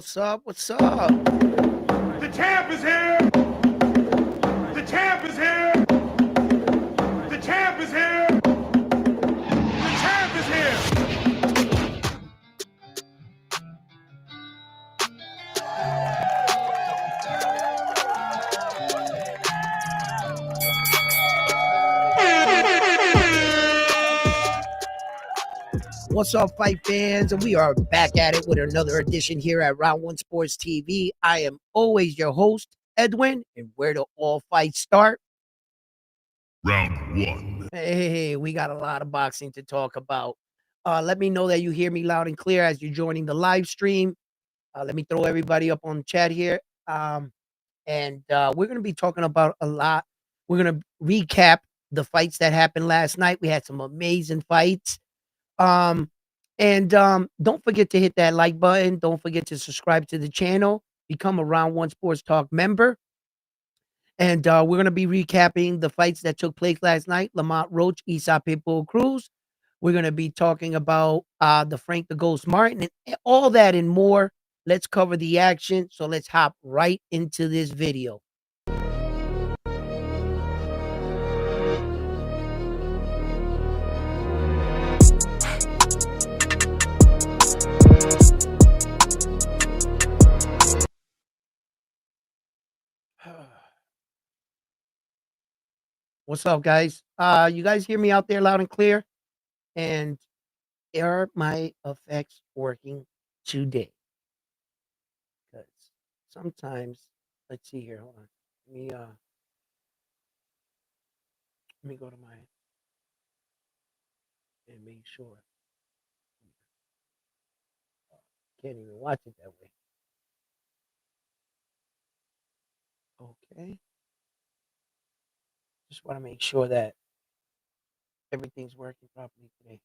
What's up? What's up? The champ is here! The champ is here! The champ is here! The champ is here! What's up, fight fans? And we are back at it with another edition here at Round One Sports TV. I am always your host, Edwin, and where do all fights start? Round one. Hey, we got a lot of boxing to talk about. Let me know that you hear me loud and clear as you're joining the live stream. Let me throw everybody up on the chat here. And we're going to be talking about a lot. We're going to recap the fights that happened last night. We had some amazing fights. Don't forget to hit that like button. Don't forget to subscribe to the channel. Become a Round One Sports Talk member. And we're going to be recapping the fights that took place last night. Lamont Roach, Esau Pitbull Cruz. We're going to be talking about the Frank the Ghost Martin and all that and more. Let's cover the action. So let's hop right into this video. What's up, guys? You guys hear me out there loud and clear? And are my effects working today? Because sometimes, let's see here. Hold on. Let me go to my and make sure. Can't even watch it that way. Okay. Just want to make sure that everything's working properly today.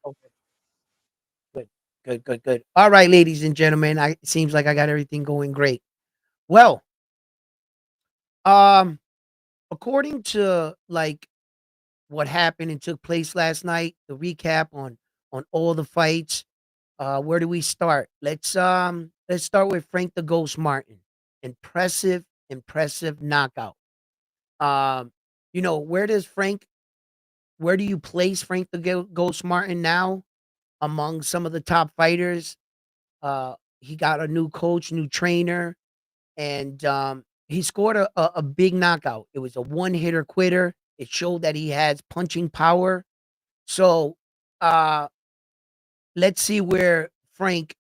Okay. Good. All right, ladies and gentlemen. It seems like I got everything going great. Well, according to like what happened and took place last night, the recap on all the fights. Where do we start? Let's start with Frank the Ghost Martin. Impressive knockout. Um, where does where do you place Frank the Ghost Martin now among some of the top fighters? He got a new coach, new trainer, and he scored a big knockout. It was a one-hitter quitter. It showed that he has punching power. So, let's see where Frank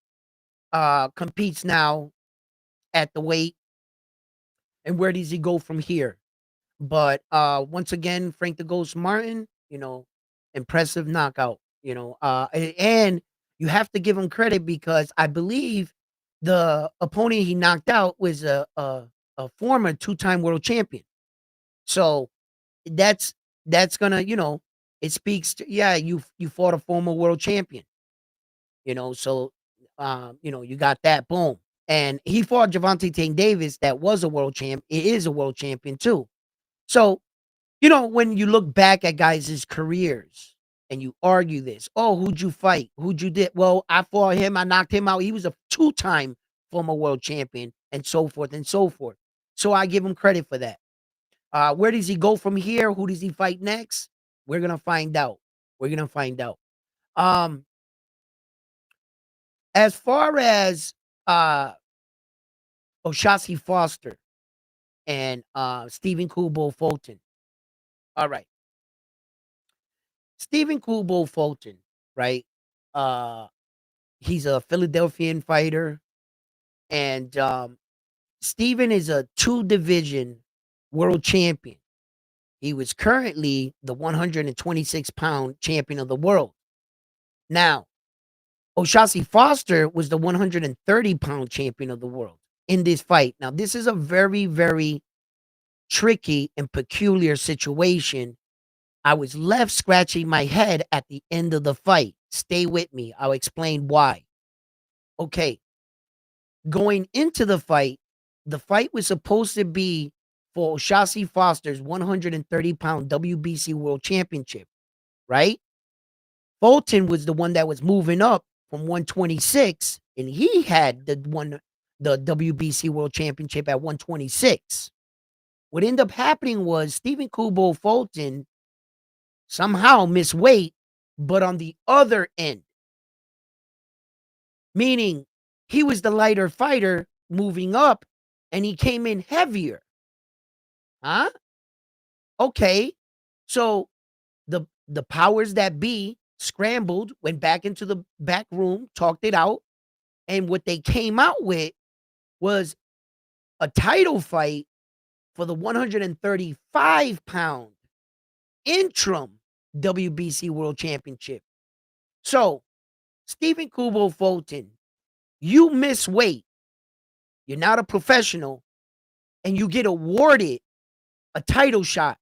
competes now at the weight and where does he go from here. But once again, Frank the Ghost Martin, impressive knockout, and you have to give him credit because I believe the opponent he knocked out was a former two-time world champion. So that's gonna, it speaks to, yeah, you fought a former world champion, so you got that, boom. And he fought Gervonta Tank Davis, that was a world champ. It is a world champion too. So, when you look back at guys' careers and you argue this, oh, who'd you fight? Who'd you did? Well, I fought him, I knocked him out. He was a two-time former world champion, and so forth and so forth. So I give him credit for that. Where does he go from here? Who does he fight next? We're gonna find out. We're gonna find out. Um, as far as O'Shaughnessy Foster and Stephen Kubo Fulton. All right. Stephen Kubo Fulton, right? Uh he's a Philadelphian fighter, and Stephen is a two-division world champion. He was currently the 126-pound champion of the world. Now, O'Shaughnessy Foster was the 130-pound champion of the world in this fight. Now, this is a very, very tricky and peculiar situation. I was left scratching my head at the end of the fight. Stay with me. I'll explain why. Okay. going into the fight was supposed to be for Shasi Foster's 130-pound WBC World Championship, right? Fulton was the one that was moving up from 126, and he had the WBC World Championship at 126. What ended up happening was Stephen Kubo Fulton somehow missed weight, but on the other end, meaning he was the lighter fighter moving up, and he came in heavier. Huh? Okay. So the powers that be scrambled, went back into the back room, talked it out, and what they came out with was a title fight for the 135-pound interim WBC World Championship. So, Stephen Kubo Fulton, you miss weight, you're not a professional, and you get awarded a title shot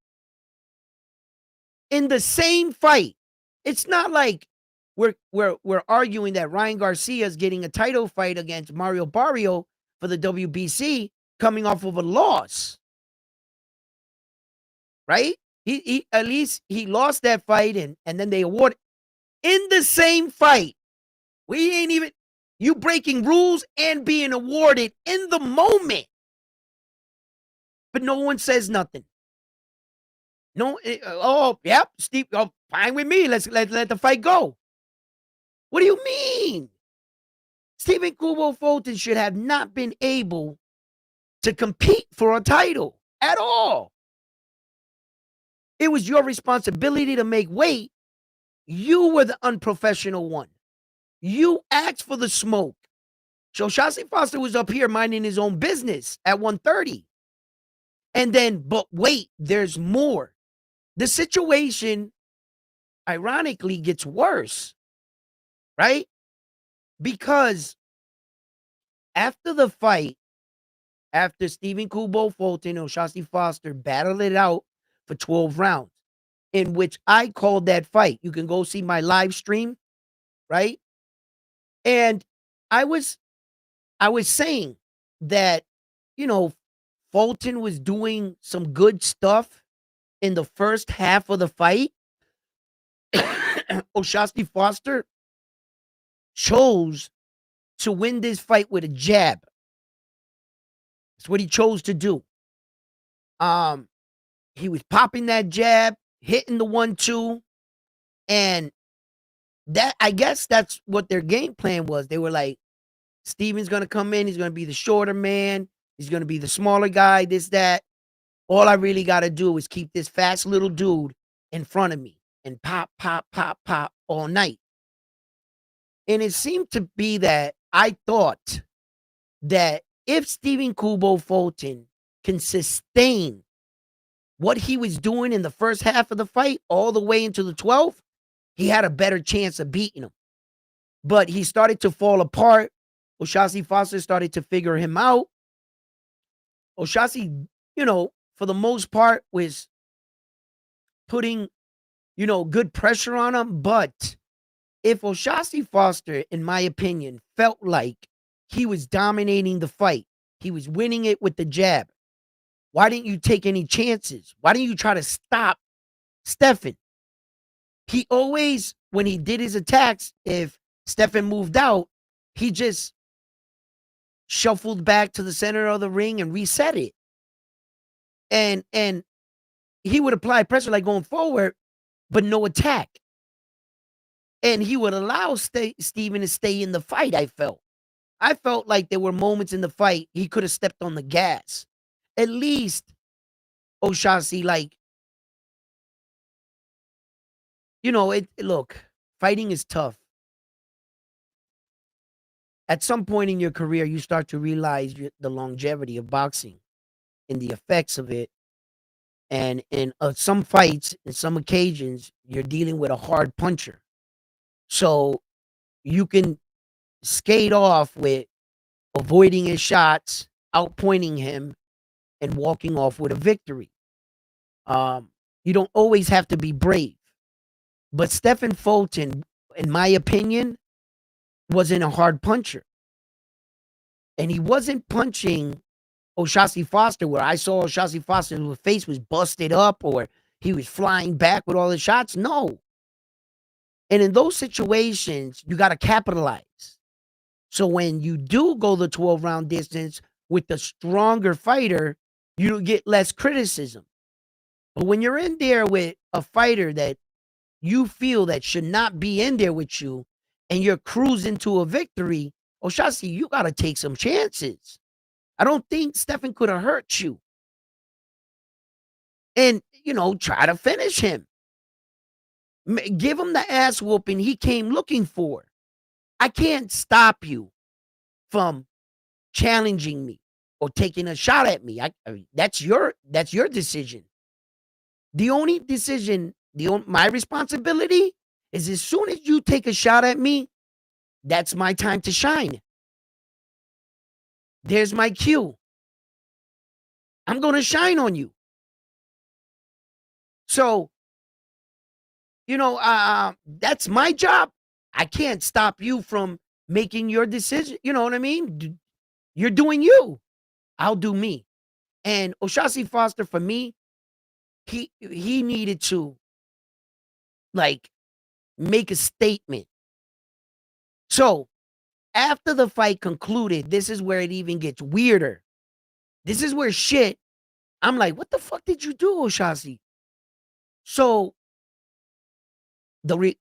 in the same fight. It's not like we're arguing that Ryan Garcia is getting a title fight against Mario Barrio for the WBC coming off of a loss. Right? He at least he lost that fight and then they awarded in the same fight. We ain't even you breaking rules and being awarded in the moment. But no one says nothing. No, yep, Steve, fine with me. Let's let the fight go. What do you mean? Stephen Kubo Fulton should have not been able to compete for a title at all. It was your responsibility to make weight. You were the unprofessional one. You asked for the smoke. So Shasi Foster was up here minding his own business at 130. And then, but wait, there's more. The situation, ironically, gets worse, right? Because after the fight, after Stephen Kubo Fulton and Shasi Foster battled it out for 12 rounds, in which I called that fight. You can go see my live stream, right? And I was saying that, Fulton was doing some good stuff in the first half of the fight. Shasi Foster chose to win this fight with a jab. That's what he chose to do. He was popping that jab, hitting the 1-2, and that I guess that's what their game plan was. They were like, Steven's gonna come in, he's gonna be the shorter man, he's gonna be the smaller guy, this, that. All I really gotta do is keep this fast little dude in front of me and pop, pop, pop, pop all night. And it seemed to be that I thought that if Stephen Kubo Fulton can sustain what he was doing in the first half of the fight all the way into the 12th, he had a better chance of beating him. But he started to fall apart. Shasi Foster started to figure him out. Shasi, for the most part, was putting, good pressure on him. But if Shasi Foster, in my opinion, felt like he was dominating the fight, he was winning it with the jab, why didn't you take any chances? Why didn't you try to stop Stephan? He always, when he did his attacks, if Stephan moved out, he just shuffled back to the center of the ring and reset it. And he would apply pressure like going forward, but no attack. And he would allow Steven to stay in the fight, I felt like there were moments in the fight he could have stepped on the gas. At least, Shasi, look, fighting is tough. At some point in your career, you start to realize the longevity of boxing and the effects of it. And in some fights, in some occasions, you're dealing with a hard puncher. So you can skate off with avoiding his shots, outpointing him, and walking off with a victory. You don't always have to be brave. But Stephen Fulton, in my opinion, wasn't a hard puncher. and he wasn't punching O'Shaughnessy Foster, where I saw O'Shaughnessy Foster's face was busted up or he was flying back with all the shots. No. And in those situations, you got to capitalize. So when you do go the 12-round distance with the stronger fighter, you get less criticism. But when you're in there with a fighter that you feel that should not be in there with you and you're cruising to a victory, O'Shaughnessy, you got to take some chances. I don't think Stephen could have hurt you. And, try to finish him. Give him the ass whooping he came looking for. I can't stop you from challenging me or taking a shot at me. I mean, that's your decision. The only decision, my responsibility is as soon as you take a shot at me, that's my time to shine. There's my cue. I'm going to shine on you. So, that's my job. I can't stop you from making your decision. You know what I mean? You're doing you. I'll do me. And O'Shaughnessy Foster, for me, he needed to, make a statement. So, after the fight concluded, this is where it even gets weirder. This is where I'm like, what the fuck did you do, O'Shaughnessy? So,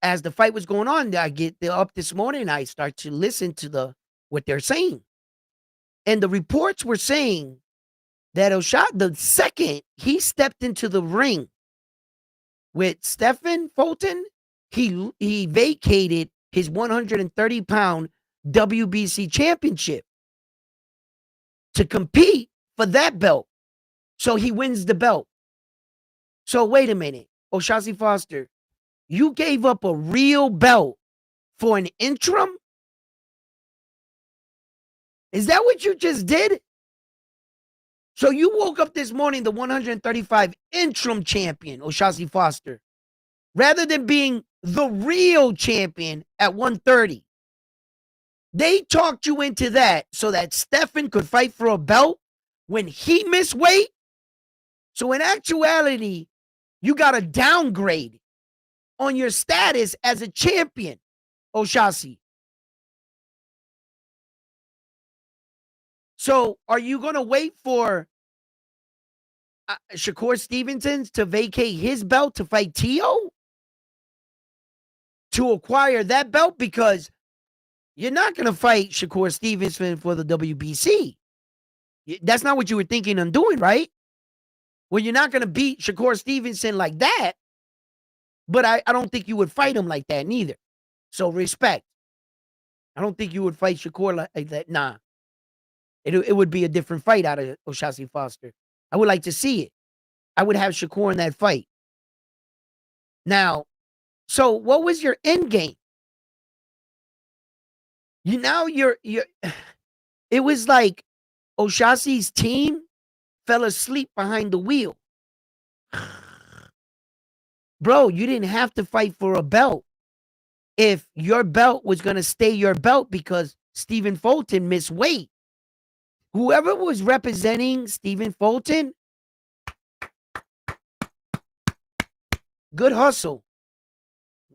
as the fight was going on, I get up this morning and I start to listen to what they're saying. And the reports were saying that the second he stepped into the ring with Stephen Fulton, he vacated his 130-pound WBC championship to compete for that belt. So he wins the belt. So wait a minute, O'Shaughnessy Foster, you gave up a real belt for an interim? Is that what you just did? So you woke up this morning the 135 interim champion, O'Shaughnessy Foster, rather than being the real champion at 130. They talked you into that so that Stephen could fight for a belt when he missed weight. So in actuality, you got a downgrade on your status as a champion, O'Shaughnessy. So are you going to wait for Shakur Stevenson to vacate his belt to fight Tio? To acquire that belt? Because you're not going to fight Shakur Stevenson for the WBC. That's not what you were thinking on doing, right? Well, you're not going to beat Shakur Stevenson like that. But I don't think you would fight him like that neither. So respect. I don't think you would fight Shakur like that. Nah. It would be a different fight out of O'Shaughnessy Foster. I would like to see it. I would have Shakur in that fight. Now, so what was your end game? It was like O'Shaughnessy's team fell asleep behind the wheel. Bro, you didn't have to fight for a belt if your belt was going to stay your belt because Stephen Fulton missed weight. Whoever was representing Stephen Fulton, good hustle.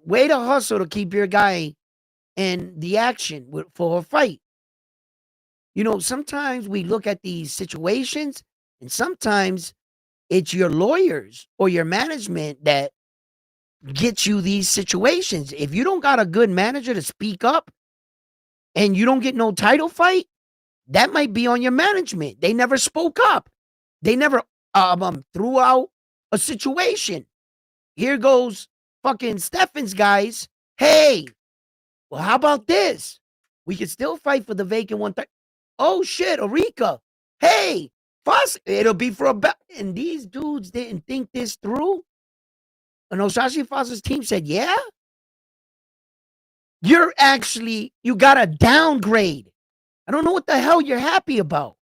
Way to hustle to keep your guy in the action for a fight. Sometimes we look at these situations and sometimes it's your lawyers or your management that gets you these situations. If you don't got a good manager to speak up and you don't get no title fight, that might be on your management. They never spoke up. They never threw out a situation. Here goes fucking Stephen's guys. Hey, well, how about this? We could still fight for the vacant 130. Oh, shit, Eureka. Hey, it'll be for a belt. And these dudes didn't think this through. And O'Shaughnessy Foster's team said, yeah? You got a downgrade. I don't know what the hell you're happy about.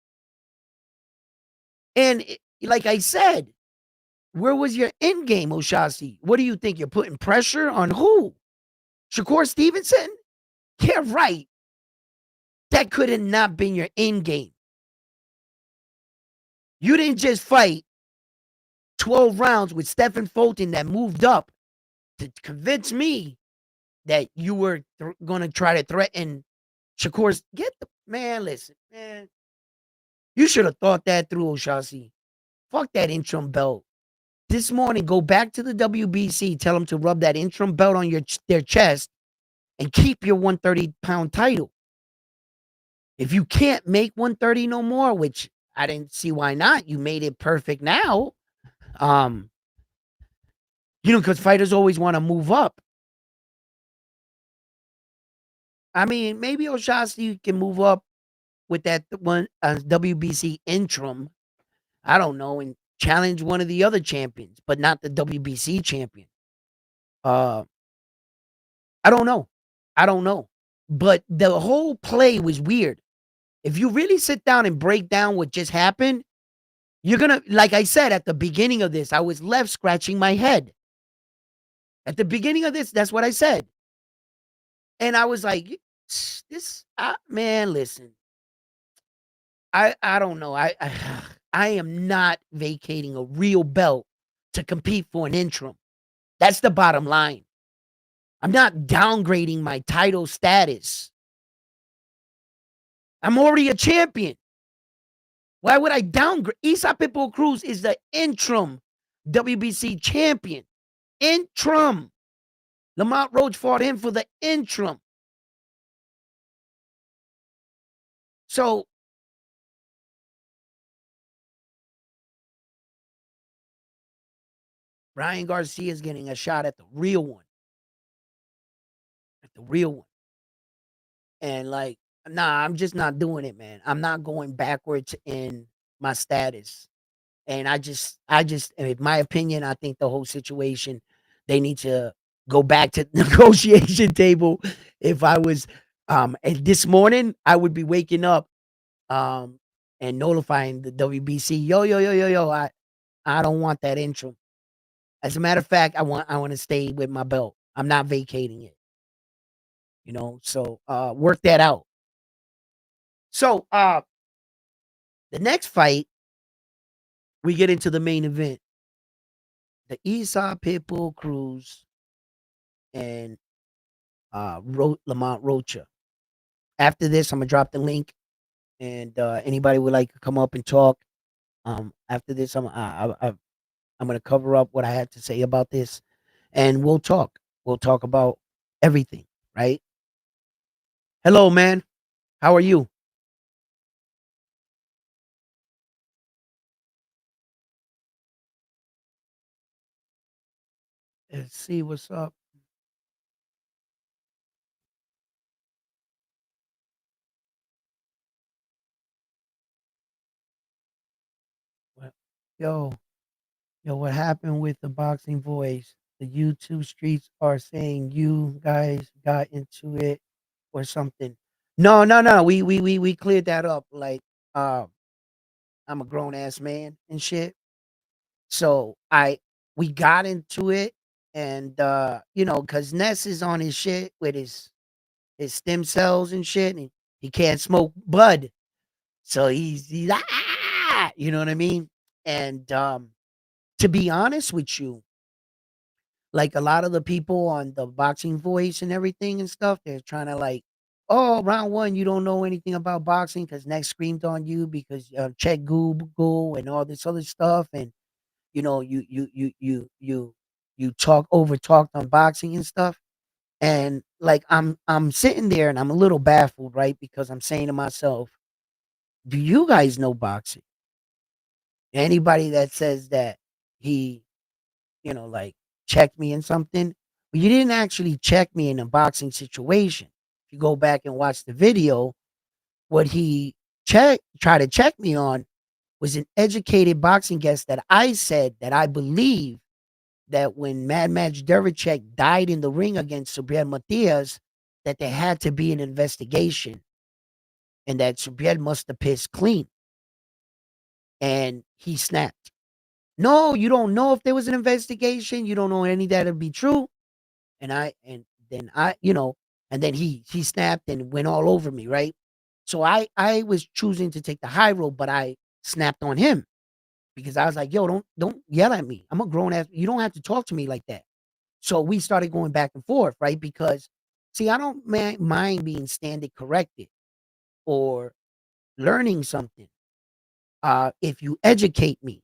And like I said, where was your end game, O'Shaughnessy? What do you think? You're putting pressure on who? Shakur Stevenson? Yeah, right. that could have not been your end game. You didn't just fight 12 rounds with Stephen Fulton that moved up to convince me that you were going to try to threaten Shakur's. Man, listen, man. You should have thought that through, O'Shaughnessy. Fuck that interim belt. This morning, go back to the WBC, tell them to rub that interim belt on their chest and keep your 130-pound title. If you can't make 130 no more, which I didn't see why not, you made it perfect now. Because fighters always want to move up. I mean, maybe O'Shaughnessy can move up with that one WBC interim. I don't know, and challenge one of the other champions, but not the WBC champion. I don't know. But the whole play was weird. If you really sit down and break down what just happened, you're going to, like I said at the beginning of this, I was left scratching my head. At the beginning of this, that's what I said. And I was like, man, listen. I don't know. I am not vacating a real belt to compete for an interim. That's the bottom line. I'm not downgrading my title status. I'm already a champion. Why would I downgrade? Isa Pitbull Cruz is the interim WBC champion. Interim. Lamont Roach fought him for the interim. So, Ryan Garcia is getting a shot at the real one. And like, nah, I'm just not doing it, man. I'm not going backwards in my status. And I just, in my opinion, I think the whole situation, they need to go back to the negotiation table. If I was, and this morning, I would be waking up, and notifying the WBC, yo, I don't want that interim. As a matter of fact, I want to stay with my belt. I'm not vacating it. So work that out. So the next fight, we get into the main event. The Isa Pitbull Cruz and Lamont Rocha. After this, I'm gonna drop the link, and anybody would like to come up and talk. After this, I'm gonna cover up what I had to say about this, and we'll talk. We'll talk about everything, right? Hello, man. How are you? Let's see what's up. Yo, what happened with the boxing voice? The YouTube streets are saying you guys got into it or something. No, no, no. We cleared that up. Like, I'm a grown ass man and shit. So we got into it, and because Ness is on his shit with his stem cells and shit, and he can't smoke bud. So he's you know what I mean? And to be honest with you, like a lot of the people on the boxing voice and everything and stuff, they're trying to like, oh, round one, you don't know anything about boxing because Next screamed on you because check Google and all this other stuff, and you talk over talked on boxing and stuff. And like I'm sitting there and I'm a little baffled, right? Because I'm saying to myself, do you guys know boxing? Anybody that says that he, like checked me in something, well, you didn't actually check me in a boxing situation. If you go back and watch the video, what he tried to check me on was an educated boxing guest that I said that I believe that when Mad Match Dervichek died in the ring against Subriel Matias, that there had to be an investigation and that Subriel must have pissed clean. And he snapped. No, you don't know if there was an investigation. You don't know any that would be true. And then he snapped and went all over me, right? So I was choosing to take the high road, but I snapped on him because I was like, yo, don't yell at me. I'm a grown ass. You don't have to talk to me like that. So we started going back and forth, right? Because see, I don't mind being standard corrected or learning something if you educate me.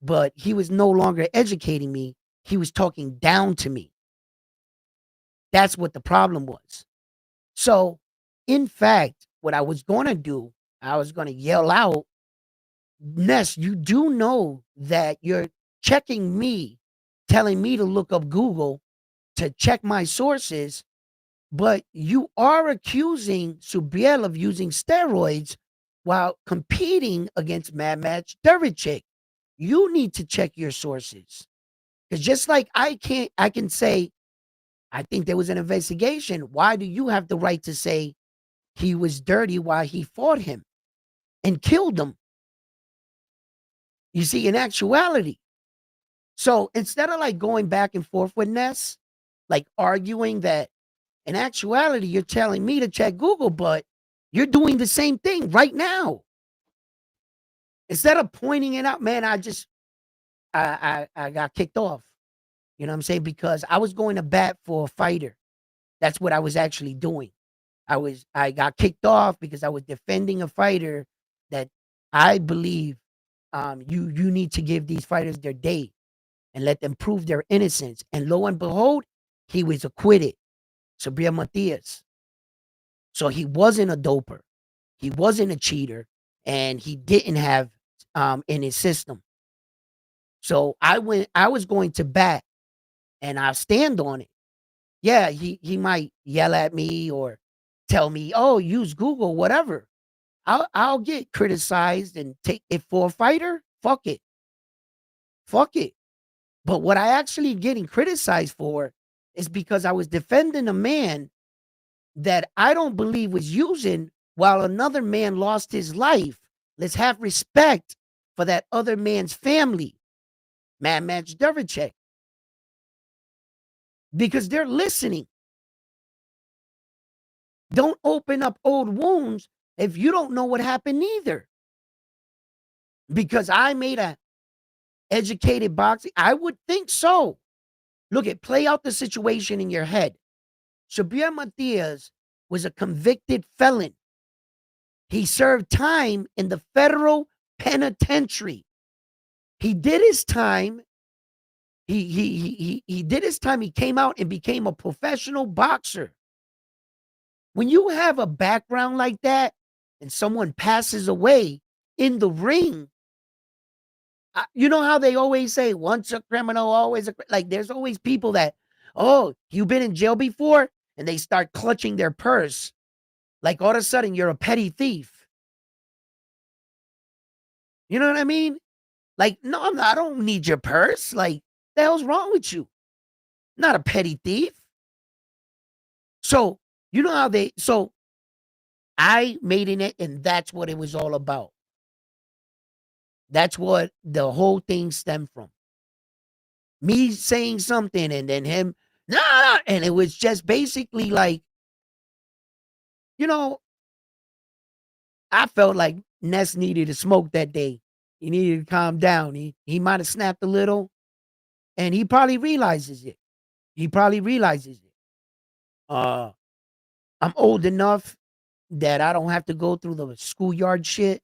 But he was no longer educating me. He was talking down to me. That's what the problem was. So, in fact, what I was going to do, I was going to yell out, Ness, you do know that you're checking me, telling me to look up Google to check my sources, but you are accusing Subriel of using steroids while competing against Mad Match Dervichik. You need to check your sources. Because just like I can say, I think there was an investigation. Why do you have the right to say he was dirty while he fought him and killed him? You see, in actuality. So instead of like going back and forth with Ness, like arguing that in actuality, you're telling me to check Google, but you're doing the same thing right now. Instead of pointing it out, man, I got kicked off. You know what I'm saying? Because I was going to bat for a fighter. That's what I was actually doing. I got kicked off because I was defending a fighter that I believe you need to give these fighters their day and let them prove their innocence. And lo and behold, he was acquitted. Sabria Matias. So he wasn't a doper. He wasn't a cheater, and he didn't have in his system. So I was going to bat, and I'll stand on it. Yeah, he might yell at me or tell me, "Oh, use Google, whatever." I'll get criticized and take it for a fighter. Fuck it. Fuck it. But what I actually getting criticized for is because I was defending a man that I don't believe was using while another man lost his life. Let's have respect for that other man's family, Mad Match Dervichek, because they're listening. Don't open up old wounds if you don't know what happened either. Because I made a educated boxing, I would think so. Look at play out the situation in your head. Shabir Matias was a convicted felon. He served time in the federal penitentiary. He did his time. He did his time. He came out and became a professional boxer. When you have a background like that and someone passes away in the ring, you know how they always say, once a criminal, always a, like there's always people that, oh, you've been in jail before? And they start clutching their purse. Like all of a sudden you're a petty thief. You know what I mean? Like, no, I'm not, I don't need your purse. Like, the hell's wrong with you? Not a petty thief. So, you know how so I made it, and that's what it was all about. That's what the whole thing stemmed from. Me saying something and then him, nah, and it was just basically like, you know, I felt like Ness needed to smoke that day. He needed to calm down. He might have snapped a little, and he probably realizes it. He probably realizes it. I'm old enough that I don't have to go through the schoolyard shit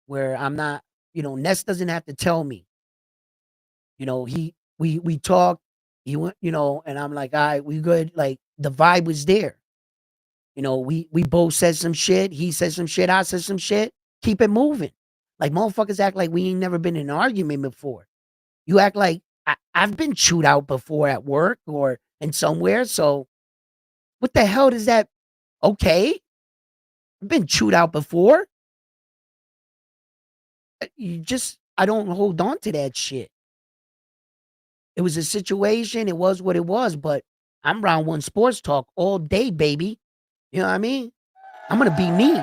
where I'm not, Ness doesn't have to tell me. We talked, he went, and I'm like, all right, we good. Like the vibe was there. We both said some shit. He said some shit. I said some shit. Keep it moving. Like motherfuckers act like we ain't never been in an argument before. You act like I've been chewed out before at work or in somewhere. So what the hell does that? Okay. I've been chewed out before. I don't hold on to that shit. It was a situation. It was what it was, but I'm round one sports talk all day, baby. You know what I mean? I'm going to be me.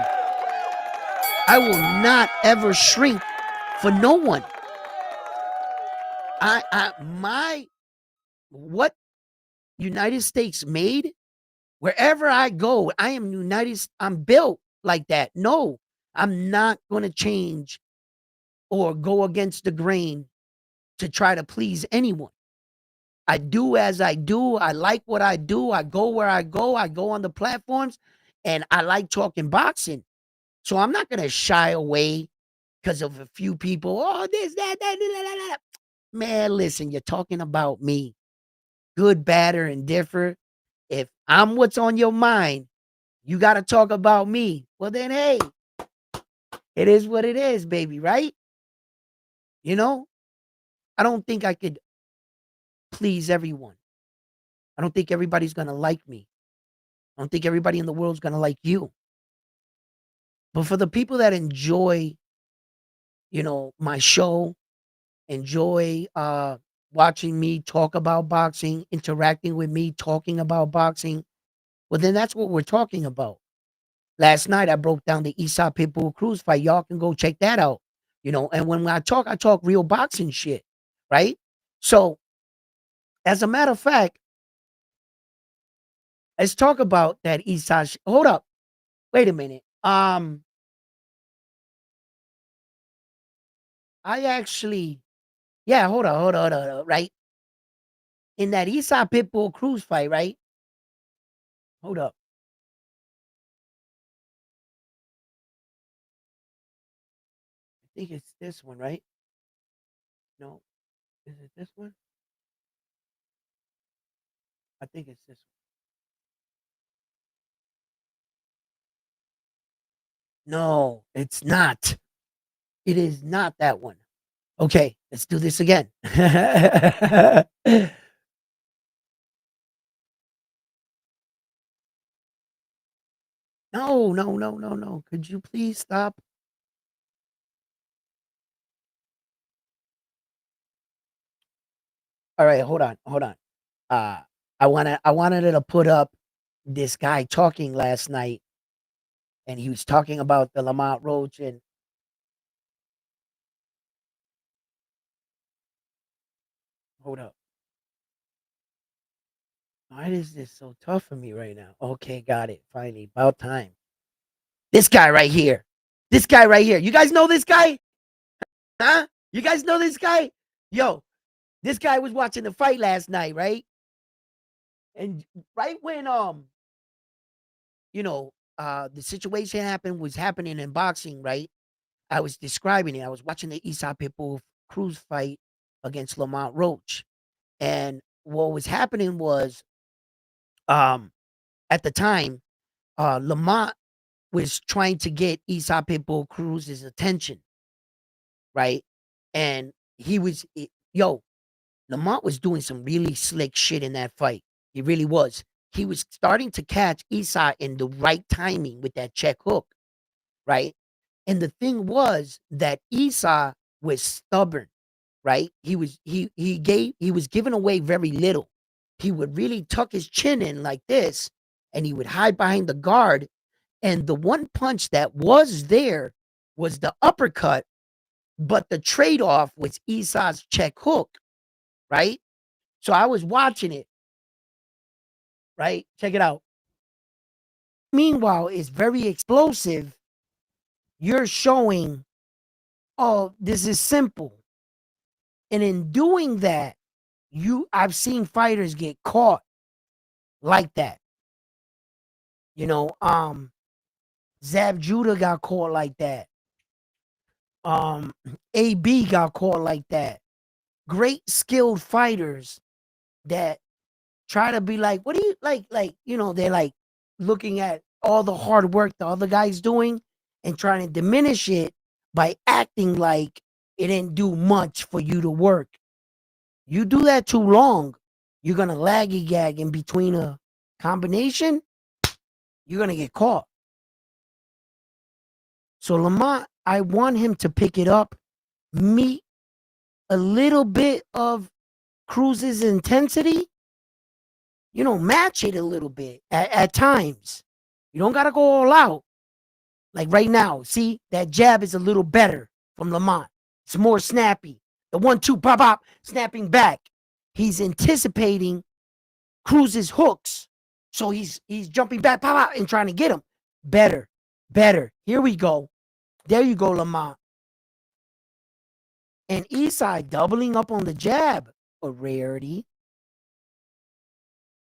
I will not ever shrink for no one. What United States made Wherever I go, I am united. I'm built like that. No, I'm not going to change or go against the grain to try to please anyone. I do as I do. I like what I do. I go where I go. I go on the platforms and I like talking boxing. So I'm not going to shy away because of a few people. Oh, this, that. Man, listen, you're talking about me. Good, bad, or indifferent. If I'm what's on your mind, you got to talk about me. Well, then, hey, it is what it is, baby, right? You know, I don't think I could please everyone. I don't think everybody's going to like me. I don't think everybody in the world's going to like you. But for the people that enjoy, my show, enjoy watching me talk about boxing, interacting with me, talking about boxing, well, then that's what we're talking about. Last night I broke down the Eastside Pitbull Cruz fight. Y'all can go check that out. And when I talk real boxing shit, right? So, as a matter of fact, let's talk about that Eastside. Hold up, wait a minute. I actually, yeah, hold on, right? In that Eastside Pitbull Cruz fight, right? Hold up. I think it's this one, right? No, is it this one? I think it's this one. No, it's not. It is not that one. Okay, let's do this again. No, no, no, no, no. Could you please stop? All right, hold on. Uh, I wanted to put up this guy talking last night, and he was talking about the Lamont Roach and hold up. Why is this so tough for me right now? Okay, got it. Finally, about time. This guy right here. This guy right here. You guys know this guy? Huh? You guys know this guy? Yo, this guy was watching the fight last night, right? And right when the situation was happening in boxing, right? I was describing it. I was watching the Eastside Pitbull Cruz fight against Lamont Roach. And what was happening was um at the time, Lamont was trying to get Eastside Pitbull Cruz's attention, right? And yo, Lamont was doing some really slick shit in that fight. He really was. He was starting to catch Esau in the right timing with that check hook, right? And the thing was that Esau was stubborn, right? He was giving away very little. He would really tuck his chin in like this, and he would hide behind the guard. And the one punch that was there was the uppercut, but the trade-off was Esau's check hook, right? So I was watching it, right? Check it out. Meanwhile, it's very explosive. You're showing, oh, this is simple. And in doing that, I've seen fighters get caught like that. Zab Judah got caught like that. AB got caught like that. Great skilled fighters that try to be like, what do you like? They're like looking at all the hard work the other guy's doing and trying to diminish it by acting like it didn't do much for you to work. You do that too long, you're gonna laggy gag in between a combination, you're gonna get caught. So Lamont, I want him to pick it up, meet a little bit of Cruz's intensity, match it a little bit at times. You don't got to go all out. Like right now, see, that jab is a little better from Lamont. It's more snappy. The 1-2, pop, pop, snapping back. He's anticipating Cruz's hooks. So he's jumping back, pow, pow, and trying to get him. Better. Here we go. There you go, Lamont. And Eastside doubling up on the jab. A rarity.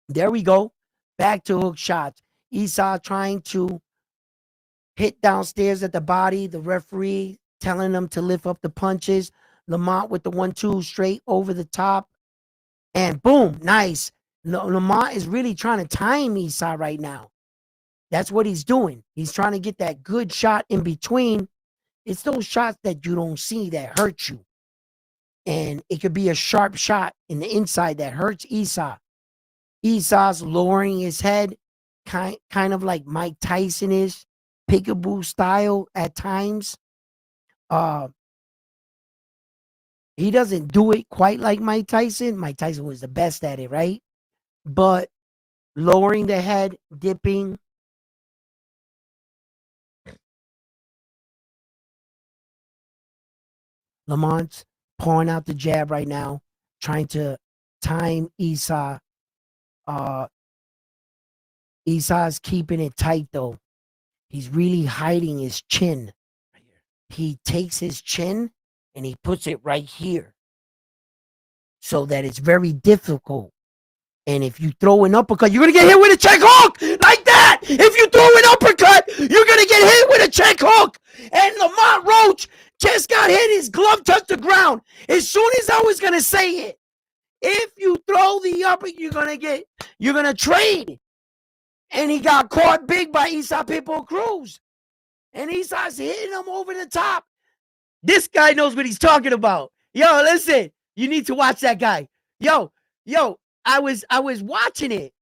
There we go. Back to hook shots. Eastside trying to hit downstairs at the body. The referee telling them to lift up the punches. Lamont with the 1-2 straight over the top. And boom, nice. Lamont is really trying to time Eastside right now. That's what he's doing. He's trying to get that good shot in between. It's those shots that you don't see that hurt you. And it could be a sharp shot in the inside that hurts Eastside. Eastside's lowering his head, kind of like Mike Tyson is, peekaboo style at times. He doesn't do it quite like Mike Tyson. Mike Tyson was the best at it, right? But lowering the head, dipping. Lamont's pouring out the jab right now, trying to time Eastside. Eastside's keeping it tight, though. He's really hiding his chin. He takes his chin and he puts it right here so that it's very difficult. And if you throw an uppercut, you're going to get hit with a check hook like that. If you throw an uppercut, you're going to get hit with a check hook. And Lamont Roach just got hit. His glove touched the ground. As soon as I was going to say it, if you throw the uppercut, you're going to trade. And he got caught big by Eastside Pitbull Cruz. And Eastside's hitting him over the top. This guy knows what he's talking about. Yo, listen, you need to watch that guy. Yo, I was watching it.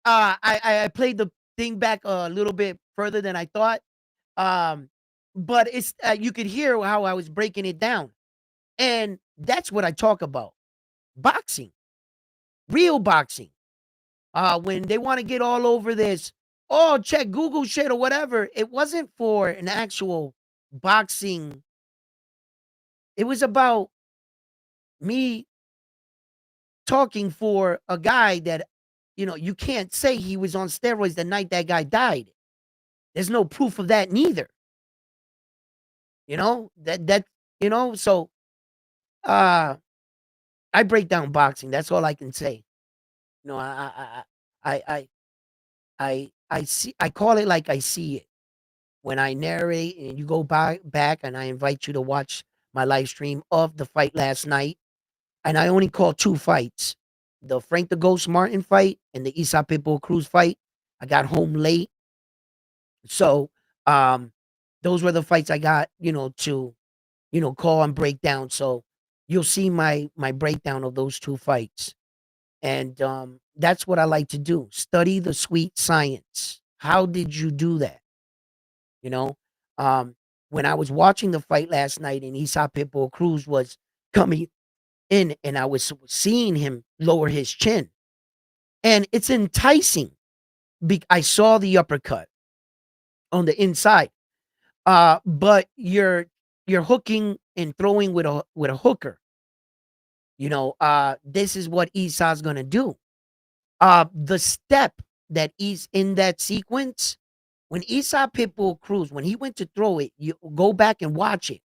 I played the thing back a little bit further than I thought. But it's you could hear how I was breaking it down. And that's what I talk about. Boxing. Real boxing. When they want to get all over this, check Google shit or whatever, it wasn't for an actual boxing. It was about me talking for a guy that, you can't say he was on steroids the night that guy died. There's no proof of that neither. So I break down boxing. That's all I can say. I see. I call it like I see it. When I narrate, and you go back, and I invite you to watch my live stream of the fight last night. And I only call 2 fights: the Frank the Ghost Martin fight and the Eastside Pitbull Cruz fight. I got home late, so those were the fights I got, to call and break down. So you'll see my breakdown of those 2 fights. And that's what I like to do. Study the sweet science. How did you do that? When I was watching the fight last night and Eastside Pitbull Cruz was coming in and I was seeing him lower his chin. And it's enticing. I saw the uppercut on the inside. But you're hooking and throwing with a hooker. This is what Eastside's gonna do. The step that is in that sequence, when Eastside Pitbull Cruz, when he went to throw it, you go back and watch it.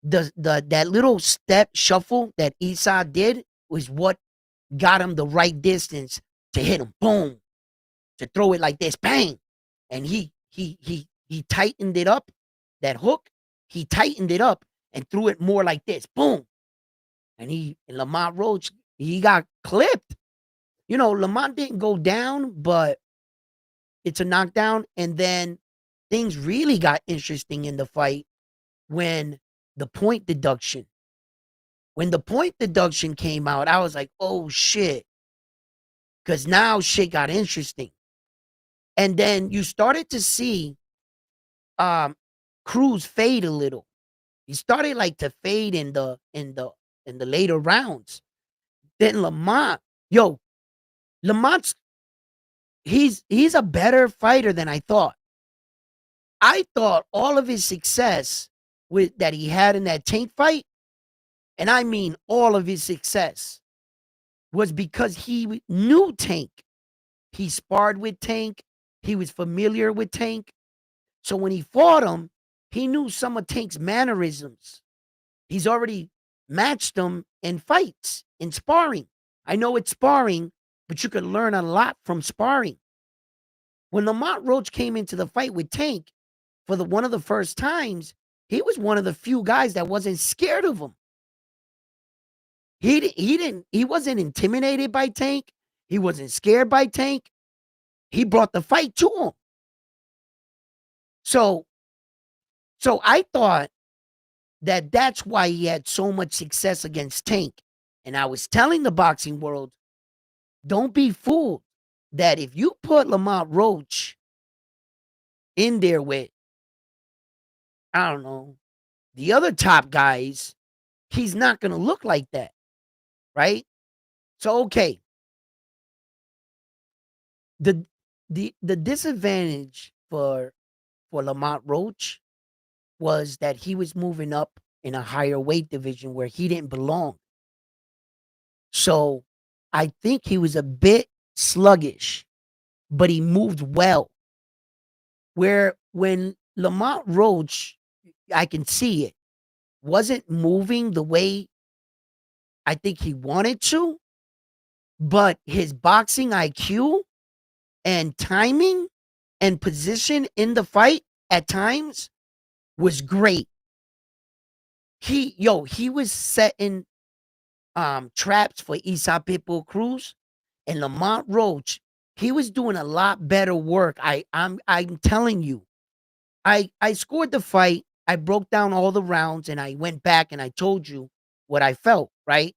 That little step shuffle that Eastside did was what got him the right distance to hit him. Boom. To throw it like this, bang. And he tightened it up. That hook, he tightened it up and threw it more like this. Boom. And Lamont Roach, he got clipped. Lamont didn't go down, but it's a knockdown. And then things really got interesting in the fight when the point deduction. When the point deduction came out, I was like, oh shit. Because now shit got interesting. And then you started to see Cruz fade a little. He started like to fade in the later rounds. Then Lamont's he's a better fighter than I thought. I thought all of his success that he had in that Tank fight, and I mean all of his success, was because he knew Tank. He sparred with Tank. He was familiar with Tank. So when he fought him, he knew some of Tank's mannerisms. He's already matched them in fights, in sparring. I know it's sparring, but you could learn a lot from sparring. When Lamont Roach came into the fight with Tank for one of the first times, he was one of the few guys that wasn't scared of him. He wasn't intimidated by Tank. He wasn't scared by Tank. He brought the fight to him. So I thought that that's why he had so much success against Tank. And I was telling the boxing world, don't be fooled that if you put Lamont Roach in there with, I don't know, the other top guys, he's not going to look like that, right? So, okay. The disadvantage for Lamont Roach was that he was moving up in a higher weight division where he didn't belong. So I think he was a bit sluggish, but he moved well. Where when Lamont Roach, I can see it, wasn't moving the way I think he wanted to, but his boxing IQ and timing and position in the fight at times was great. He was setting traps for Isa Pitbull Cruz and Lamont Roach. He was doing a lot better work. I'm telling you. I scored the fight. I broke down all the rounds and I went back and I told you what I felt, right?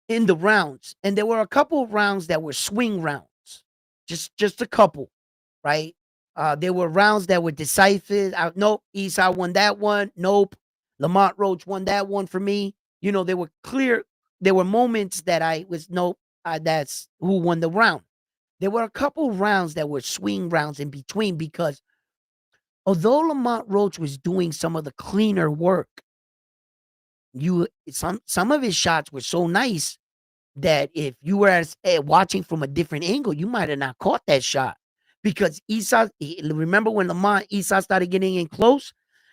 In the rounds. And there were a couple of rounds that were swing rounds. Just a couple, right? There were rounds that were decisive. Nope, Isa won that one. Nope. Lamont Roach won that one for me. You know, they were clear. There were moments that I was, nope, that's who won the round. There were a couple rounds that were swing rounds in between because although Lamont Roach was doing some of the cleaner work, some of his shots were so nice that if you were watching from a different angle, you might have not caught that shot. Because remember when Isa started getting in close?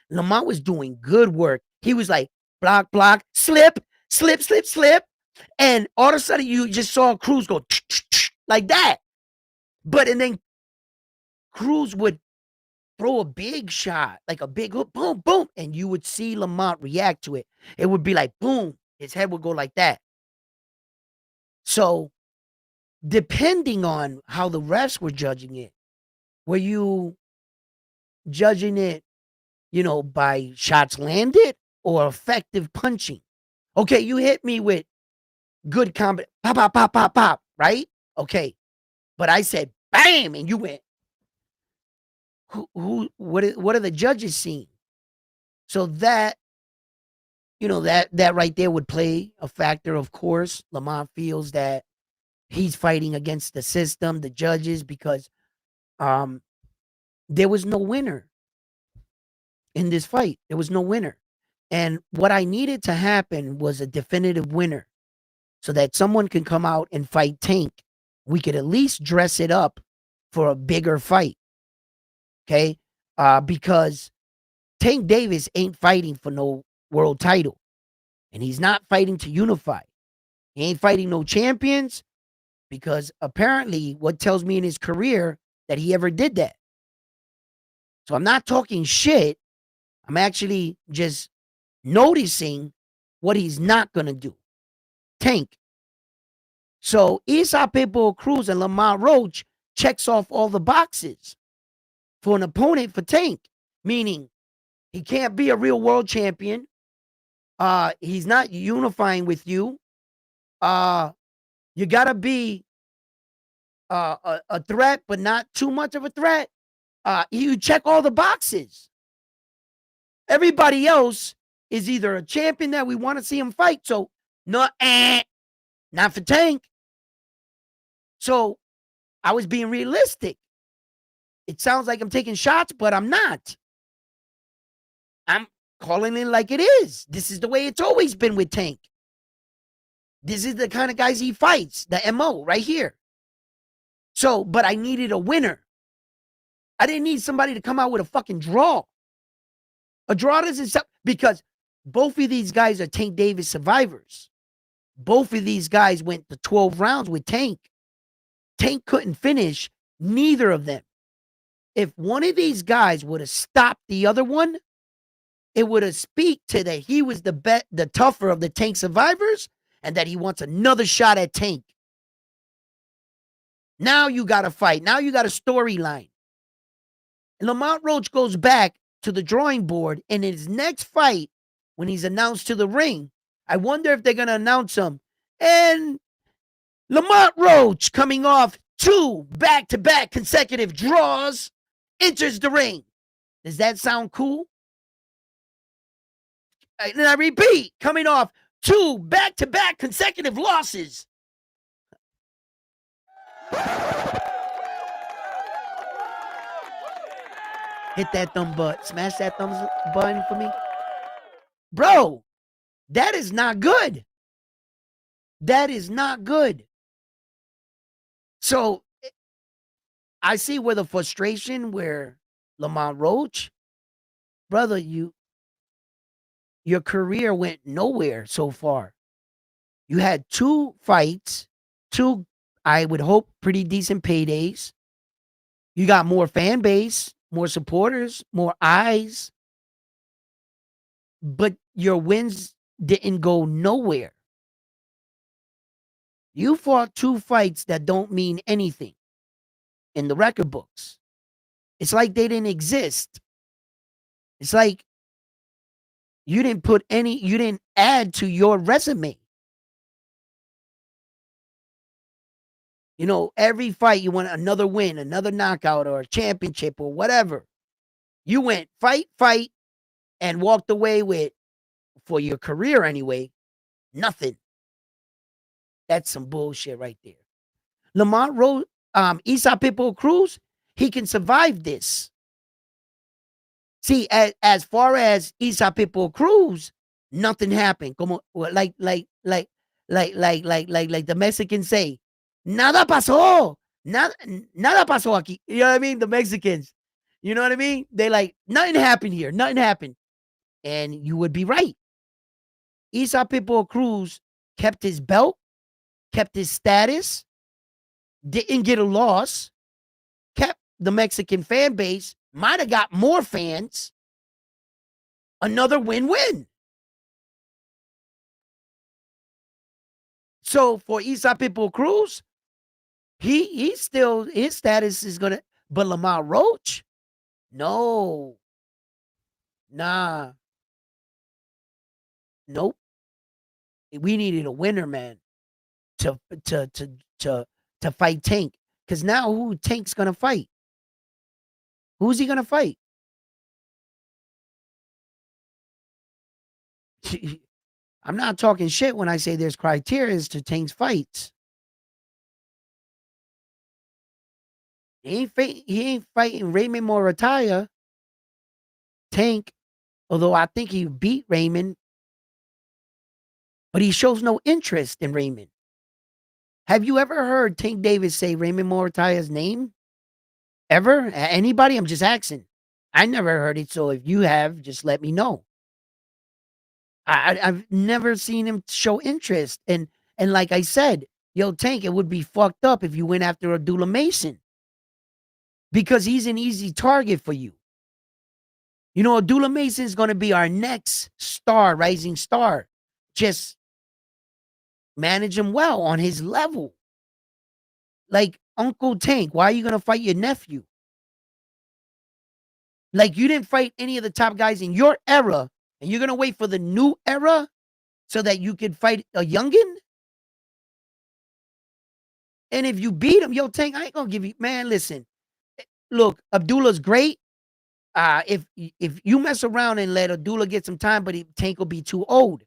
Lamont was doing good work. He was like, block, block, slip, slip, slip, slip. And all of a sudden, you just saw Cruz go like that. And then Cruz would throw a big shot, like a big boom, boom, and you would see Lamont react to it. It would be like, boom, his head would go like that. So, depending on how the refs were judging it, were you judging it, by shots landed or effective punching? Okay, you hit me with good combat, pop, pop, pop, pop, pop, right? Okay, but I said bam, and you went. What are the judges seeing? So that, that right there would play a factor. Of course, Lamont feels that he's fighting against the system, the judges, because there was no winner in this fight. There was no winner. And what I needed to happen was a definitive winner so that someone can come out and fight Tank. We could at least dress it up for a bigger fight. Okay? Because Tank Davis ain't fighting for no world title. And he's not fighting to unify. He ain't fighting no champions because apparently what tells me in his career that he ever did that. So I'm not talking shit. I'm actually just noticing what he's not going to do. Tank. So Isa Pitbull Cruz and Lamont Roach checks off all the boxes for an opponent for Tank, meaning he can't be a real world champion. He's not unifying with you. You got to be a threat, but not too much of a threat. You check all the boxes. Everybody else is either a champion that we want to see him fight. So, not for Tank. So, I was being realistic. It sounds like I'm taking shots, but I'm not. I'm calling it like it is. This is the way it's always been with Tank. This is the kind of guys he fights. The MO right here. So, but I needed a winner. I didn't need somebody to come out with a fucking draw. A draw doesn't sell because both of these guys are Tank Davis survivors. Both of these guys went to 12 rounds with Tank. Tank couldn't finish neither of them. If one of these guys would have stopped the other one, it would have speak to that he was the tougher of the Tank survivors and that he wants another shot at Tank. Now you got to fight. Now you got a storyline. And Lamont Roach goes back to the drawing board in his next fight when he's announced to the ring. I wonder if they're going to announce him. And Lamont Roach, coming off 2 back-to-back consecutive draws, enters the ring. Does that sound cool? And I repeat, coming off 2 back-to-back consecutive losses. Hit that thumb button. Smash that thumbs button for me. Bro, that is not good. That is not good. So I see where the frustration where Lamont Roach, brother, your career went nowhere so far. You had 2 fights, 2, I would hope, pretty decent paydays. You got more fan base, more supporters, more eyes. But your wins didn't go nowhere. You fought 2 fights that don't mean anything in the record books. It's like they didn't exist. It's like you didn't add to your resume. You know, every fight you want another win, another knockout, or a championship, or whatever. You went fight, and walked away with, for your career anyway, nothing. That's some bullshit right there. Lamont Roach, Isa Pitbull Cruz, he can survive this. See, as far as Isa Pitbull Cruz, nothing happened. Como like the Mexicans say, nada pasó. Nada pasó aquí. You know what I mean? The Mexicans. You know what I mean? They like, nothing happened here. Nothing happened. And you would be right. Isa Pitbull Cruz kept his belt, kept his status, didn't get a loss, kept the Mexican fan base, might have got more fans. Another win-win. So for Isa Pitbull Cruz, he still, his status is gonna, but Lamont Roach, no. Nah. Nope. We needed a winner, man, to fight Tank. Because now who Tank's gonna fight? Who's he gonna fight? I'm not talking shit when I say there's criteria to Tank's fights. He ain't fighting Raymond Morataya. Tank, although I think he beat Raymond, but he shows no interest in Raymond. Have you ever heard Tank Davis say Raymond Morataya's name? Ever? Anybody? I'm just asking. I never heard it, so if you have, just let me know. I've never seen him show interest. And like I said, yo, Tank, it would be fucked up if you went after Abdullah Mason. Because he's an easy target for you. You know, Abdullah Mason is going to be our next star, rising star. Just manage him well on his level. Like Uncle Tank, why are you going to fight your nephew? Like you didn't fight any of the top guys in your era, and you're going to wait for the new era so that you could fight a youngin'? And if you beat him, yo, Tank, I ain't going to give you, man, listen. Look, Abdullah's great. If you mess around and let Abdullah get some time, but Tank will be too old.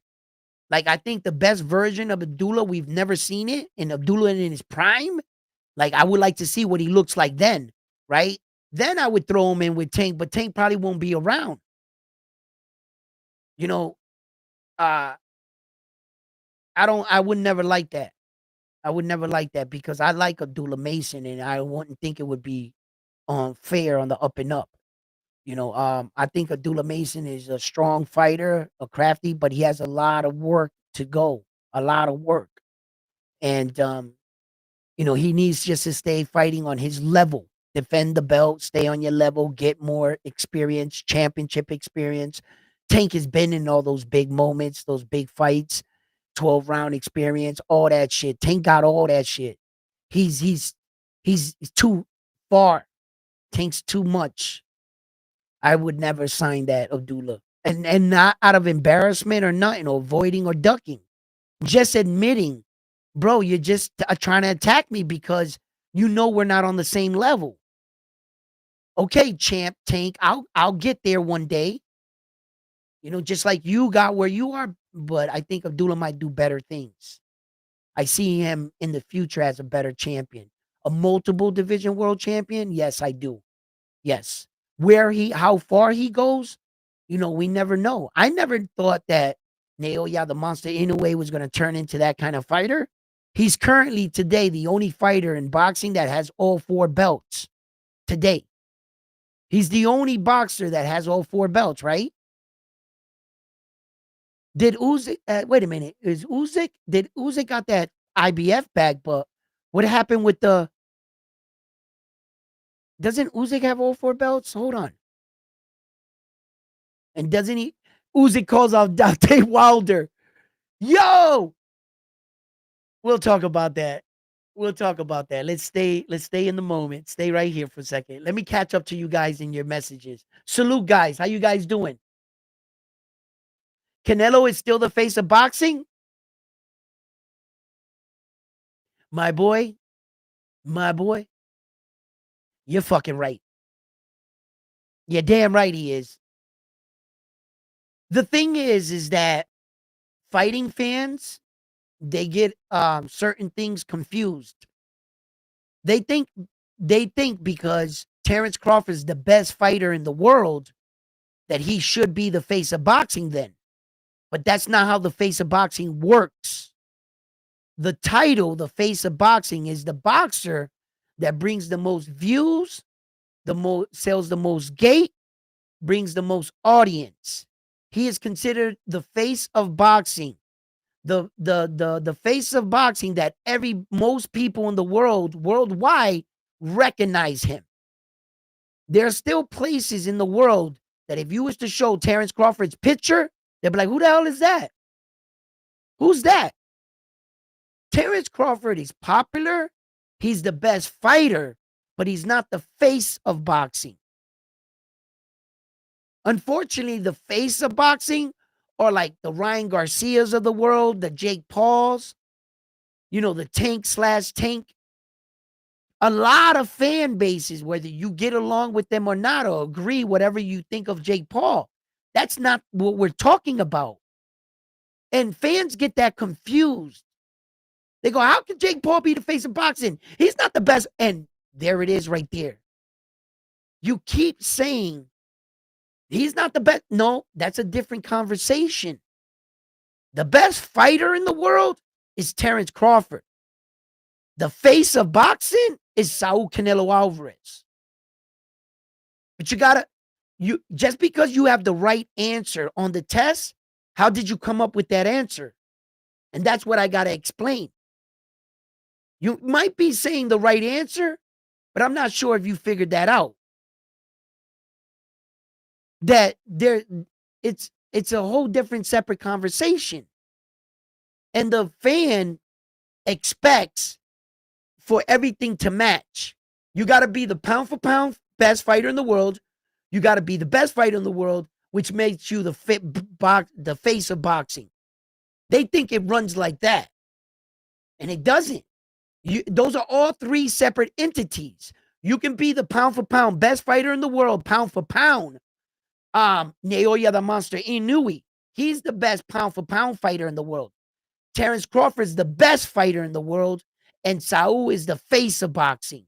Like, I think the best version of Abdullah, we've never seen it, and Abdullah in his prime. Like, I would like to see what he looks like then, right? Then I would throw him in with Tank, but Tank probably won't be around. You know, I would never like that. I would never like that because I like Abdullah Mason, and I wouldn't think it would be fair on the up and up. I think Abdullah Mason is a strong fighter, a crafty, but he has a lot of work to go, a lot of work. And he needs just to stay fighting on his level, defend the belt, stay on your level, get more experience, championship experience. Tank has been in all those big moments, those big fights, 12-round experience, all that shit. Tank got all that shit. He's too far. Tank's too much. I would never sign that, Abdullah. And not out of embarrassment or nothing, or avoiding or ducking. Just admitting, bro, you're just trying to attack me because you know we're not on the same level. Okay, champ, Tank, I'll get there one day. Just like you got where you are, but I think Abdullah might do better things. I see him in the future as a better champion. A multiple division world champion? Yes, I do. Yes. How far he goes, we never know. I never thought that Naoya the Monster Inoue was going to turn into that kind of fighter. He's currently today the only fighter in boxing that has all 4 belts today. He's the only boxer that has all 4 belts, right? Did Usyk, wait a minute, did Usyk got that IBF bag, but what happened with doesn't Usyk have all 4 belts? Hold on. And doesn't he, Usyk calls out Deontay Wilder. Yo! We'll talk about that. We'll talk about that. Let's stay in the moment. Stay right here for a second. Let me catch up to you guys in your messages. Salute, guys. How you guys doing? Canelo is still the face of boxing? My boy, you're fucking right. You're damn right he is. The thing is that fighting fans, they get certain things confused. They think because Terrence Crawford is the best fighter in the world that he should be the face of boxing then. But that's not how the face of boxing works. The title, the face of boxing, is the boxer that brings the most views, sells the most gate, brings the most audience. He is considered the face of boxing. The face of boxing that most people in the world, worldwide, recognize him. There are still places in the world that if you was to show Terrence Crawford's picture, they'd be like, who the hell is that? Who's that? Terrence Crawford is popular. He's the best fighter, but he's not the face of boxing. Unfortunately, the face of boxing are like the Ryan Garcias of the world, the Jake Pauls, the Tank/Tank. A lot of fan bases, whether you get along with them or not, or agree, whatever you think of Jake Paul, that's not what we're talking about. And fans get that confused. They go, how can Jake Paul be the face of boxing? He's not the best. And there it is right there. You keep saying he's not the best. No, that's a different conversation. The best fighter in the world is Terrence Crawford. The face of boxing is Saul Canelo Alvarez. But just because you have the right answer on the test, how did you come up with that answer? And that's what I got to explain. You might be saying the right answer, but I'm not sure if you figured that out. That it's a whole different separate conversation. And the fan expects for everything to match. You got to be the pound for pound best fighter in the world. You got to be the best fighter in the world, which makes you the face of boxing. They think it runs like that. And it doesn't. Those are all 3 separate entities. You can be the pound for pound best fighter in the world, pound for pound. Naoya the Monster Inoue, he's the best pound for pound fighter in the world. Terrence Crawford is the best fighter in the world, and Saul is the face of boxing.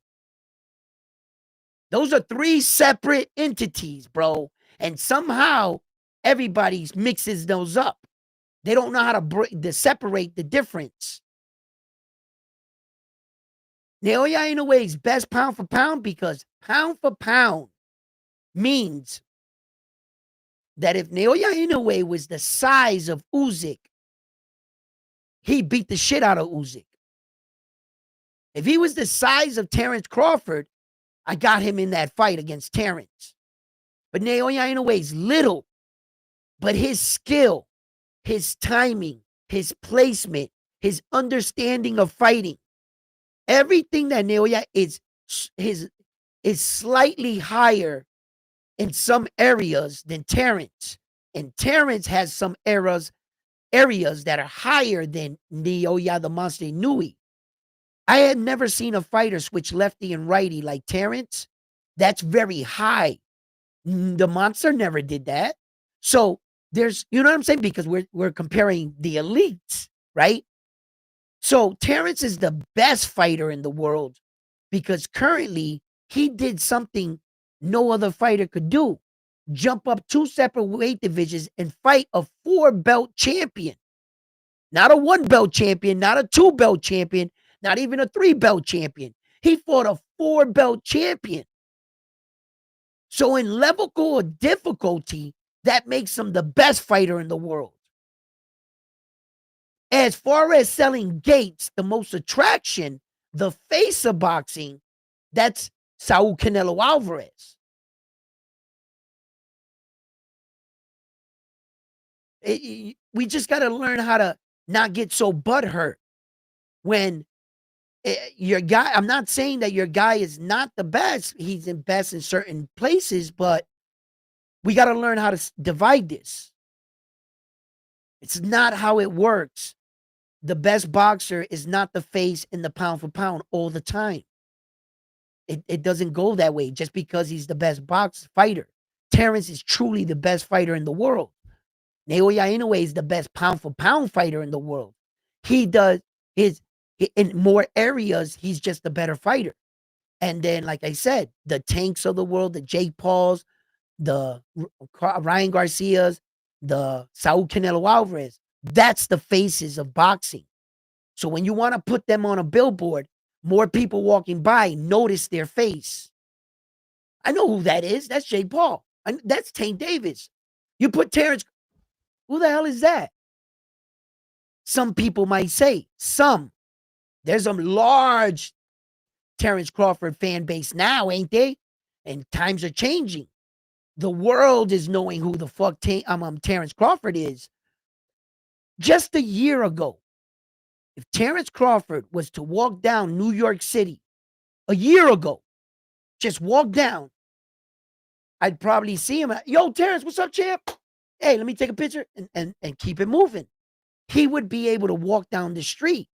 Those are 3 separate entities, bro. And somehow everybody mixes those up. They don't know how to separate the difference. Naoya Inoue is best pound for pound because pound for pound means that if Naoya Inoue was the size of Usyk, he beat the shit out of Usyk. If he was the size of Terrence Crawford, I got him in that fight against Terrence. But Naoya Inoue is little, but his skill, his timing, his placement, his understanding of fighting, everything that Naoya is slightly higher in some areas than Terrence. And Terrence has some areas that are higher than Naoya the Monster Inoue. I had never seen a fighter switch lefty and righty like Terrence. That's very high. The Monster never did that. So there's, you know what I'm saying? Because we're comparing the elites, right? So Terrence is the best fighter in the world because currently he did something no other fighter could do. Jump up 2 separate weight divisions and fight a 4-belt champion. Not a 1-belt champion, not a 2-belt champion, not even a 3-belt champion. He fought a 4-belt champion. So in level of difficulty, that makes him the best fighter in the world. As far as selling gates, the most attraction, the face of boxing, that's Saul Canelo Alvarez. We just got to learn how to not get so butthurt when your guy, I'm not saying that your guy is not the best. He's the best in certain places, but we got to learn how to divide this. It's not how it works. The best boxer is not the face in the pound for pound all the time. It doesn't go that way just because he's the best fighter. Terrence is truly the best fighter in the world. Naoya Inoue is the best pound for pound fighter in the world. He does in more areas, he's just a better fighter. And then, like I said, the Tanks of the world, the Jake Pauls, the Ryan Garcias, the Saul Canelo Alvarez, that's the faces of boxing. So when you want to put them on a billboard, more people walking by notice their face. I know who that is. That's Jake Paul. That's Tank Davis. You put Terrence, who the hell is that? Some people might say, some. There's a large Terrence Crawford fan base now, ain't they? And times are changing. The world is knowing who the fuck Terrence Crawford is. Just a year ago, if Terrence Crawford was to walk down New York City a year ago, just walk down, I'd probably see him. Yo, Terrence, what's up, champ? Hey, let me take a picture and keep it moving. He would be able to walk down the street.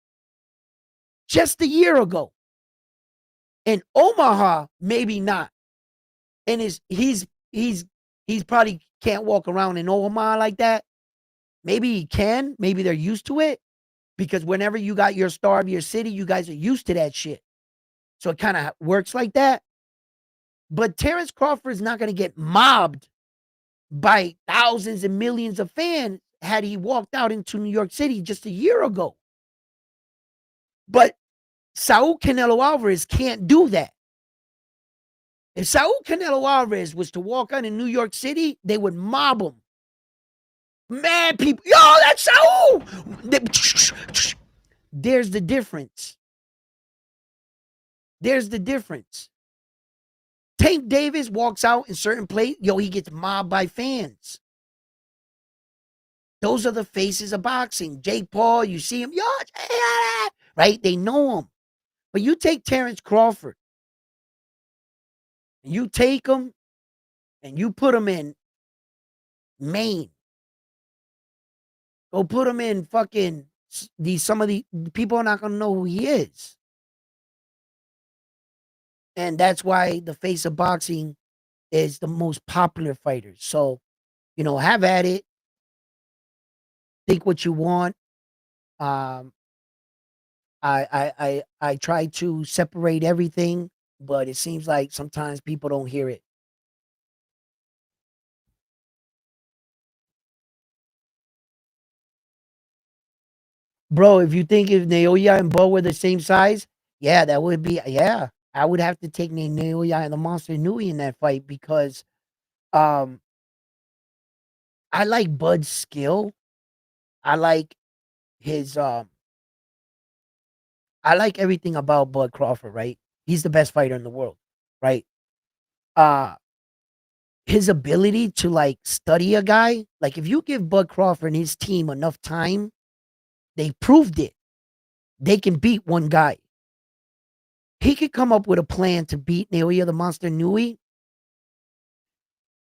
Just a year ago. In Omaha, maybe not. And he's probably can't walk around in Omaha like that. Maybe he can. Maybe they're used to it. Because whenever you got your star of your city, you guys are used to that shit. So it kind of works like that. But Terrence Crawford is not going to get mobbed by thousands and millions of fans had he walked out into New York City just a year ago. But Saul Canelo Alvarez can't do that. If Saul Canelo Alvarez was to walk out in New York City, they would mob him. Mad people, yo, that's Saul! There's the difference. There's the difference. Tank Davis walks out in certain place, yo, he gets mobbed by fans. Those are the faces of boxing. Jake Paul, you see him, yo, right? They know him. But you take Terrence Crawford, and you take him, and you put him in Maine. Go put him in fucking some of the people are not going to know who he is. And that's why the face of boxing is the most popular fighter. So, have at it. Think what you want. I try to separate everything, but it seems like sometimes people don't hear it. Bro, if you think if Naoya and Bo were the same size, Yeah, that would be yeah. I would have to take Naoya and the Monster Nui in that fight because um I like Bud's skill. I like his I like everything about Bud Crawford, right? He's the best fighter in the world, right? Uh his ability to like study a guy, like if you give Bud Crawford and his team enough time, they proved it. They can beat one guy. He could come up with a plan to beat Naoya the Monster Nui.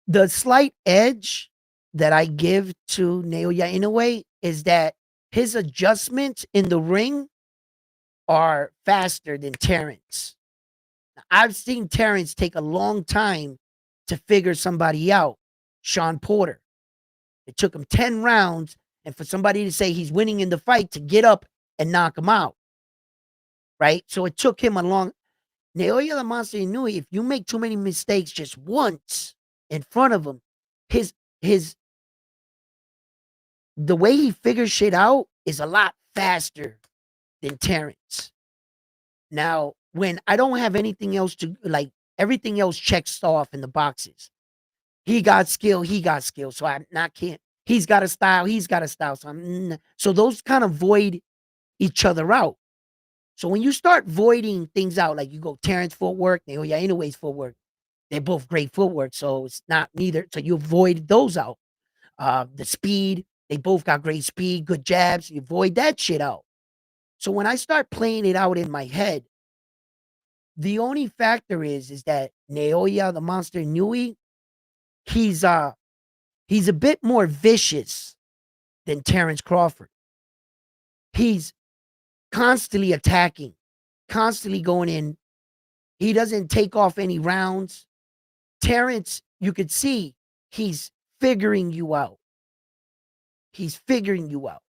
The slight edge that I give to Naoya Inoue is that his adjustments in the ring are faster than Terrence. I've seen Terrence take a long time to figure somebody out. Sean Porter. It took him 10 rounds, and for somebody to say he's winning in the fight to get up and knock him out. Right? So it took him a long. Naoya the Monster Inoue, if you make too many mistakes just once in front of him, his the way he figures shit out is a lot faster than Terrence. Now, when I don't have anything else to like, everything else checks off in the boxes. He got skill, he got skill. So I'm not can't. He's got a style, he's got a style. So those kind of void each other out. So when you start voiding things out, like you go Terrence footwork, Naoya Inoue's footwork, they're both great footwork. So it's not neither. So you avoid those out. The speed, they both got great speed, good jabs. You avoid that shit out. So when I start playing it out in my head, the only factor is that Naoya, the Monster Nui, he's a bit more vicious than Terrence Crawford. He's constantly attacking, constantly going in. He doesn't take off any rounds. Terrence, you could see he's figuring you out. He's figuring you out.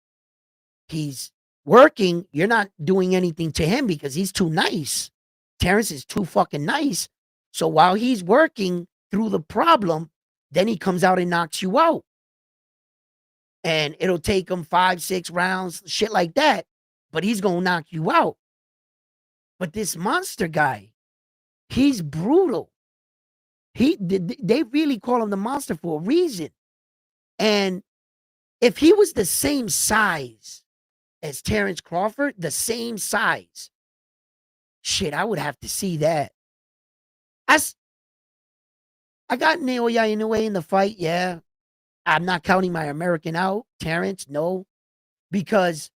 He's working. You're not doing anything to him because he's too nice. Terrence is too fucking nice. So while he's working through the problem, then he comes out and knocks you out. And it'll take him 5, 6 rounds, shit like that. But he's going to knock you out. But this monster guy, he's brutal. They really call him the monster for a reason. And if he was the same size as Terrence Crawford, the same size, shit, I would have to see that. I got Naoya Inoue in the fight, yeah. I'm not counting my American out. Terrence, no. Because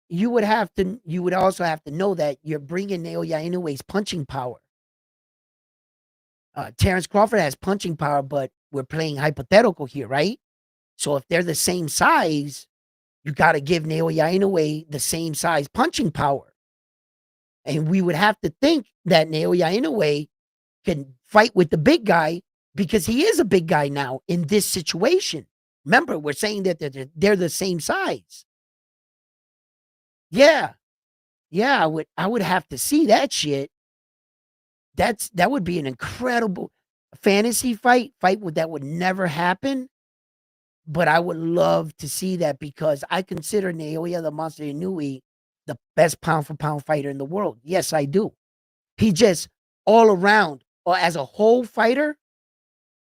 you would also have to know that you're bringing Naoya Inoue's punching power. Terrence Crawford has punching power, but we're playing hypothetical here, right? So if they're the same size, you got to give Naoya Inoue the same size punching power. And we would have to think that Naoya Inoue can fight with the big guy because he is a big guy now in this situation. Remember, we're saying that they're the same size. Yeah. Yeah, I would have to see that shit. That would be an incredible fantasy fight that would never happen. But I would love to see that because I consider Naoya the Monster Inoue the best pound for pound fighter in the world. Yes, I do. He just all around or as a whole fighter,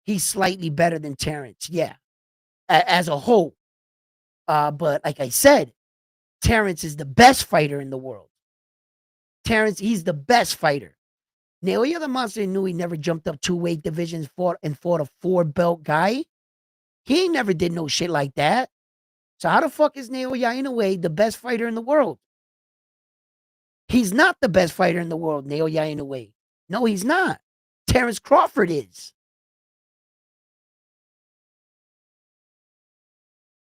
he's slightly better than Terrence. Yeah, as a whole. But like I said, Terrence is the best fighter in the world. Terrence, he's the best fighter. Naoya the Monster Inoue never jumped up 2 weight divisions, fought a 4-belt guy. He ain't never did no shit like that. So how the fuck is Naoya Inoue the best fighter in the world? He's not the best fighter in the world, Naoya Inoue. No, he's not. Terrence Crawford is.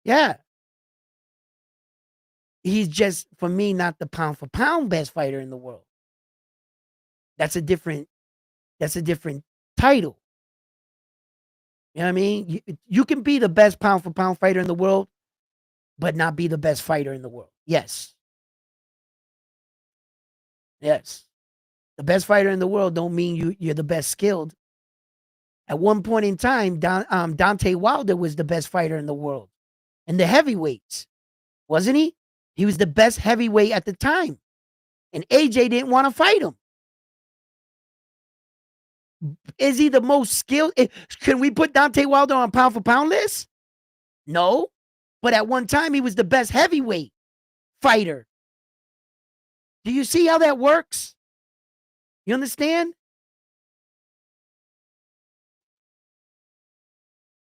Yeah. He's just, for me, not the pound for pound best fighter in the world. That's a different title. You know what I mean? You can be the best pound for pound fighter in the world, but not be the best fighter in the world. Yes. Yes. The best fighter in the world don't mean you're the best skilled. At one point in time, Deontay Wilder was the best fighter in the world. In the heavyweights. Wasn't he? He was the best heavyweight at the time. And AJ didn't want to fight him. Is he the most skilled? Can we put Deontay Wilder on pound for pound list? No. But at one time, he was the best heavyweight fighter. Do you see how that works? You understand?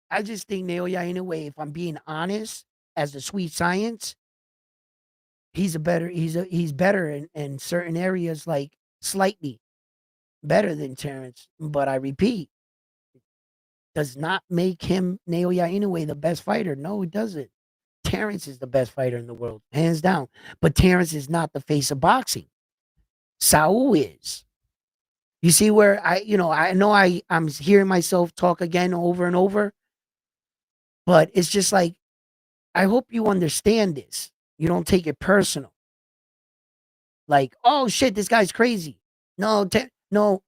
I just think Naoya, in a way, if I'm being honest, as the sweet science, he's better in certain areas, like slightly better than Terrence. But I repeat, does not make him Naoya Inoue the best fighter. No, it doesn't. Terrence is the best fighter in the world, hands down. But Terrence is not the face of boxing. Saul is. You see where I'm hearing myself talk again over and over, but it's just like, I hope you understand this. You don't take it personal. Like, oh shit, this guy's crazy. No, no,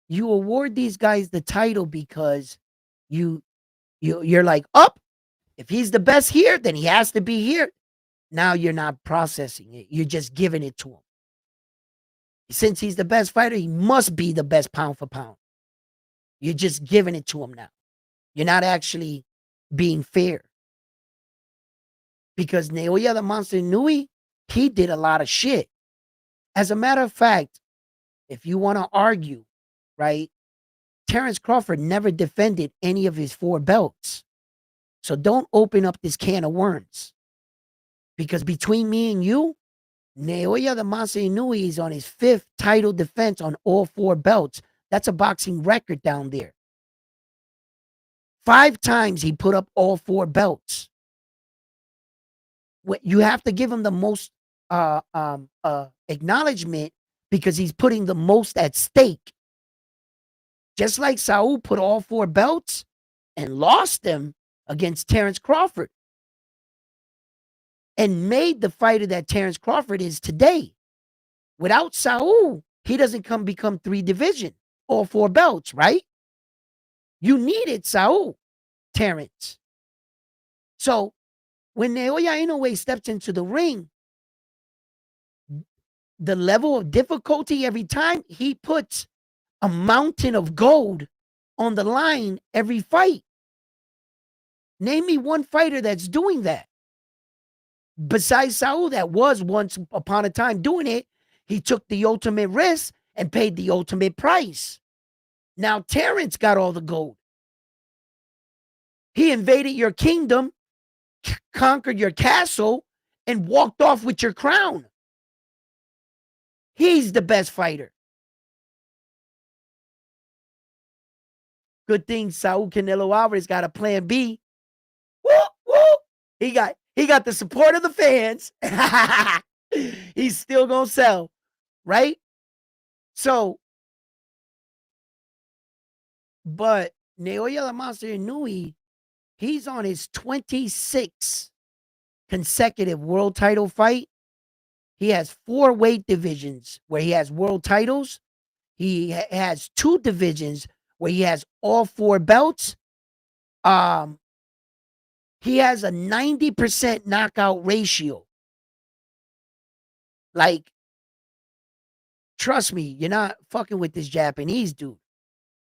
you award these guys the title because you're like, up. If he's the best here, then he has to be here. Now you're not processing it. You're just giving it to him. Since he's the best fighter, he must be the best pound for pound. You're just giving it to him now. You're not actually being fair. Because Naoya the Monster Inoue, he did a lot of shit. As a matter of fact, if you want to argue, right, Terrence Crawford never defended any of his 4 belts. So don't open up this can of worms. Because between me and you, Naoya the Monster Inoue is on his 5th title defense on all 4 belts. That's a boxing record down there. 5 times he put up all 4 belts. You have to give him the most acknowledgement because he's putting the most at stake. Just like Saul put all 4 belts and lost them against Terrence Crawford and made the fighter that Terrence Crawford is today. Without Saul, he doesn't become 3 division, all 4 belts, right? You needed Saul, Terrence. So when Naoya Inoue steps into the ring, the level of difficulty every time, he puts a mountain of gold on the line every fight. Name me one fighter that's doing that. Besides Saul, that was once upon a time doing it. He took the ultimate risk and paid the ultimate price. Now Terrence got all the gold. He invaded your kingdom, conquered your castle, and walked off with your crown. He's the best fighter. Good thing Saul Canelo Alvarez got a plan B. Woo, woo. He got the support of the fans. He's still gonna sell, right? So, but Naoya the Monster Inoue, he's on his 26th consecutive world title fight. He has 4 weight divisions where he has world titles. He has 2 divisions where he has all 4 belts. He has a 90% knockout ratio. Like, trust me, you're not fucking with this Japanese dude.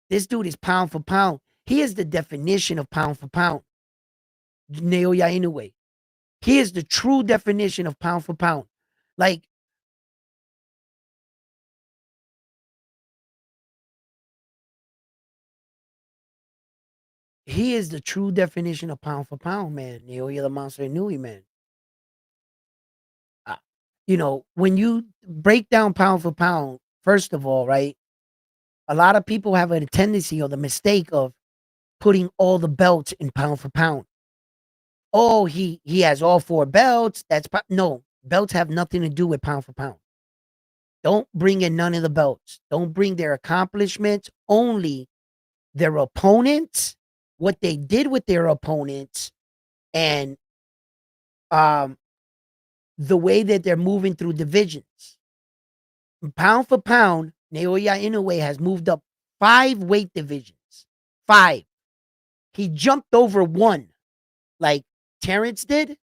This dude is pound for pound. He is the definition of pound for pound. Naoya Inoue. He is the true definition of pound for pound. Like, he is the true definition of pound for pound, man. Naoya the Monster Inoue, man. When you break down pound for pound, first of all, right, a lot of people have a tendency or the mistake of putting all the belts in pound for pound. Oh, he has all 4 belts. No, belts have nothing to do with pound for pound. Don't bring in none of the belts. Don't bring their accomplishments, only their opponents, what they did with their opponents, and the way that they're moving through divisions. Pound for pound, Naoya Inoue has moved up 5 weight divisions. 5. He jumped over 1, like Terrence did,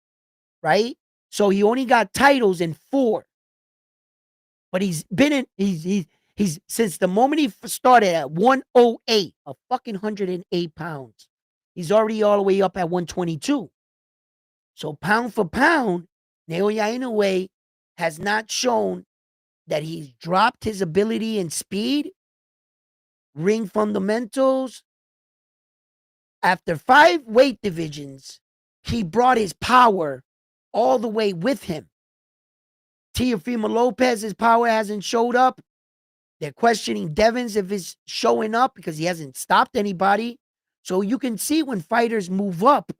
right? So he only got titles in 4. But he's been in, he's since the moment he started at 108, a fucking 108 pounds. He's already all the way up at 122. So pound for pound, Naoya Inoue has not shown that he's dropped his ability and speed, ring fundamentals. After 5 weight divisions, he brought his power all the way with him. Teofimo Lopez's power hasn't showed up. They're questioning Devins if it's showing up because he hasn't stopped anybody. So you can see when fighters move up,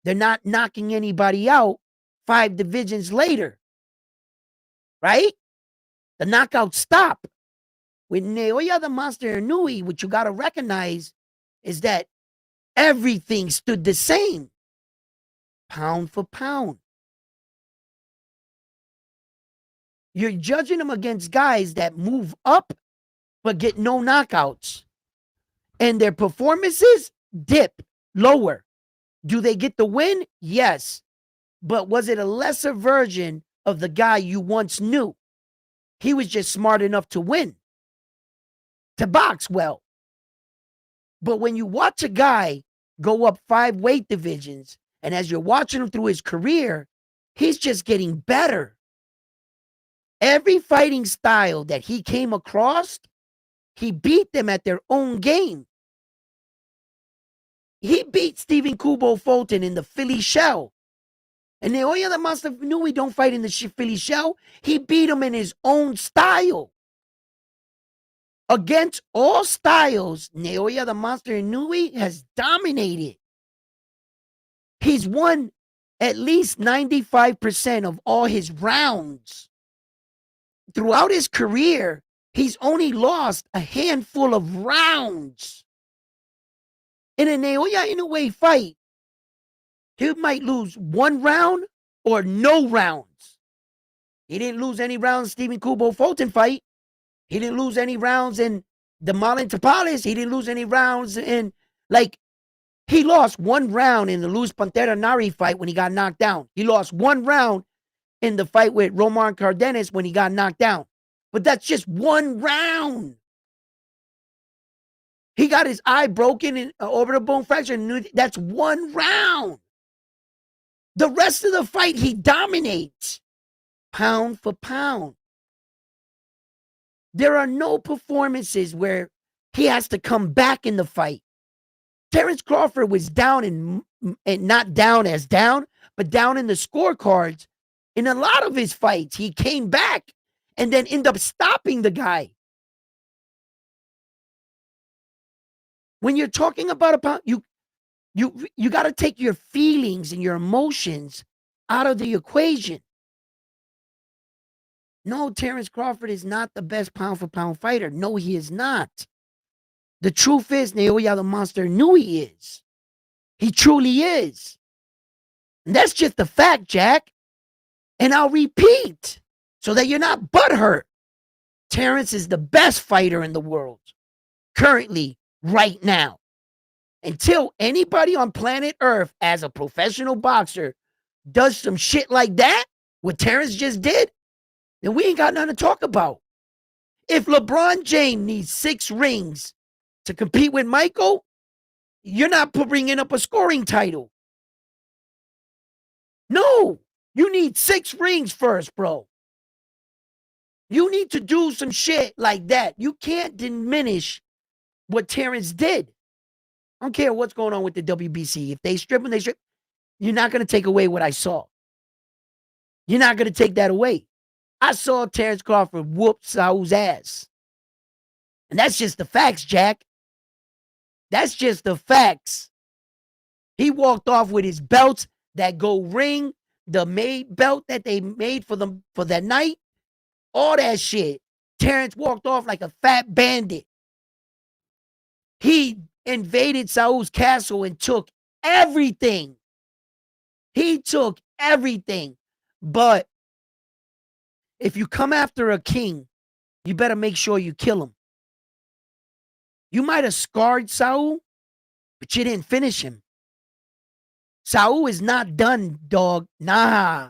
they're not knocking anybody out 5 divisions later. Right? The knockouts stop. With Naoya the Monster Inoue, what you got to recognize is that everything stood the same. Pound for pound. You're judging them against guys that move up but get no knockouts. And their performances dip lower. Do they get the win? Yes. But was it a lesser version of the guy you once knew? He was just smart enough to win, to box well. But when you watch a guy go up 5 weight divisions, and as you're watching him through his career, he's just getting better. Every fighting style that he came across, he beat them at their own game. He beat Stephen Kubo Fulton in the Philly Shell. And Naoya the Monster Inoue don't fight in the Philly Shell. He beat him in his own style. Against all styles, Naoya the Monster Inoue has dominated. He's won at least 95% of all his rounds. Throughout his career, he's only lost a handful of rounds. In a Naoya Inoue fight, he might lose 1 round or no rounds. He didn't lose any rounds in Stephen Kubo Fulton fight. He didn't lose any rounds in the Marlon Tapales. He didn't lose any rounds in, he lost 1 round in the Luis Pantera Nari fight when he got knocked down. He lost 1 round in the fight with Roman Cardenas when he got knocked down. But that's just 1 round. He got his eye broken in orbital bone fracture. That's 1 round. The rest of the fight, he dominates. Pound for pound. There are no performances where he has to come back in the fight. Terrence Crawford was down and not down as down, but down in the scorecards. In a lot of his fights, he came back and then ended up stopping the guy. When you're talking about a pound, you got to take your feelings and your emotions out of the equation. No, Terrence Crawford is not the best pound for pound fighter. No, he is not. The truth is, Naoya the Monster Inoue is. He truly is. And that's just a fact, Jack. And I'll repeat so that you're not butthurt. Terrence is the best fighter in the world currently, right now. Until anybody on planet Earth as a professional boxer does some shit like that, what Terrence just did, then we ain't got nothing to talk about. If LeBron James needs 6 rings to compete with Michael, you're not bringing up a scoring title. No, you need 6 rings first, bro. You need to do some shit like that. You can't diminish what Terrence did. I don't care what's going on with the WBC. If they strip him, they strip. You're not going to take away what I saw. You're not going to take that away. I saw Terrence Crawford whoop Saul's ass. And that's just the facts, Jack. That's just the facts. He walked off with his belts that go ring, the made belt that they made for them for that night, all that shit. Terrence walked off like a fat bandit. He invaded Saul's castle and took everything. He took everything. But if you come after a king, you better make sure you kill him. You might have scarred Saul, but you didn't finish him. Saul is not done, dog. Nah.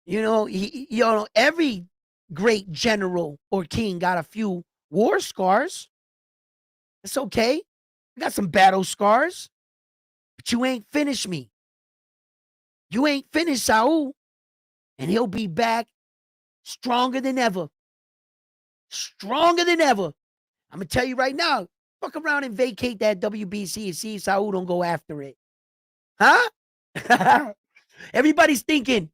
You know, every great general or king got a few war scars. It's okay. I got some battle scars, but you ain't finished me. You ain't finished Saul, and he'll be back stronger than ever. Stronger than ever. I'm gonna tell you right now. Fuck around and vacate that WBC and see if Saul don't go after it. Huh? Everybody's thinking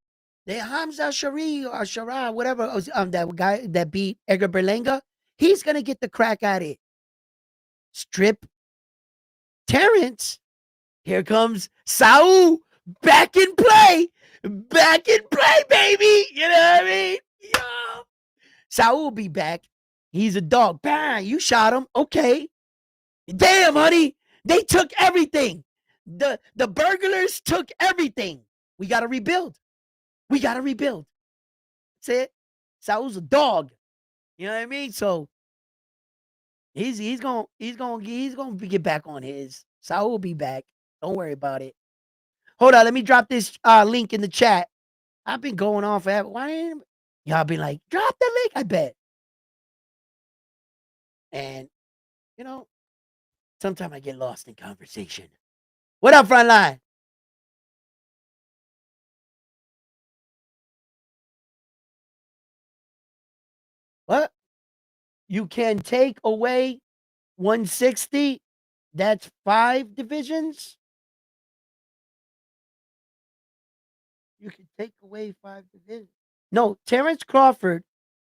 that Hamza Shari or Shara, whatever, that guy that beat Edgar Berlanga, he's gonna get the crack at it. Strip Terrence. Here comes Saul back in play. Back in play, baby. You know what I mean? Yo. Saul will be back. He's a dog. Bang, you shot him. Okay. Damn, honey. They took everything. The burglars took everything. We gotta rebuild. We gotta rebuild. That's it. Saul's a dog. You know what I mean? So he's gonna get back on his. Saul will be back. Don't worry about it. Hold on, let me drop this link in the chat. I've been going on forever. Why didn't y'all be like, drop the link? I bet. And you know, sometimes I get lost in conversation. What up, Frontline? What? You can take away 160. That's 5 divisions. You can take away 5 divisions. No, Terrence Crawford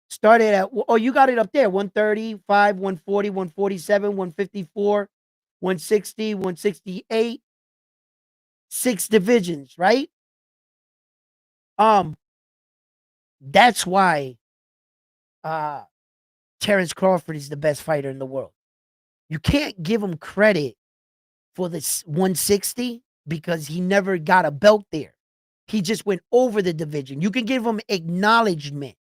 started at, oh, you got it up there, 135, 140, 147, 154, 160, 168, 6 divisions, right? That's why Terrence Crawford is the best fighter in the world. You can't give him credit for this 160 because he never got a belt there. He just went over the division. You can give him acknowledgement.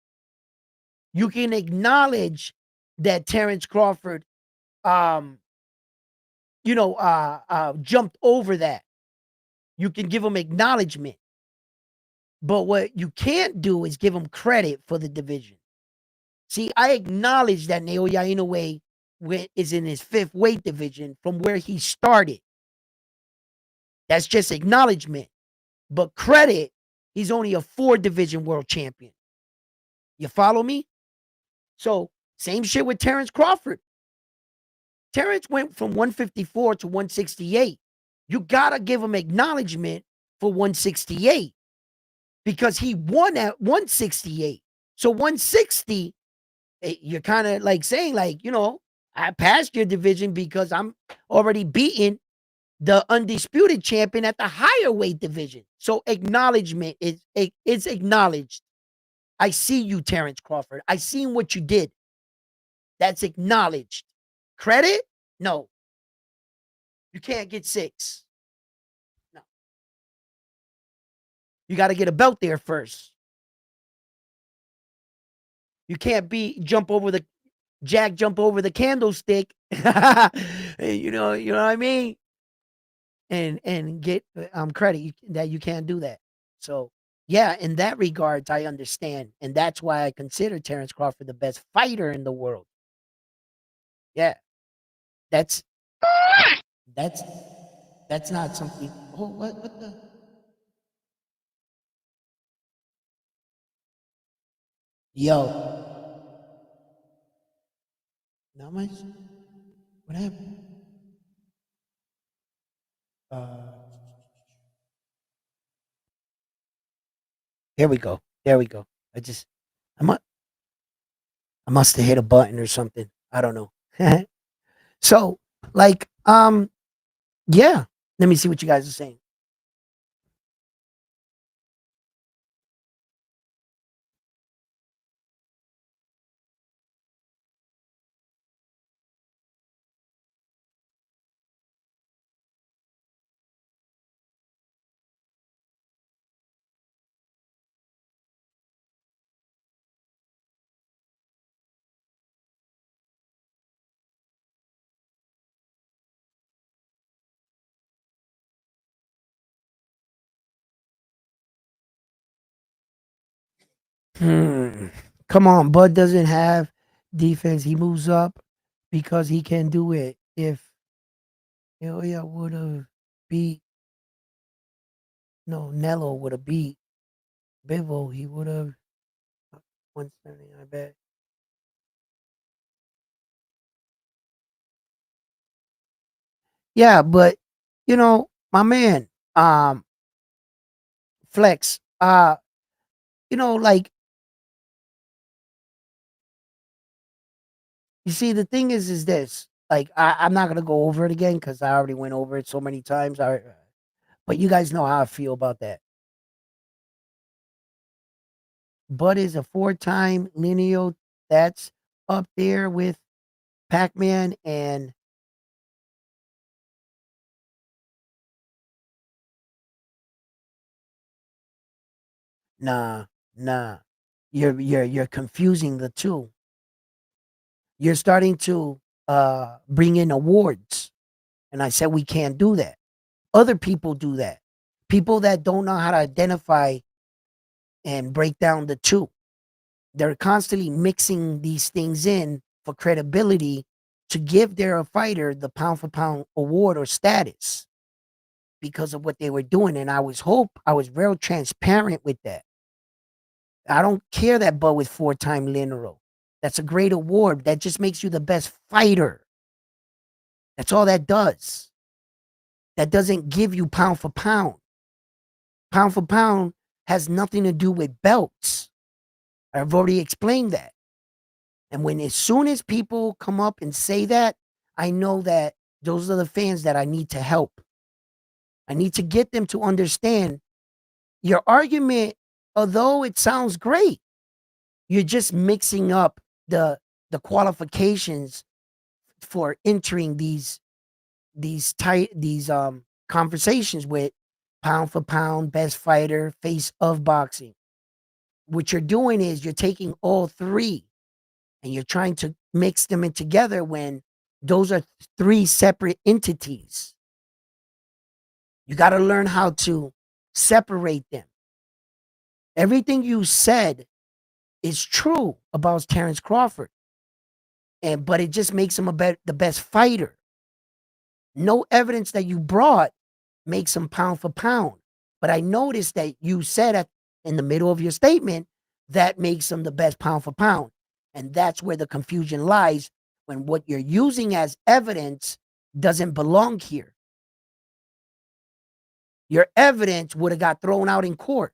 You can acknowledge that Terrence Crawford jumped over that. You can give him acknowledgement. But what you can't do is give him credit for the division. See, I acknowledge that Naoya Inoue is in his 5th weight division from where he started. That's just acknowledgement. But credit, he's only a 4 division world champion. You follow me? So, same shit with Terrence Crawford. Terrence went from 154 to 168. You got to give him acknowledgement for 168 because he won at 168. So 160, you're kind of like saying, like, I passed your division because I'm already beating the undisputed champion at the higher weight division. So acknowledgement is acknowledged. I see you, Terrence Crawford. I seen what you did. That's acknowledged. Credit? No. You can't get 6. No. You got to get a belt there first. You can't jump over the candlestick. you know what I mean? And get credit that you can't do that. So yeah, in that regards, I understand, and that's why I consider Terrence Crawford the best fighter in the world. Yeah, that's not something. Oh, what the? Yo, now my what happened? Here we go. There we go. I must have hit a button or something. I don't know. So, like, yeah. Let me see what you guys are saying. Come on, Bud doesn't have defense. He moves up because he can do it. If Ilya would have beat, no, Nello would have beat Bivol, he would have 170, I bet. Yeah, but my man, Flex, like, you see, the thing is this. Like, I'm not gonna go over it again because I already went over it so many times. But you guys know how I feel about that. Bud is a 4-time lineal. That's up there with Pac-Man and nah, nah. You're confusing the two. You're starting to bring in awards. And I said we can't do that. Other people do that. People that don't know how to identify and break down the two. They're constantly mixing these things in for credibility to give their fighter the pound for pound award or status because of what they were doing. And I was real transparent with that. I don't care that Bud was 4-time lineal. That's a great award. That just makes you the best fighter. That's all that does. That doesn't give you pound for pound. Pound for pound has nothing to do with belts. I've already explained that. And as soon as people come up and say that, I know that those are the fans that I need to help. I need to get them to understand your argument, although it sounds great, you're just mixing up the qualifications for entering these conversations with pound for pound, best fighter, face of boxing. What you're doing is you're taking all three and you're trying to mix them in together when those are three separate entities. You got to learn how to separate them. Everything you said is true about Terrence Crawford, but it just makes him the best fighter. No evidence that you brought makes him pound for pound. But I noticed that you said in the middle of your statement that makes him the best pound for pound. And that's where the confusion lies, when what you're using as evidence doesn't belong here. Your evidence would have got thrown out in court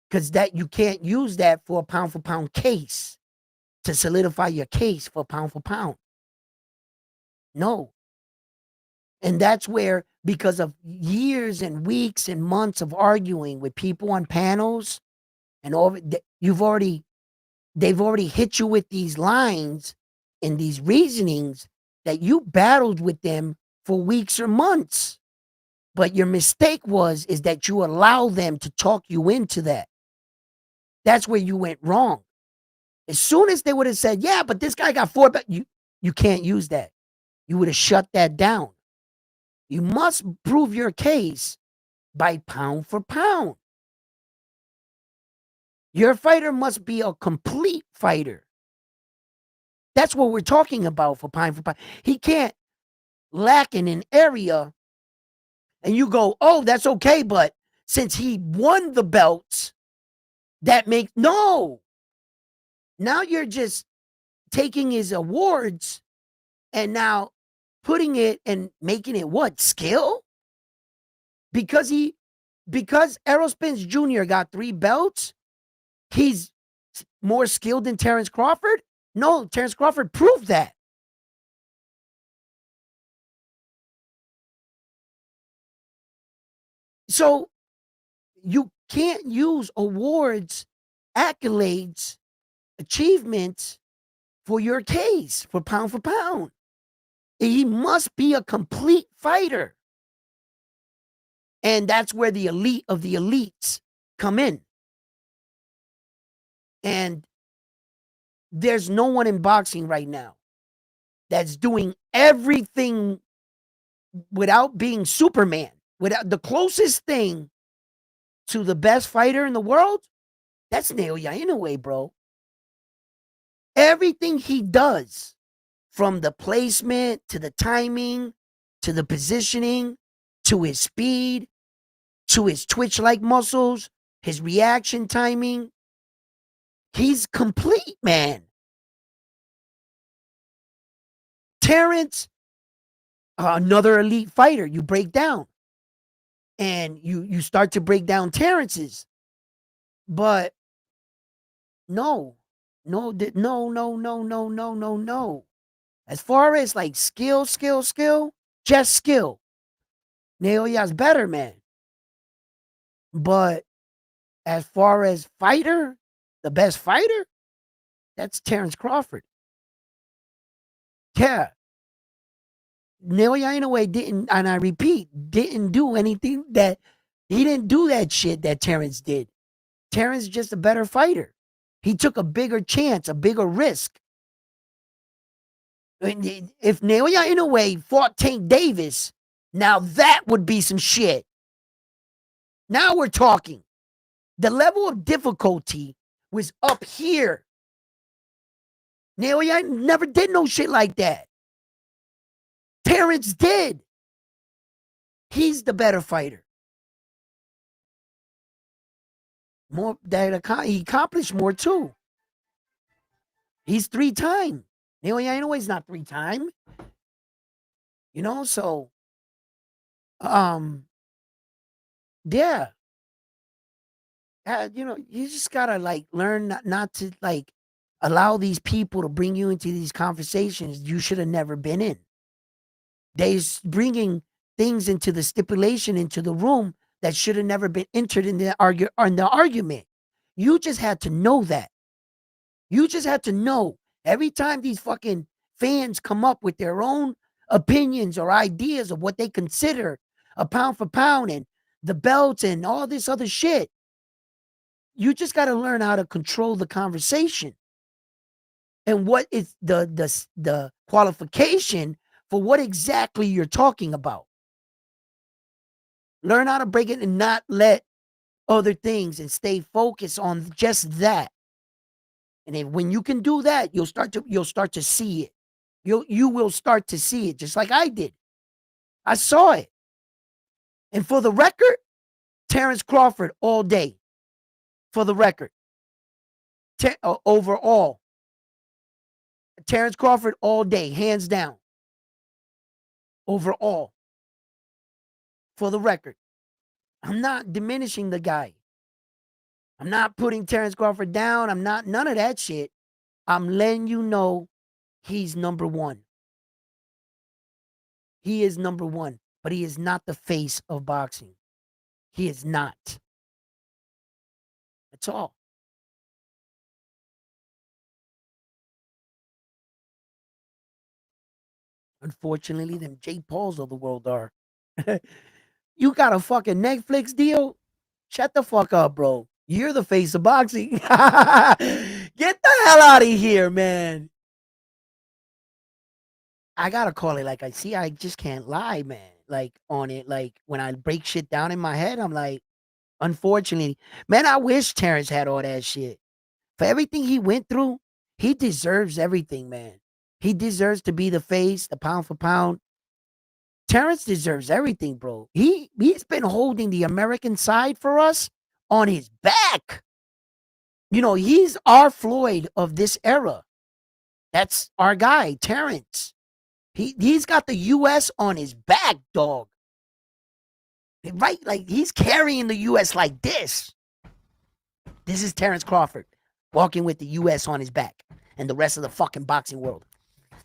because that you can't use that for a pound for pound case to solidify your case for pound. No. And that's where, because of years and weeks and months of arguing with people on panels and all, they've already hit you with these lines and these reasonings that you battled with them for weeks or months. But your mistake is that you allow them to talk you into that. That's where you went wrong. As soon as they would have said, yeah, but this guy got 4, you can't use that. You would have shut that down. You must prove your case by pound for pound. Your fighter must be a complete fighter. That's what we're talking about for pound for pound. He can't lack in an area and you go, oh, that's okay, but since he won the belts, that makes no. Now you're just taking his awards and now putting it and making it what? Skill? Because Errol Spence Jr. got 3 belts, he's more skilled than Terrence Crawford? No, Terrence Crawford proved that. So you can't use awards, accolades, achievements for your case for pound. He must be a complete fighter. And that's where the elite of the elites come in. And there's no one in boxing right now that's doing everything without being Superman. Without the closest thing to the best fighter in the world That's Naoya in a way, bro. Everything he does, from the placement to the timing to the positioning to his speed to his twitch-like muscles, his reaction timing, he's complete, man. Terrence, another elite fighter, you break down. And you start to break down Terrence's. But no. No. As far as like skill, just skill. Naoya's better, man. But as far as fighter, the best fighter, that's Terrence Crawford. Yeah. Naoya in a way didn't, and I repeat, didn't do anything that he didn't do that shit that Terrence did. Terrence is just a better fighter. He took a bigger chance, a bigger risk. If Naoya in a way fought Tank Davis, now that would be some shit. Now we're talking. The level of difficulty was up here. Naoya never did no shit like that. Terrence did. He's the better fighter. More that he accomplished more too. He's 3-time. Naoya in a way is not 3-time. You know, so yeah. You know, you just gotta like learn not to like allow these people to bring you into these conversations you should have never been in. They're bringing things into the stipulation, into the room that should have never been entered in the argument. You just had to know that. You just had to know every time these fucking fans come up with their own opinions or ideas of what they consider a pound for pound and the belts and all this other shit. You just got to learn how to control the conversation and what is the qualification for what exactly you're talking about. Learn how to break it and not let other things and stay focused on just that. And when you can do that, you'll start to see it. You will start to see it just like I did. I saw it. And for the record, Terrence Crawford all day. For the record. Overall. Terrence Crawford all day, hands down. Overall. For the record. I'm not diminishing the guy. I'm not putting Terrence Crawford down. I'm not none of that shit. I'm letting you know he's number one. He is number one, but he is not the face of boxing. He is not. That's all. Unfortunately, them Jake Pauls of the world are. You got a fucking Netflix deal? Shut the fuck up, bro. You're the face of boxing. Get the hell out of here, man. I gotta call it like I see. I just can't lie, man. Like on it, like when I break shit down in my head, I'm like, unfortunately, man, I wish Terrence had all that shit. For everything he went through, he deserves everything, man. He deserves to be the face, the pound for pound. Terrence deserves everything, bro. He's been holding the American side for us on his back. You know, he's our Floyd of this era. That's our guy, Terrence. He's got the U.S. on his back, dog. Right? Like, he's carrying the U.S. like this. This is Terrence Crawford walking with the U.S. on his back and the rest of the fucking boxing world.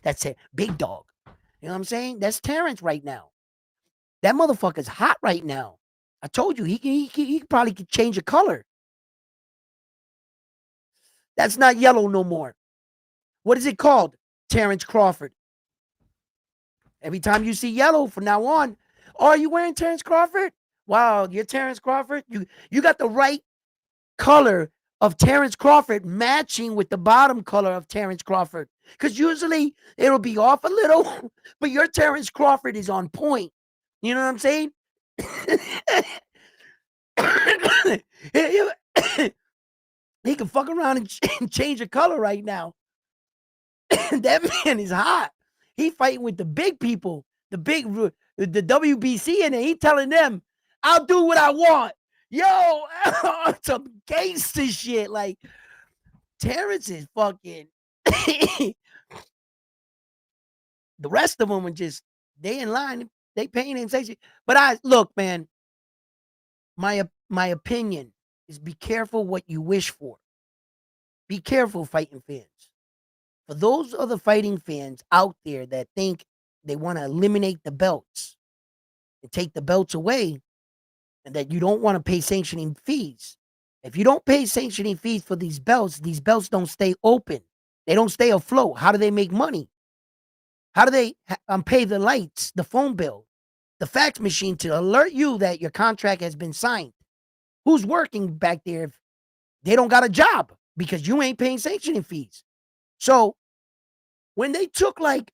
That's it. Big dog. You know what I'm saying? That's Terrence right now. That motherfucker's hot right now. I told you, he probably could change the color. That's not yellow no more. What is it called? Terrence Crawford. Every time you see yellow from now on, oh, are you wearing Terrence Crawford? Wow, you're Terrence Crawford? You got the right color of Terrence Crawford matching with the bottom color of Terrence Crawford. Because usually it'll be off a little, but your Terrence Crawford is on point. You know what I'm saying? He can fuck around and change the color right now. That man is hot. He fighting with the big people, the WBC, and he telling them, "I'll do what I want." Yo, some gangster shit. Like Terrence is fucking. The rest of them are just they in line. They paying him. But I look, man. My opinion is be careful what you wish for. Be careful, fighting fans. For those other fighting fans out there that think they want to eliminate the belts and take the belts away, and that you don't want to pay sanctioning fees. If you don't pay sanctioning fees for these belts don't stay open. They don't stay afloat. How do they make money? How do they pay the lights, the phone bill, the fax machine to alert you that your contract has been signed? Who's working back there if they don't got a job because you ain't paying sanctioning fees? So when they took like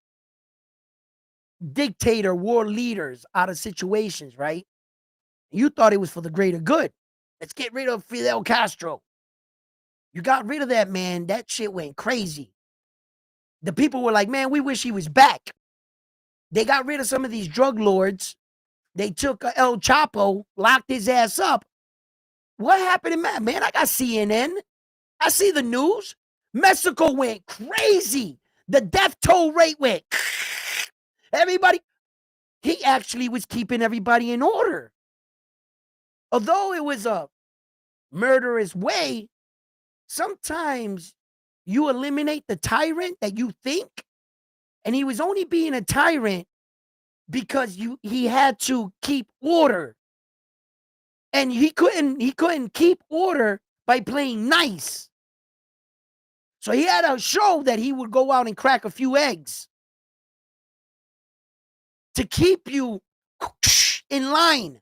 dictator war leaders out of situations, right? You thought it was for the greater good. Let's get rid of Fidel Castro. You got rid of that man. That shit went crazy. The people were like, man, we wish he was back. They got rid of some of these drug lords. They took El Chapo, locked his ass up. What happened to man? I got CNN. I see the news. Mexico went crazy. The death toll rate went. Everybody, he actually was keeping everybody in order. Although it was a murderous way, sometimes you eliminate the tyrant that you think, and he was only being a tyrant because he had to keep order. And he couldn't keep order by playing nice. So he had to show that he would go out and crack a few eggs to keep you in line.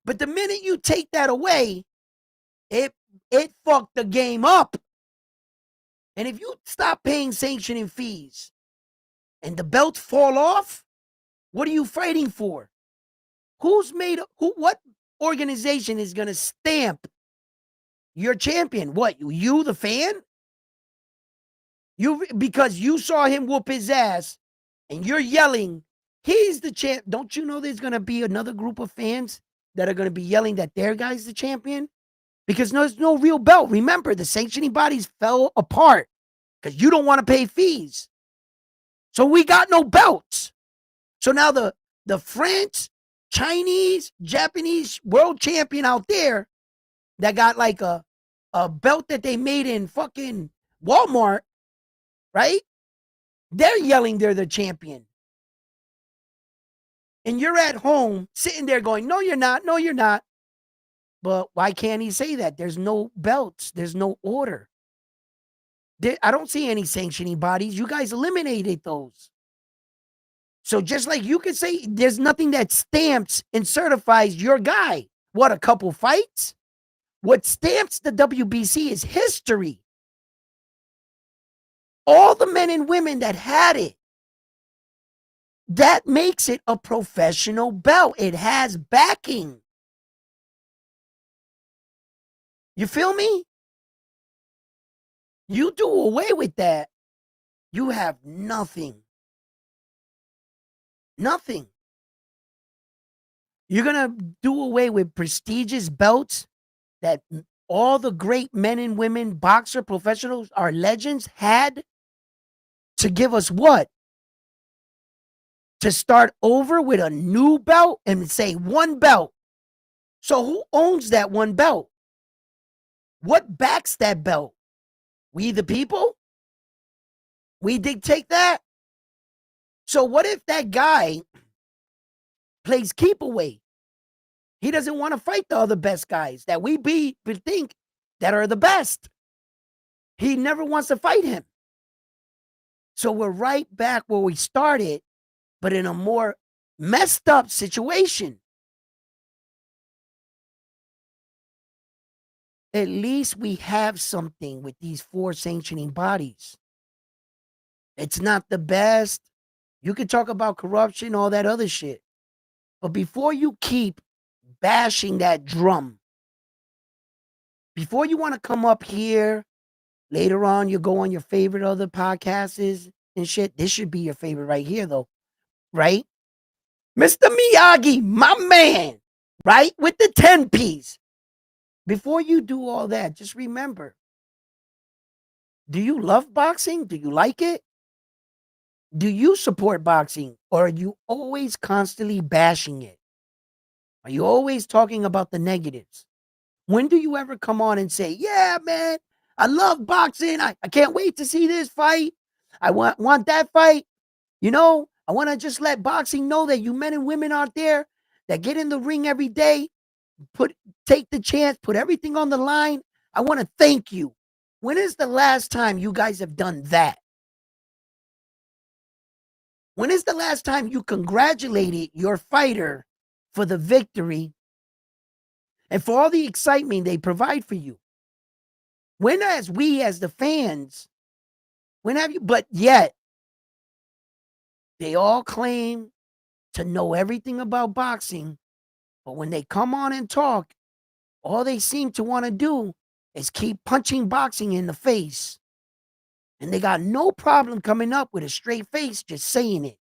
But the minute you take that away, it fucked the game up. And if you stop paying sanctioning fees and the belts fall off, what are you fighting for? What organization is going to stamp your champion? What, you the fan? Because you saw him whoop his ass and you're yelling, he's the champ. Don't you know there's going to be another group of fans that are going to be yelling that their guy's the champion? Because there's no real belt. Remember, the sanctioning bodies fell apart because you don't want to pay fees. So we got no belts. So now the French, Chinese, Japanese world champion out there that got like a belt that they made in fucking Walmart, right? They're yelling they're the champion. And you're at home sitting there going, no, you're not. No, you're not. But why can't he say that? There's no belts. There's no order. I don't see any sanctioning bodies. You guys eliminated those. So just like you could say, there's nothing that stamps and certifies your guy. What, a couple fights? What stamps the WBC is history. All the men and women that had it. That makes it a professional belt. It has backing. You feel me? You do away with that, you have nothing. Nothing. You're going to do away with prestigious belts that all the great men and women, boxer professionals, our legends had to give us what? To start over with a new belt and say one belt. So who owns that one belt? What backs that belt? We the people? We dictate that? So what if that guy plays keep away? He doesn't want to fight the other best guys that we think that are the best. He never wants to fight him. So we're right back where we started, but in a more messed up situation. At least we have something with these 4 sanctioning bodies. It's not the best. You can talk about corruption, all that other shit. But before you keep bashing that drum, Before you want to come up here later on, you go on your favorite other podcasts and shit. This should be your favorite right here, though, right? Mr. Miyagi, my man, right? With the 10 piece. Before you do all that, just remember, do you love boxing? Do you like it? Do you support boxing? Or are you always constantly bashing it? Are you always talking about the negatives? When do you ever come on and say, yeah, man, I love boxing. I can't wait to see this fight. I want that fight. You know, I want to just let boxing know that you men and women out there that get in the ring every day, take the chance, put everything on the line. I want to thank you. When is the last time you guys have done that? When is the last time you congratulated your fighter for the victory and for all the excitement they provide for you? When as we as the fans, when have you, but yet they all claim to know everything about boxing, but when they come on and talk, all they seem to want to do is keep punching boxing in the face. And they got no problem coming up with a straight face just saying it.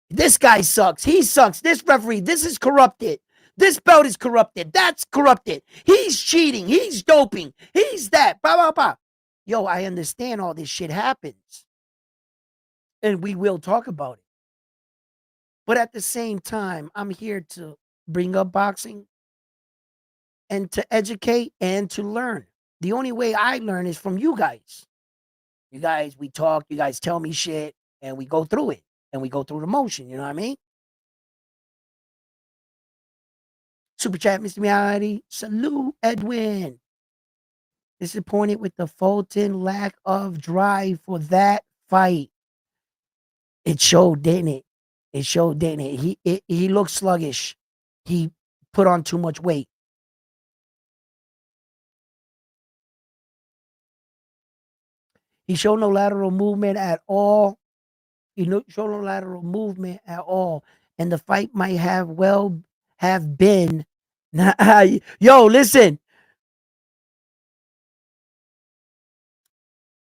This guy sucks. He sucks. This referee, this is corrupted. This belt is corrupted. That's corrupted. He's cheating. He's doping. He's that. Blah, blah, blah. Yo, I understand all this shit happens. And we will talk about it. But at the same time, I'm here to bring up boxing and to educate and to learn. The only way I learn is from you guys. You guys, we talk, you guys tell me shit, and we go through it. And we go through the motion, you know what I mean? Super chat, Mr. Miyagi. Salute, Edwin. Disappointed with the Fulton lack of drive for that fight. It showed, didn't it? It showed, didn't it? He looked sluggish. He put on too much weight. He showed no lateral movement at all. He showed no lateral movement at all. And the fight might have been. Yo, listen.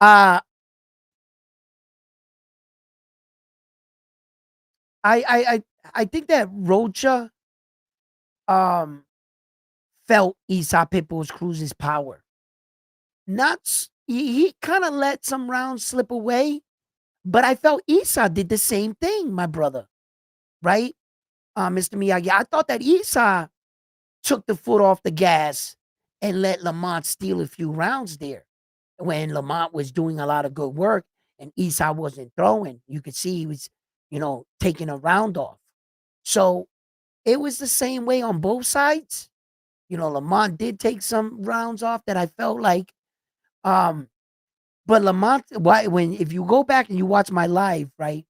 I think that Rocha felt Isa Pitbull's Cruz's power. He kind of let some rounds slip away, but I felt Isa did the same thing, my brother. Right? Mr. Miyagi. I thought that Isa took the foot off the gas and let Lamont steal a few rounds there. When Lamont was doing a lot of good work and Isa wasn't throwing, you could see he was, taking a round off. So it was the same way on both sides. Lamont did take some rounds off that I felt like, but Lamont, if you go back and you watch my live, right,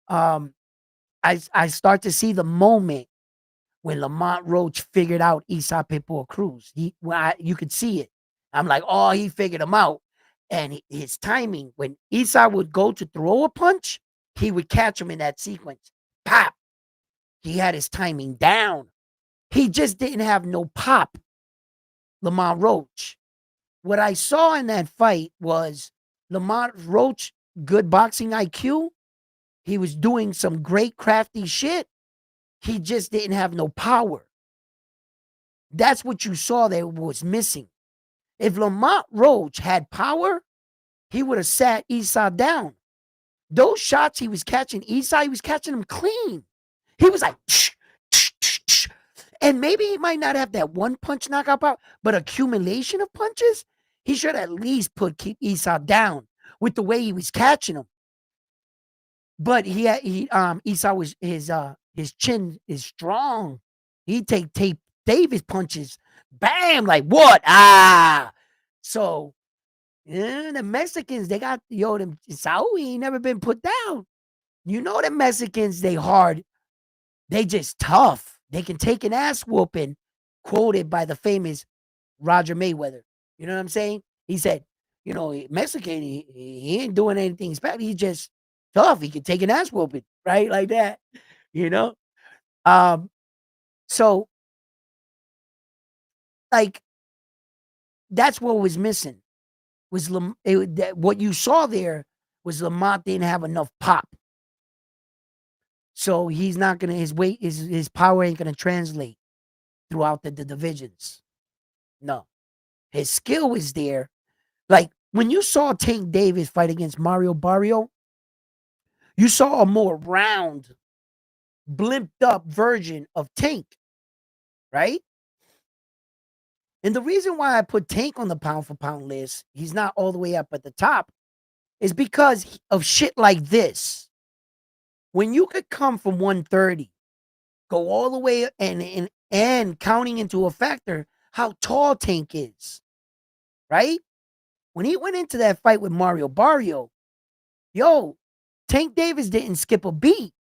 I start to see the moment when Lamont Roach figured out Isa Pitbull Cruz. You could see it. I'm like, oh, he figured him out. And his timing, when Isa would go to throw a punch, he would catch him in that sequence. Pop. He had his timing down. He just didn't have no pop, Lamont Roach. What I saw in that fight was Lamont Roach, good boxing IQ. He was doing some great crafty shit. He just didn't have no power. That's what you saw that was missing. If Lamont Roach had power, he would have sat Isa down. Those shots he was catching Isa, he was catching them clean. He was like, shh, shh, shh, shh. And maybe he might not have that one punch knockout power, but accumulation of punches, he should at least keep Isa down with the way he was catching him. But Isa was his chin is strong. He take Davis punches, bam, like what? So the Mexicans, they got them Saul, he ain't never been put down. The Mexicans, they hard, they just tough. They can take an ass whooping, quoted by the famous Roger Mayweather. You know what I'm saying? He said, Mexican, he ain't doing anything special. He's just tough. He can take an ass whooping, right? Like that, So like that's what was missing. Was what you saw there was Lamont didn't have enough pop. So he's not gonna his power ain't gonna translate throughout the divisions. No. His skill was there. Like when you saw Tank Davis fight against Mario Barrio, you saw a more round, blimped up version of Tank, right? And the reason why I put Tank on the pound for pound list, he's not all the way up at the top, is because of shit like this. When you could come from 130, go all the way and counting into a factor how tall Tank is, right? When he went into that fight with Mario Barrio, yo, Tank Davis didn't skip a beat.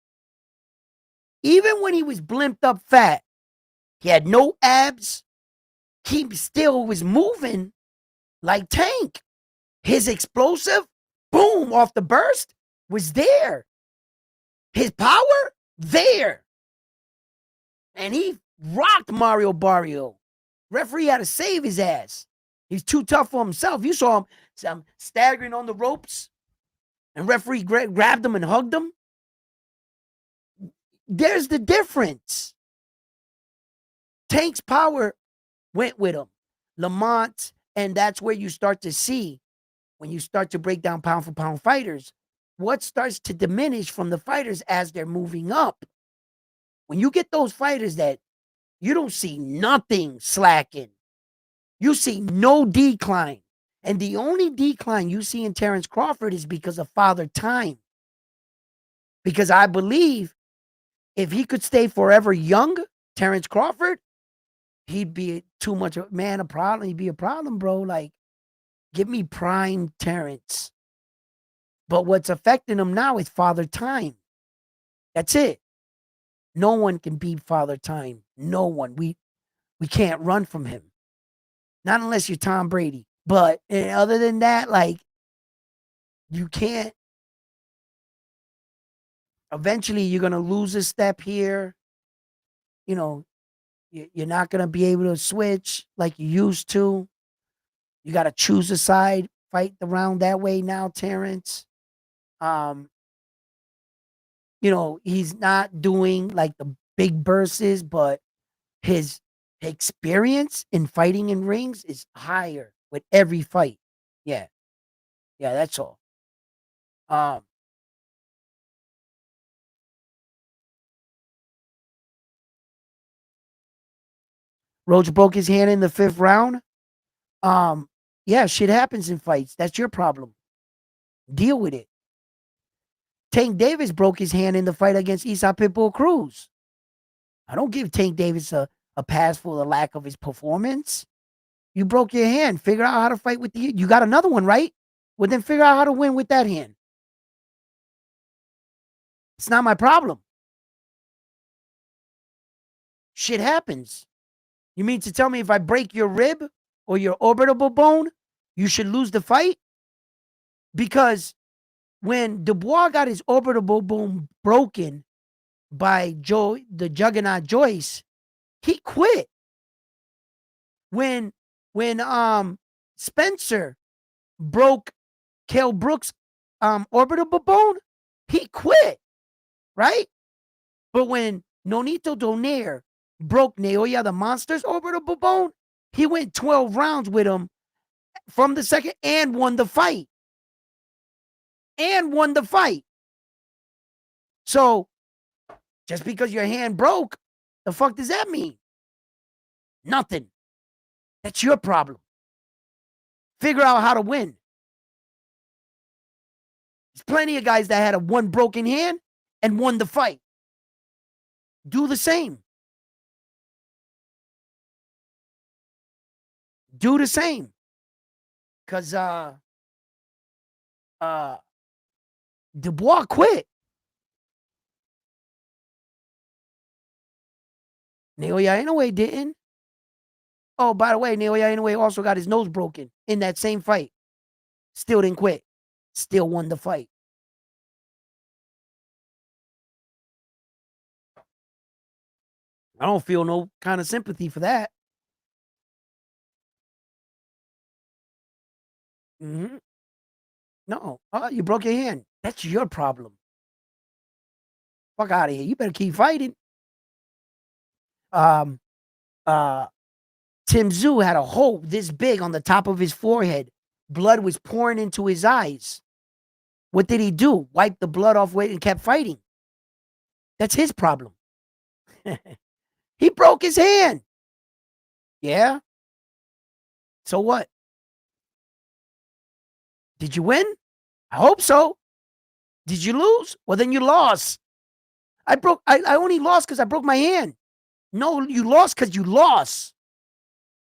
Even when he was blimped up fat, he had no abs. He still was moving like Tank. His explosive, boom, off the burst was there. His power, there. And he rocked Mario Barrio. Referee had to save his ass. He's too tough for himself. You saw him staggering on the ropes, and referee grabbed him and hugged him. There's the difference. Tank's power went with him. Lamont, and that's where you start to see, when you start to break down pound for pound fighters, what starts to diminish from the fighters as they're moving up. When you get those fighters that you don't see nothing slacking, you see no decline. And the only decline you see in Terrence Crawford is because of Father Time. Because I believe if he could stay forever young, Terrence Crawford, he'd be too much of a problem. He'd be a problem, bro. Like, give me prime Terrence. But what's affecting him now is Father Time. That's it. No one can beat Father Time. No one. We can't run from him. Not unless you're Tom Brady. But other than that, like, you can't. Eventually, you're going to lose a step here. You know, you're not going to be able to switch like you used to. You got to choose a side, fight the round that way now, Terrence. He's not doing like the big bursts, but his experience in fighting in rings is higher with every fight. Yeah. Yeah, that's all. Roach broke his hand in the 5th round. Yeah, shit happens in fights. That's your problem. Deal with it. Tank Davis broke his hand in the fight against Isaac Pitbull Cruz. I don't give Tank Davis a pass for the lack of his performance. You broke your hand. Figure out how to fight with you got another one, right? Well, then figure out how to win with that hand. It's not my problem. Shit happens. You mean to tell me if I break your rib or your orbital bone, you should lose the fight? Because when Dubois got his orbital bone broken by the Juggernaut Joyce, he quit. When Spencer broke Kell Brooks' orbital bone, he quit, right? But when Nonito Donaire broke Naoya the Monster's orbital bone, he went 12 rounds with him from the second and won the fight. So, just because your hand broke, the fuck does that mean? Nothing. That's your problem. Figure out how to win. There's plenty of guys that had a one broken hand and won the fight. Do the same. Do the same. Because Dubois quit. Naoya Inoue didn't. Oh, by the way, Naoya Inoue also got his nose broken in that same fight. Still didn't quit. Still won the fight. I don't feel no kind of sympathy for that. Mm-hmm. No. You broke your hand. That's your problem. Fuck out of here. You better keep fighting. Um, uh, Tim Zhu had a hole this big on the top of his forehead. Blood was pouring into his eyes. What did he do? Wiped the blood off with it and kept fighting. That's his problem. He broke his hand. Yeah. So what? Did you win? I hope so. Did you lose? Well, then you lost. I only lost because I broke my hand. No, you lost because you lost.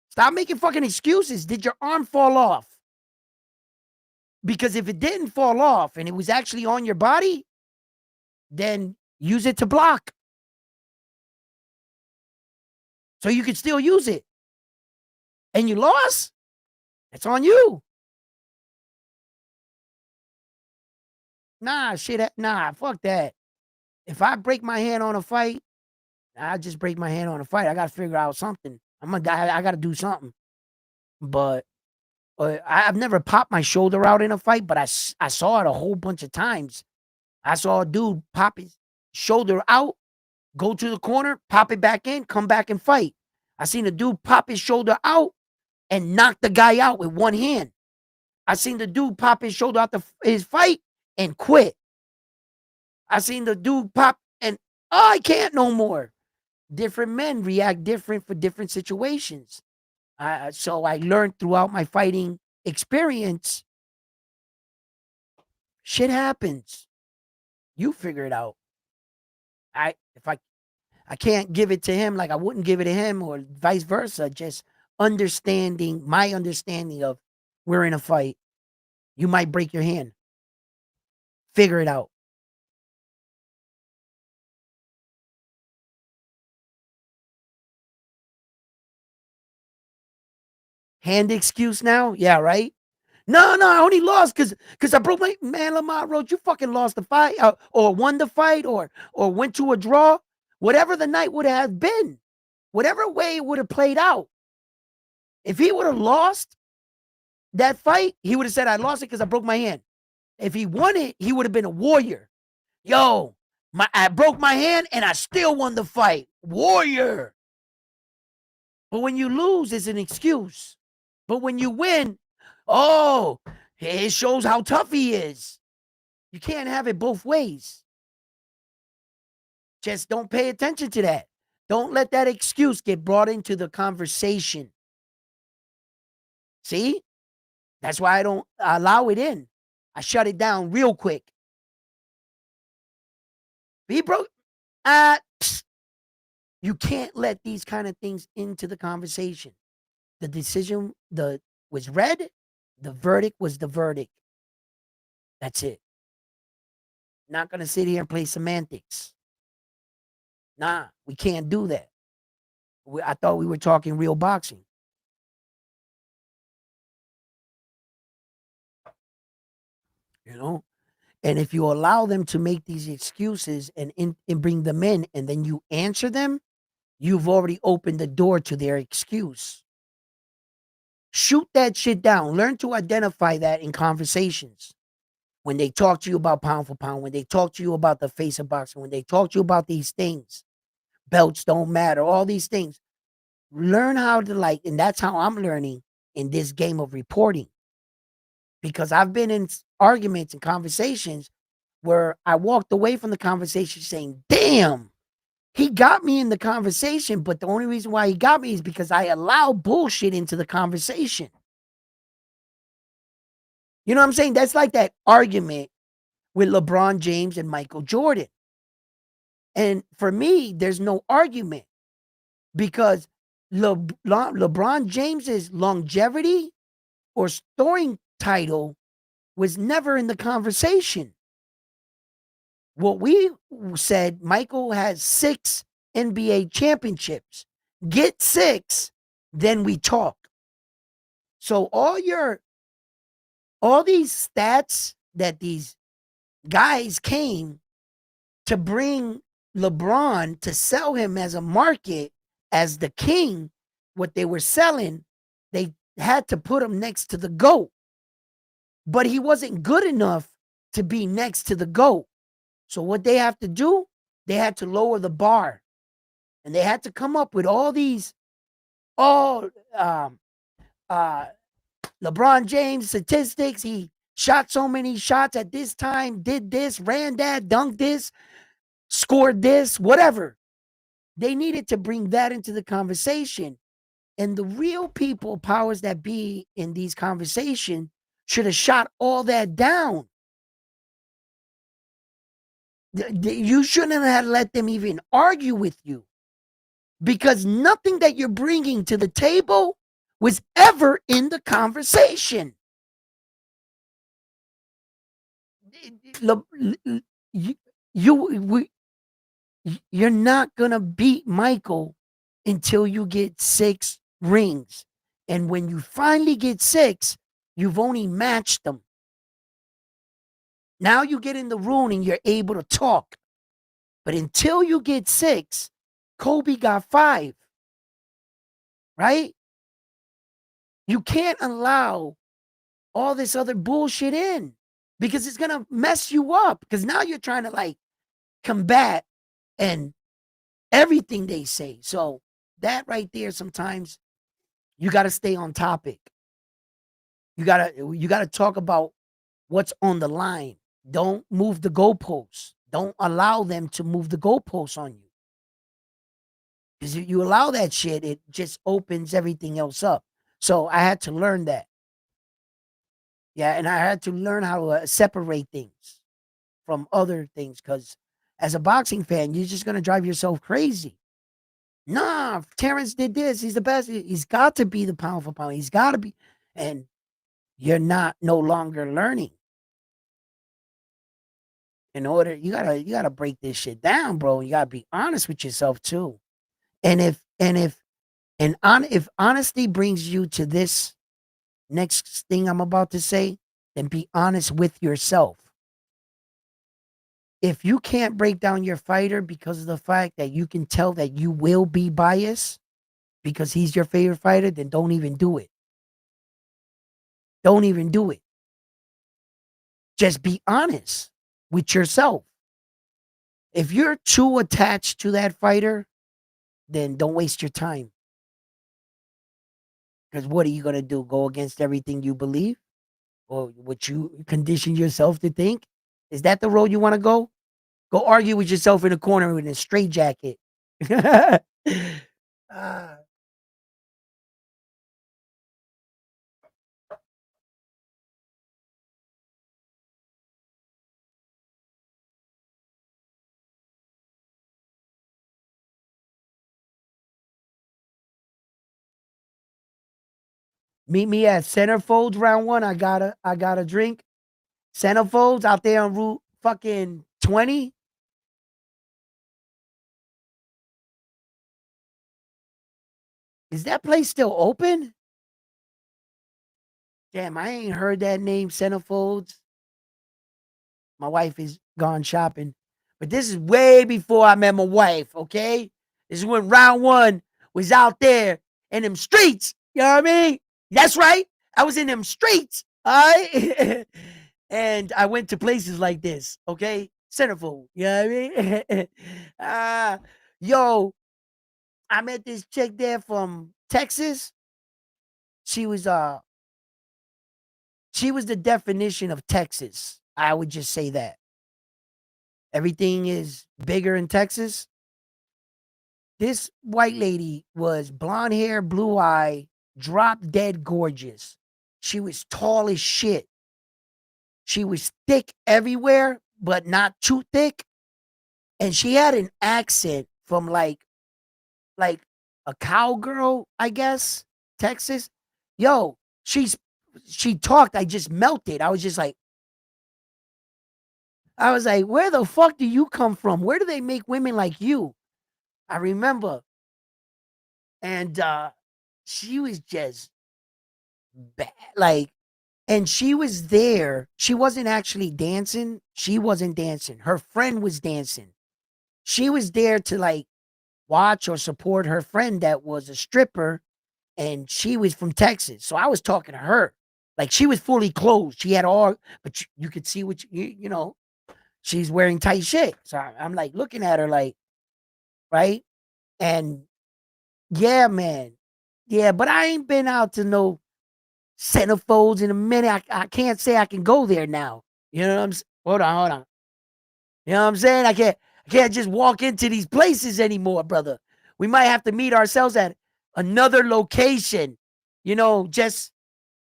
Stop making fucking excuses. Did your arm fall off? Because if it didn't fall off and it was actually on your body, then use it to block. So you could still use it. And you lost? It's on you. Nah, fuck that. If I break my hand on a fight, I just break my hand on a fight. I got to figure out something. I got to do something. But I've never popped my shoulder out in a fight, but I saw it a whole bunch of times. I saw a dude pop his shoulder out, go to the corner, pop it back in, come back and fight. I seen a dude pop his shoulder out and knock the guy out with one hand. I seen the dude pop his shoulder out his fight and quit. I seen the dude pop and, I can't no more. Different men react different for different situations. So I learned throughout my fighting experience, shit happens. You figure it out. If I can't give it to him like I wouldn't give it to him or vice versa, just my understanding of we're in a fight. You might break your hand. Figure it out. Hand excuse now? Yeah, right? No, I only lost because I broke my man. Lamar Roach, you fucking lost the fight or won the fight or went to a draw. Whatever the night would have been, whatever way it would have played out. If he would have lost that fight, he would have said, I lost it because I broke my hand. If he won it, he would have been a warrior. Yo, I broke my hand and I still won the fight. Warrior. But when you lose, it's an excuse. But when you win, oh, it shows how tough he is. You can't have it both ways. Just don't pay attention to that. Don't let that excuse get brought into the conversation. See? That's why I don't allow it in. I shut it down real quick. He broke. You can't let these kind of things into the conversation. The decision was read. The verdict was the verdict. That's it. Not going to sit here and play semantics. Nah, we can't do that. I thought we were talking real boxing. You know? And if you allow them to make these excuses and bring them in and then you answer them, you've already opened the door to their excuse. Shoot that shit down. Learn to identify that in conversations. When they talk to you about pound for pound, when they talk to you about the face of boxing, when they talk to you about these things, belts don't matter, all these things. Learn how to and that's how I'm learning in this game of reporting. Because I've been in arguments and conversations where I walked away from the conversation saying, damn, he got me in the conversation, but the only reason why he got me is because I allowed bullshit into the conversation. You know what I'm saying? That's like that argument with LeBron James and Michael Jordan. And for me, there's no argument because LeBron James's longevity or scoring title was never in the conversation. What we said, Michael has 6 NBA championships. Get 6, then we talk. So all these stats that these guys came to bring LeBron to sell him as a market, as the king, what they were selling, they had to put him next to the GOAT. but he wasn't good enough to be next to the GOAT. So what they have to do, they had to lower the bar. And they had to come up with all these, oh, LeBron James statistics. He shot so many shots at this time, did this, ran that, dunked this, scored this, whatever. They needed to bring that into the conversation. And the real people, powers that be in these conversations, should have shot all that down. You shouldn't have let them even argue with you, because nothing that you're bringing to the table was ever in the conversation. You're not going to beat Michael until you get 6 rings. And when you finally get 6, you've only matched them. Now you get in the room and you're able to talk. But until you get 6, Kobe got 5. Right? You can't allow all this other bullshit in, because it's going to mess you up. Because now you're trying to like combat and everything they say. So that right there, sometimes you got to stay on topic. You got to talk about what's on the line. Don't move the goalposts. Don't allow them to move the goalposts on you. Because if you allow that shit, it just opens everything else up. So I had to learn that. Yeah, and I had to learn how to separate things from other things, because as a boxing fan, you're just going to drive yourself crazy. Nah, Terrence did this. He's the best. He's got to be the pound for pound. He's got to be. And you're no longer learning. In order, you gotta break this shit down, bro. You gotta be honest with yourself too. And if honesty brings you to this next thing I'm about to say, then be honest with yourself. If you can't break down your fighter because of the fact that you can tell that you will be biased because he's your favorite fighter, then don't even do it. Don't even do it. Just be honest with yourself. If you're too attached to that fighter, then don't waste your time. Because what are you going to do? Go against everything you believe? Or what you condition yourself to think? Is that the road you want to go? Go argue with yourself in a corner with a straitjacket. Meet me at Centerfolds round 1. I got a drink. Centerfolds out there on Route fucking 20. Is that place still open? Damn, I ain't heard that name, Centerfolds. My wife is gone shopping. But this is way before I met my wife, okay? This is when round 1 was out there in them streets. You know what I mean? That's right. I was in them streets. All right. And I went to places like this, okay? Centerfold. You know what I mean? Yo, I met this chick there from Texas. She was the definition of Texas. I would just say that. Everything is bigger in Texas. This white lady was blonde hair, blue eye, drop dead gorgeous. She was tall as shit. She was thick everywhere, but not too thick. And she had an accent from like a cowgirl, I guess, Texas. Yo, she talked, I just melted. I was like, where the fuck do you come from? Where do they make women like you? I remember. And she was just bad. Like, and she was there. She wasn't actually dancing. She wasn't dancing. Her friend was dancing. She was there to like watch or support her friend that was a stripper, and she was from Texas. So I was talking to her. Like she was fully clothed. She had all, but you could see what you know. She's wearing tight shit. So I'm like looking at her like, right? And yeah, man. Yeah, but I ain't been out to no centerfolds in a minute. I can't say I can go there now. You know what I'm saying? Hold on. You know what I'm saying? I can't just walk into these places anymore, brother. We might have to meet ourselves at another location. You know, just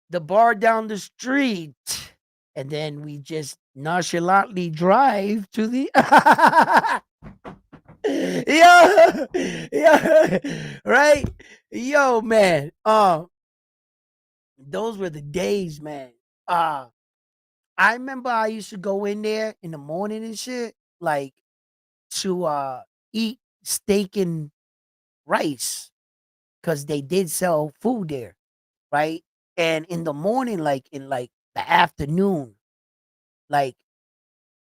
the bar down the street. And then we just nonchalantly drive to the yo, yo, right? Yo, man. Those were the days, man. Uh, I remember I used to go in there in the morning and shit, like to eat steak and rice because they did sell food there, right? And in the morning, like in like the afternoon, like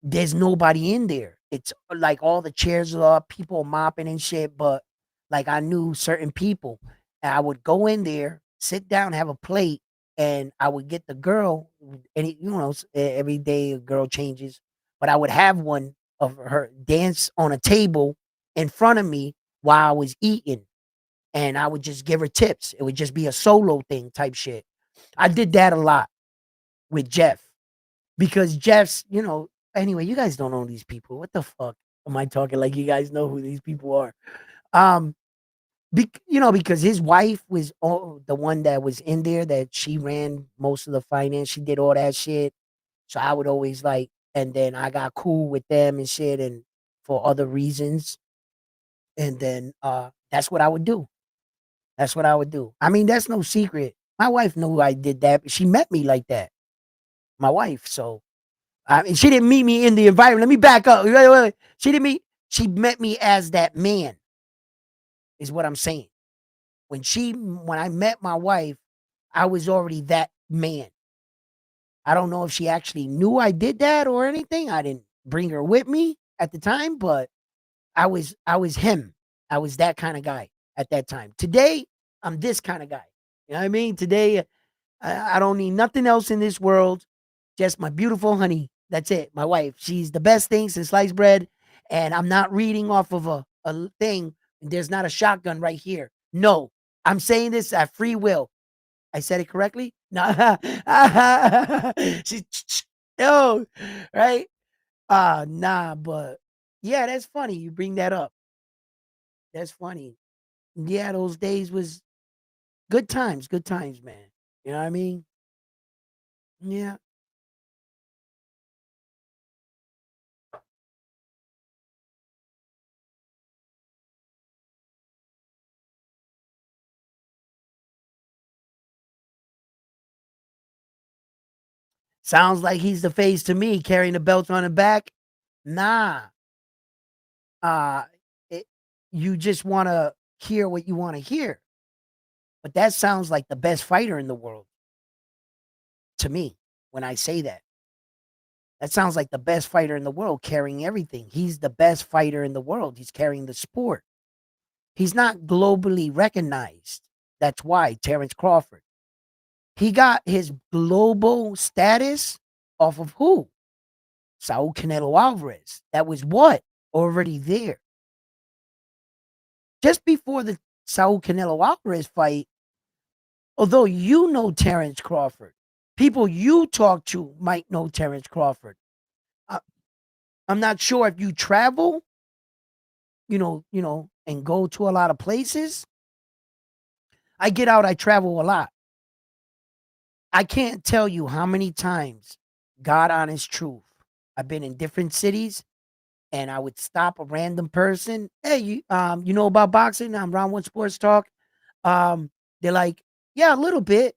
there's nobody in there. It's like all the chairs are up, people mopping and shit. But like I knew certain people, and I would go in there, sit down, have a plate, and I would get the girl. And you know, every day a girl changes, but I would have one of her dance on a table in front of me while I was eating, and I would just give her tips. It would just be a solo thing type shit. I did that a lot with Jeff because Jeff's, you know, anyway, you guys don't know these people. What the fuck am I talking like you guys know who these people are? Um, you know, because his wife was the one that was in there that she ran most of the finance. She did all that shit. So I would always like, and then I got cool with them and shit and for other reasons. And then that's what I would do. That's what I would do. I mean, that's no secret. My wife knew I did that, but she met me like that. My wife. So I mean, she didn't meet me in the environment. Let me back up. Wait. She didn't meet. She met me as that man. Is what I'm saying. When I met my wife, I was already that man. I don't know if she actually knew I did that or anything. I didn't bring her with me at the time, but I was him. I was that kind of guy at that time. Today, I'm this kind of guy. You know what I mean? Today, I don't need nothing else in this world. Just my beautiful honey. That's it. My wife. She's the best thing since sliced bread. And I'm not reading off of a thing. There's not a shotgun right here. No, I'm saying this at free will. I said it correctly? No. She's no, right? Nah, but yeah, that's funny. You bring that up. That's funny. Yeah, those days was good times, man. You know what I mean? Yeah. Sounds like he's the face to me, carrying the belt on the back. Nah. Uh it, you just want to hear what you want to hear. But that sounds like the best fighter in the world to me when I say that. That sounds like the best fighter in the world carrying everything. He's the best fighter in the world. He's carrying the sport. He's not globally recognized. That's why Terrence Crawford. He got his global status off of who? Saul Canelo Alvarez. That was what? Already there. Just before the Saul Canelo Alvarez fight, although you know Terrence Crawford, people you talk to might know Terrence Crawford. Uh, I'm not sure if you travel, and go to a lot of places. I get out, I travel a lot. I can't tell you how many times, God honest truth, I've been in different cities and I would stop a random person. Hey, you know about boxing? I'm Round One Sports Talk. They're like, yeah, a little bit.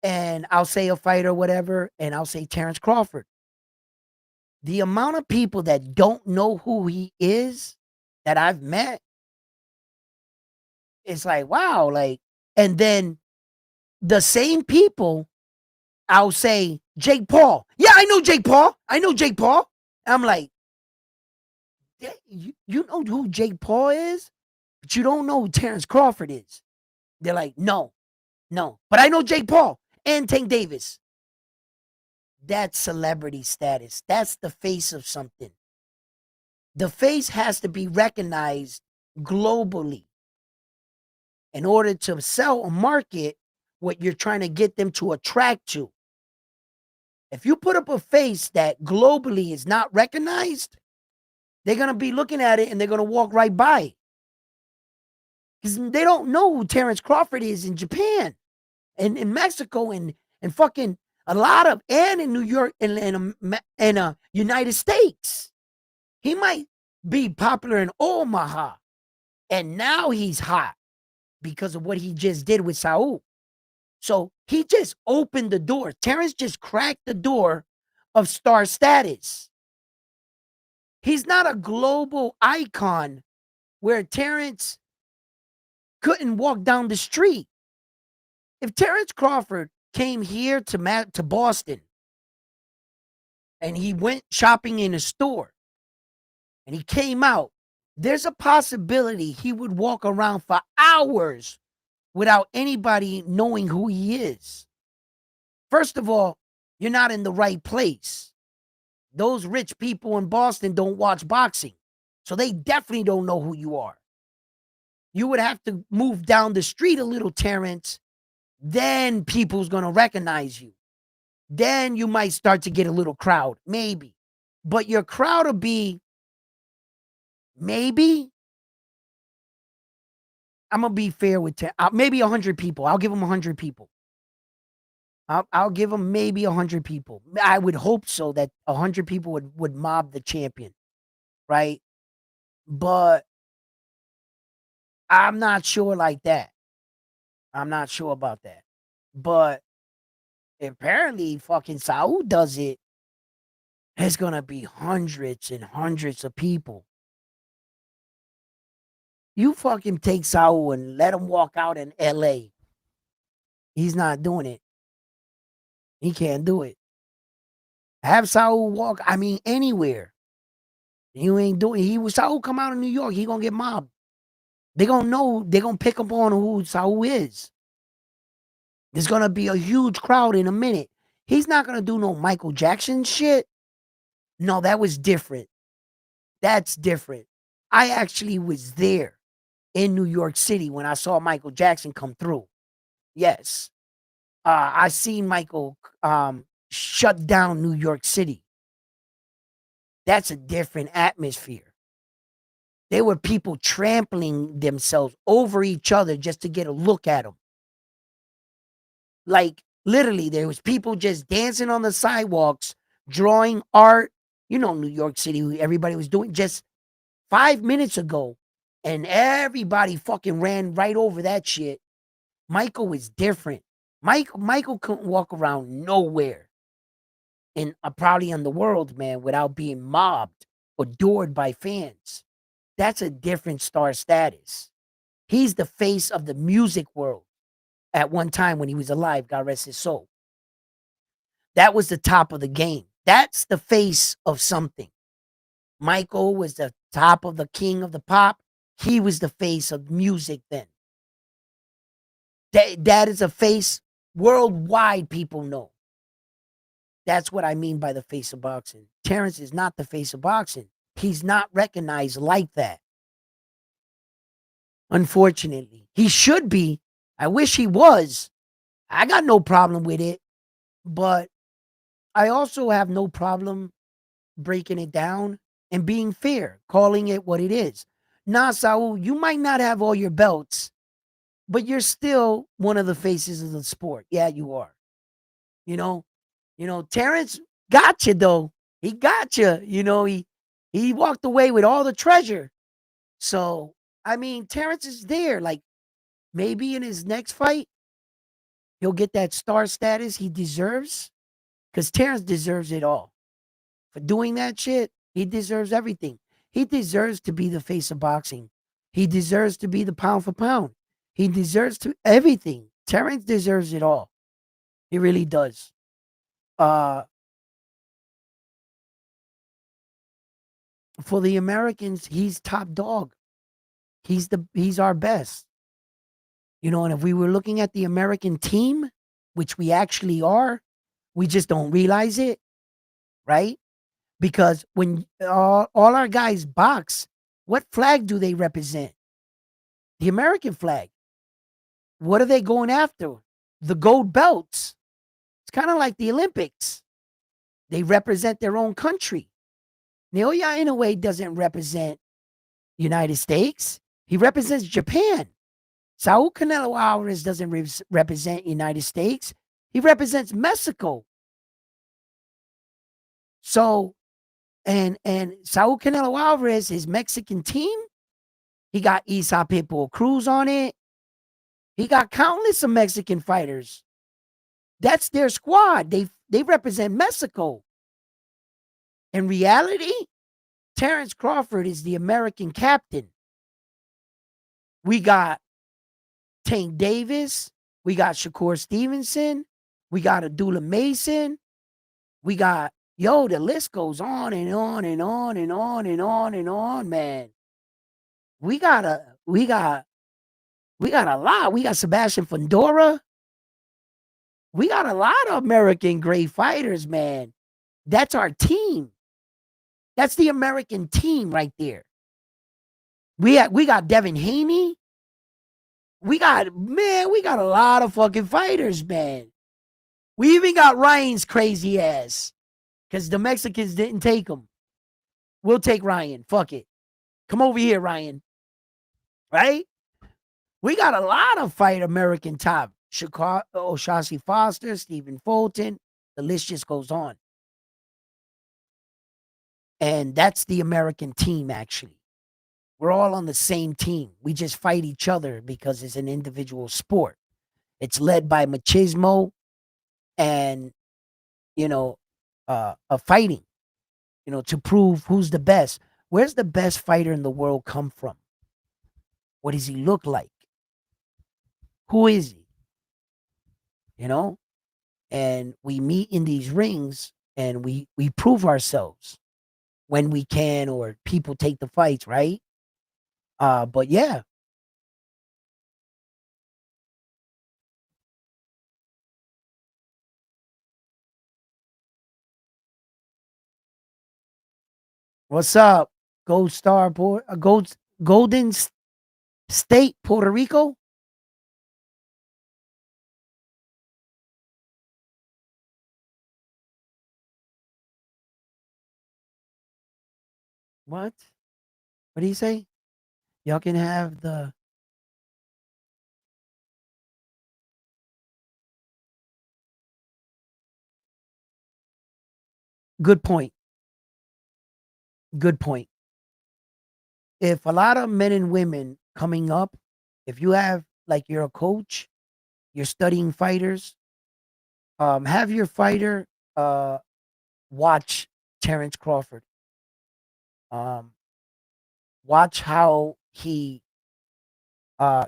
And I'll say a fighter, or whatever, and I'll say Terrence Crawford. The amount of people that don't know who he is that I've met, it's like, wow, like, and then the same people, I'll say Jake Paul. Yeah, I know Jake Paul. I know Jake Paul. I'm like, "Yeah, you know who Jake Paul is, but you don't know who Terrence Crawford is." They're like, no, no. But I know Jake Paul and Tank Davis. That's celebrity status. That's the face of something. The face has to be recognized globally in order to sell or market what you're trying to get them to attract to. If you put up a face that globally is not recognized, they're going to be looking at it and they're going to walk right by. Because they don't know who Terrence Crawford is in Japan and in Mexico and fucking a lot of, and in New York and United States. He might be popular in Omaha. And now he's hot because of what he just did with Saul. So he just opened the door. Terrence just cracked the door of star status. He's not a global icon where Terrence couldn't walk down the street. If Terrence Crawford came here to Boston and he went shopping in a store and he came out, there's a possibility he would walk around for hours without anybody knowing who he is. First of all, you're not in the right place. Those rich people in Boston don't watch boxing, so they definitely don't know who you are. You would have to move down the street a little, Terrence. Then people's going to recognize you. Then you might start to get a little crowd, maybe. But your crowd will be maybe, I'm going to be fair with maybe 100 people. I'll give them 100 people. I'll give them maybe 100 people. I would hope so that 100 people would mob the champion, right? But I'm not sure like that. I'm not sure about that. But apparently fucking Saul does it. There's going to be hundreds and hundreds of people. You fucking take Saul and let him walk out in LA. He's not doing it. He can't do it. Have Saul walk, anywhere. You ain't doing it. Saul come out of New York, he gonna get mobbed. They gonna know, they gonna pick up on who Saul is. There's gonna be a huge crowd in a minute. He's not gonna do no Michael Jackson shit. No, that was different. That's different. I actually was there in New York City when I saw Michael Jackson come through. Yes. I seen Michael shut down New York City. That's a different atmosphere. There were people trampling themselves over each other just to get a look at him. Like, literally, there was people just dancing on the sidewalks, drawing art. You know, New York City, everybody was doing just 5 minutes ago. And everybody fucking ran right over that shit. Michael was different. Michael couldn't walk around nowhere in probably in the world, man, without being mobbed, adored by fans. That's a different star status. He's the face of the music world at one time when he was alive, God rest his soul. That was the top of the game. That's the face of something. Michael was the top of the king of the pop. He was the face of music then. That is a face worldwide people know. That's what I mean by the face of boxing. Terrence is not the face of boxing. He's not recognized like that. Unfortunately. He should be. I wish he was. I got no problem with it. But I also have no problem breaking it down and being fair, calling it what it is. Nah, Saul, you might not have all your belts, but you're still one of the faces of the sport. Yeah, you are. You know, Terrence got you though. He got you. He walked away with all the treasure. So, Terrence is there. Like, maybe in his next fight, he'll get that star status he deserves. Because Terrence deserves it all. For doing that shit, he deserves everything. He deserves to be the face of boxing. He deserves to be the pound for pound. He deserves to everything. Terrence deserves it all. He really does. For the Americans, he's top dog. He's our best. And if we were looking at the American team, which we actually are, We just don't realize it, right? Because when all our guys box, what flag do they represent? The American flag. What are they going after? The gold belts. It's kind of like the Olympics. They represent their own country. Naoya Inoue doesn't represent United States. He represents Japan. Saul Canelo Alvarez doesn't represent United States. He represents Mexico. So, and Saul Canelo Alvarez, his Mexican team, he got Isa Pitbull Cruz on it. He got countless of Mexican fighters. That's their squad. They represent Mexico. In reality, Terrence Crawford is the American captain. We got Tank Davis. We got Shakur Stevenson. We got Abdullah Mason. We got, the list goes on and on and on and on and on and on, man. We got a lot. We got Sebastian Fundora. We got a lot of American great fighters, man. That's our team. That's the American team right there. We got Devin Haney. We got a lot of fucking fighters, man. We even got Ryan's crazy ass. Because the Mexicans didn't take him. We'll take Ryan. Fuck it. Come over here, Ryan. Right? We got a lot of fight American top. Shashi Foster, Stephen Fulton. The list just goes on. And that's the American team, actually. We're all on the same team. We just fight each other because it's an individual sport. It's led by machismo and, fighting, to prove who's the best. Where's the best fighter in the world come from? What does he look like? Who is he? And we meet in these rings and we prove ourselves when we can, or people take the fights, right? But yeah. What's up? Golden State, Puerto Rico? What? What do you say? Y'all can have the good point. Good point. If a lot of men and women coming up, if you have, like, you're a coach, you're studying fighters, have your fighter watch Terrence Crawford. Watch how he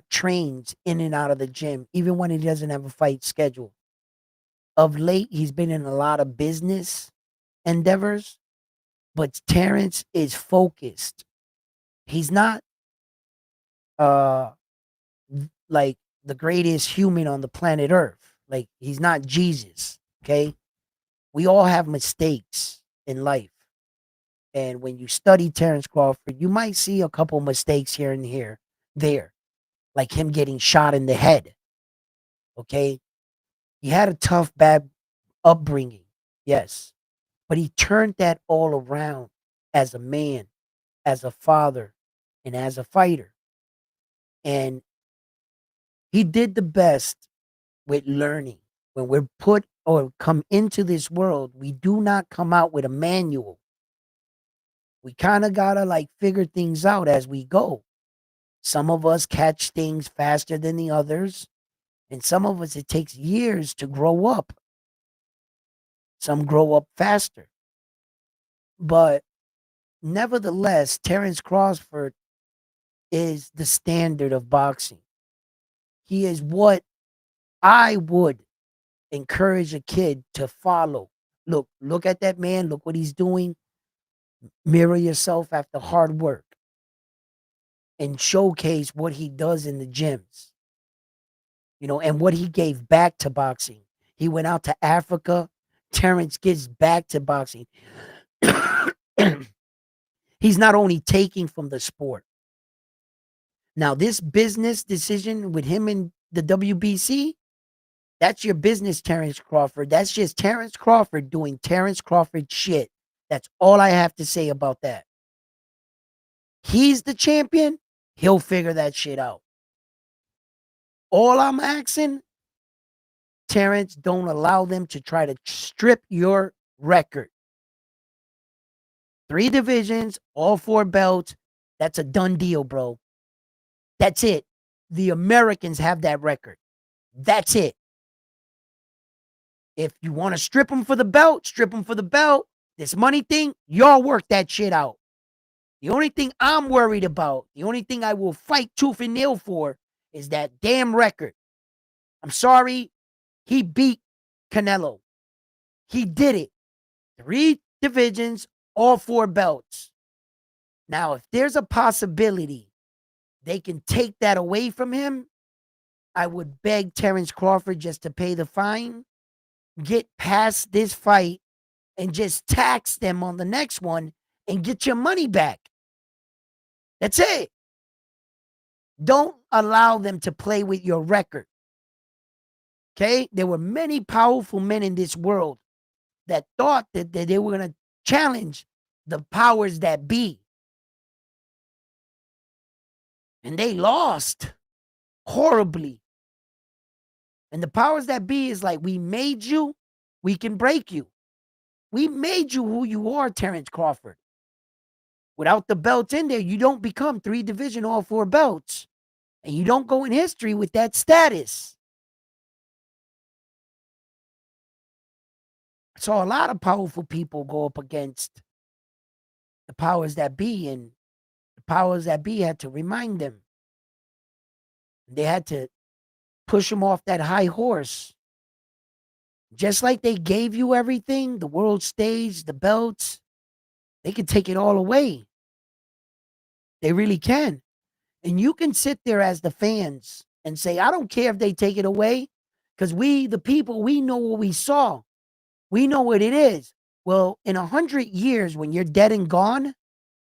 trains in and out of the gym, even when he doesn't have a fight schedule. Of late, he's been in a lot of business endeavors, but Terrence is focused. He's not like the greatest human on the planet Earth. Like, he's not Jesus, okay? We all have mistakes in life. And when you study Terrence Crawford, you might see a couple mistakes here and there, like him getting shot in the head. Okay? He had a tough, bad upbringing, yes. But he turned that all around as a man, as a father, and as a fighter. And he did the best with learning. When we're put or come into this world, we do not come out with a manual. We kind of gotta, like, figure things out as we go. Some of us catch things faster than the others, and some of us, it takes years to grow up. Some grow up faster. But nevertheless, Terrence Crawford is the standard of boxing. He is what I would encourage a kid to follow. Look at that man. Look what he's doing. Mirror yourself after hard work and showcase what he does in the gyms, and what he gave back to boxing. He went out to Africa, Terrence gets back to boxing, he's not only taking from the sport. Now, this business decision with him and the WBC, that's your business, Terrence Crawford. That's just Terrence Crawford doing Terrence Crawford shit. That's all I have to say about that. He's the champion. He'll figure that shit out. All I'm asking, Terrence, don't allow them to try to strip your record. 3 divisions, all 4 belts. That's a done deal, bro. That's it. The Americans have that record. That's it. If you want to strip them for the belt, strip them for the belt. This money thing, y'all work that shit out. The only thing I'm worried about, the only thing I will fight tooth and nail for is that damn record. I'm sorry. He beat Canelo. He did it. 3 divisions, all 4 belts. Now, if there's a possibility they can take that away from him, I would beg Terrence Crawford just to pay the fine, get past this fight, and just tax them on the next one and get your money back. That's it. Don't allow them to play with your record. Okay? There were many powerful men in this world that thought that they were going to challenge the powers that be. And they lost horribly. And the powers that be is like, we made you, we can break you. We made you who you are, Terrence Crawford. Without the belts in there, you don't become 3 division, all 4 belts. And you don't go in history with that status. I saw a lot of powerful people go up against the powers that be, and the powers that be had to remind them. They had to push them off that high horse. Just like they gave you everything, the world stage, the belts, they can take it all away. They really can. And you can sit there as the fans and say, I don't care if they take it away, because we, the people, we know what we saw. We know what it is. Well, in 100 years, when you're dead and gone,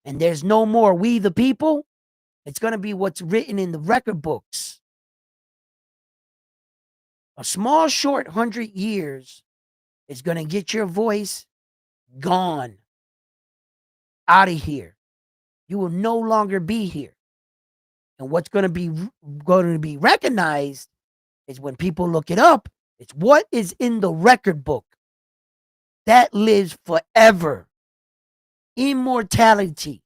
and there's no more we, the people, it's going to be what's written in the record books. A small, short 100 years is going to get your voice gone, out of here. You will no longer be here. And what's going to be recognized is when people look it up, it's what is in the record book. That lives forever. Immortality.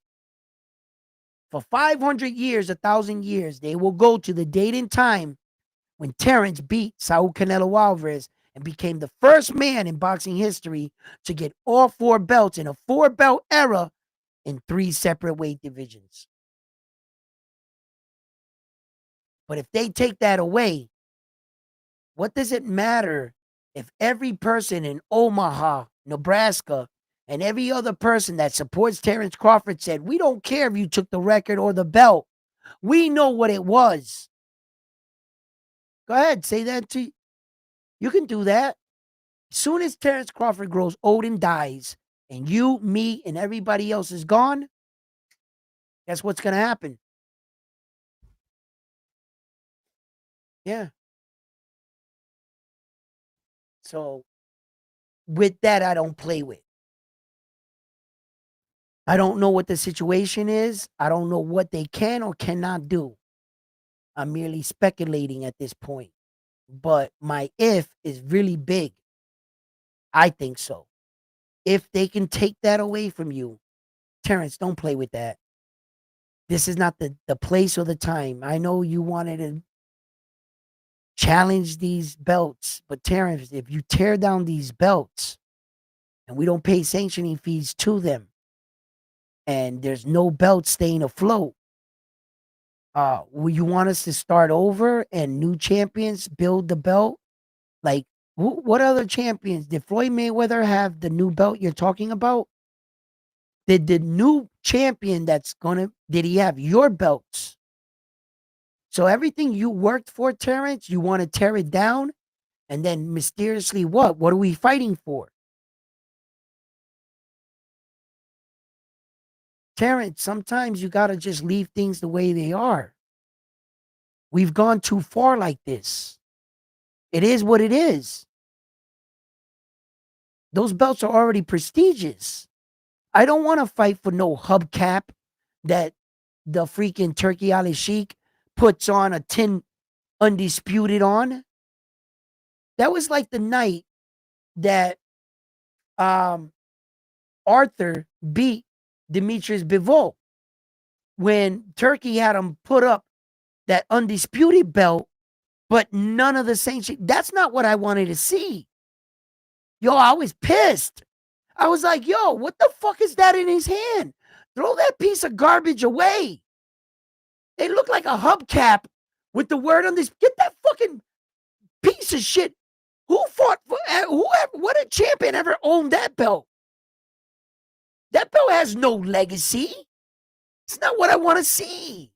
For 500 years, 1,000 years, they will go to the date and time when Terrence beat Saul Canelo Alvarez and became the first man in boxing history to get all 4 belts in a 4-belt era in 3 separate weight divisions. But if they take that away, what does it matter if every person in Omaha, Nebraska, and every other person that supports Terrence Crawford said, we don't care if you took the record or the belt. We know what it was. Go ahead, say that to you. You can do that. As soon as Terrence Crawford grows old and dies, and you, me, and everybody else is gone, guess what's going to happen? Yeah. So, with that, I don't play with. I don't know what the situation is. I don't know what they can or cannot do. I'm merely speculating at this point. But my if is really big. I think so. If they can take that away from you, Terrence, don't play with that. This is not the place or the time. I know you wanted to challenge these belts, but Terrence, if you tear down these belts and we don't pay sanctioning fees to them, and there's no belt staying afloat, will you want us to start over and new champions build the belt? Like, what other champions? Did Floyd Mayweather have the new belt you're talking about? Did the new champion did he have your belts? So everything you worked for, Terrence, you want to tear it down? And then mysteriously what? What are we fighting for? Terrence, sometimes you got to just leave things the way they are. We've gone too far like this. It is what it is. Those belts are already prestigious. I don't want to fight for no hubcap that the freaking Turkey Ali Sheik puts on a 10 undisputed on. That was like the night that Arthur beat Demetrius Bivol when Turkey had him put up that undisputed belt, but none of the same shit. That's not what I wanted to see. Yo, I was pissed. I was like, yo, what the fuck is that in his hand? Throw that piece of garbage away. It looked like a hubcap with the word on this. Get that fucking piece of shit. Who fought for whoever? What a champion ever owned that belt? That belt has no legacy. It's not what I want to see.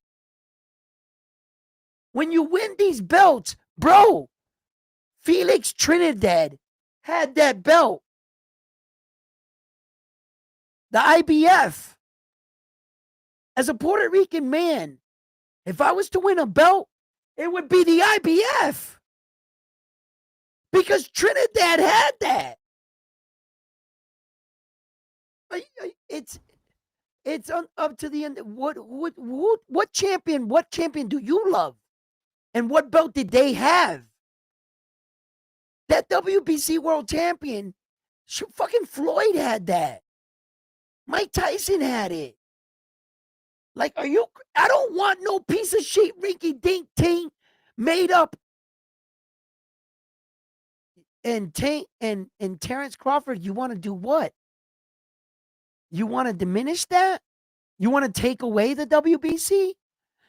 When you win these belts, bro, Felix Trinidad had that belt. The IBF. As a Puerto Rican man, if I was to win a belt, it would be the IBF. Because Trinidad had that. It's up to the end. What champion do you love? And what belt did they have? That WBC world champion, fucking Floyd had that. Mike Tyson had it. Like, I don't want no piece of shit rinky dink ting made up. And Terrence Crawford, you want to do what? You want to diminish that? You want to take away the WBC?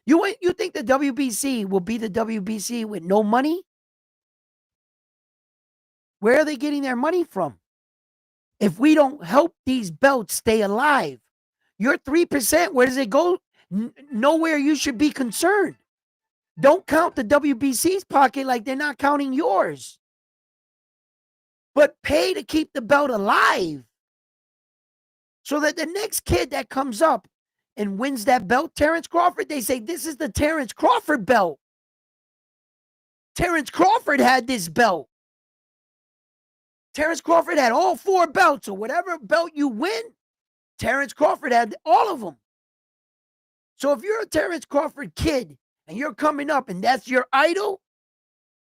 You think the WBC will be the WBC with no money? Where are they getting their money from? If we don't help these belts stay alive, your 3%, where does it go? Nowhere you should be concerned. Don't count the WBC's pocket like they're not counting yours. But pay to keep the belt alive. So that the next kid that comes up and wins that belt, Terrence Crawford, they say, this is the Terrence Crawford belt. Terrence Crawford had this belt. Terrence Crawford had all 4 belts, or whatever belt you win, Terrence Crawford had all of them. So if you're a Terrence Crawford kid and you're coming up and that's your idol,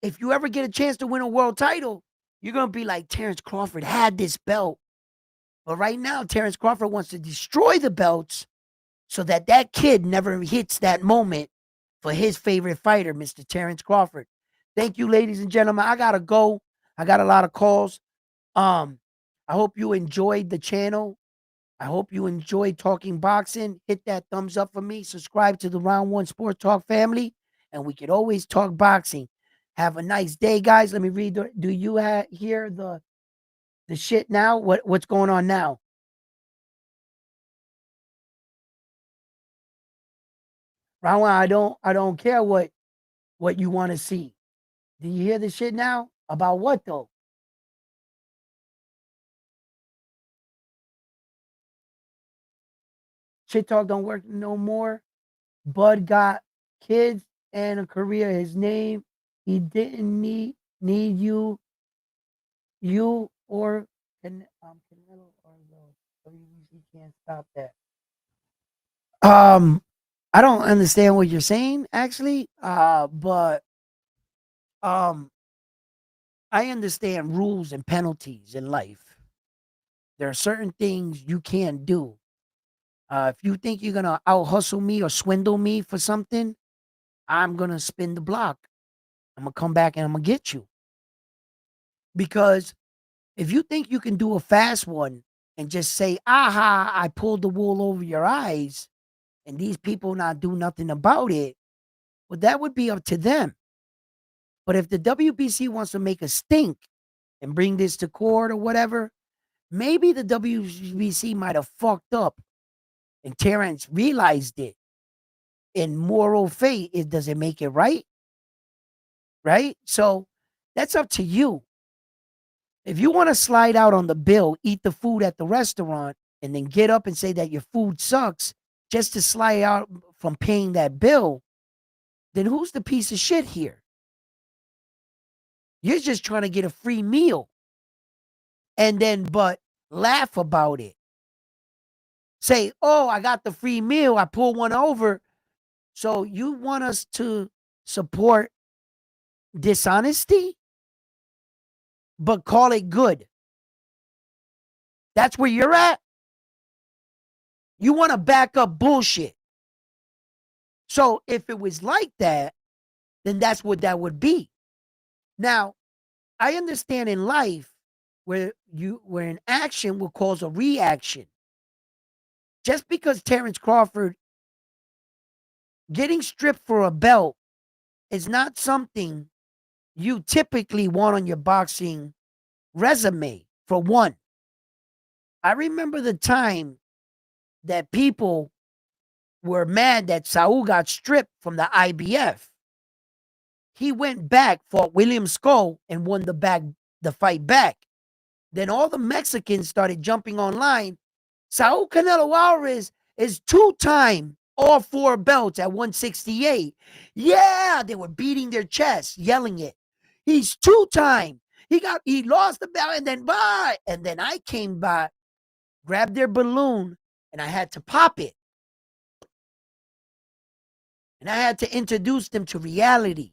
if you ever get a chance to win a world title, you're going to be like, Terrence Crawford had this belt. But right now, Terrence Crawford wants to destroy the belts so that that kid never hits that moment for his favorite fighter, Mr. Terrence Crawford. Thank you, ladies and gentlemen. I got to go. I got a lot of calls. I hope you enjoyed the channel. I hope you enjoyed talking boxing. Hit that thumbs up for me. Subscribe to the Round One Sports Talk family, and we can always talk boxing. Have a nice day, guys. Let me read. Do you hear the shit now? What's going on now? Round One, I don't care what you want to see. Do you hear the shit now? About what though? Shit talk don't work no more. Bud got kids and a career. His name, he didn't need you or Canelo or the WBC can't stop that. I don't understand what you're saying actually. But I understand rules and penalties in life. There are certain things you can't do. If you think you're gonna out hustle me or swindle me for something, I'm gonna spin the block. I'm gonna come back and I'm gonna get you. Because if you think you can do a fast one and just say, aha, I pulled the wool over your eyes, and these people not do nothing about it, well, that would be up to them. But if the WBC wants to make a stink and bring this to court or whatever, maybe the WBC might have fucked up. And Terrence realized it. In moral fate, does it make it right? Right? So that's up to you. If you want to slide out on the bill, eat the food at the restaurant, and then get up and say that your food sucks just to slide out from paying that bill, then who's the piece of shit here? You're just trying to get a free meal and then but laugh about it. Say, oh, I got the free meal. I pulled one over. So you want us to support dishonesty, but call it good. That's where you're at. You want to back up bullshit. So if it was like that, then that's what that would be. Now, I understand in life where an action will cause a reaction. Just because Terrence Crawford getting stripped for a belt is not something you typically want on your boxing resume, for one. I remember the time that people were mad that Saul got stripped from the IBF. He went back, fought William Skull, and won the fight back. Then all the Mexicans started jumping online. Saul Canelo Alvarez is 2-time all 4 belts at 168. Yeah, they were beating their chest, yelling it. He's 2-time. He lost the belt and then bye. And then I came by, grabbed their balloon, and I had to pop it. And I had to introduce them to reality.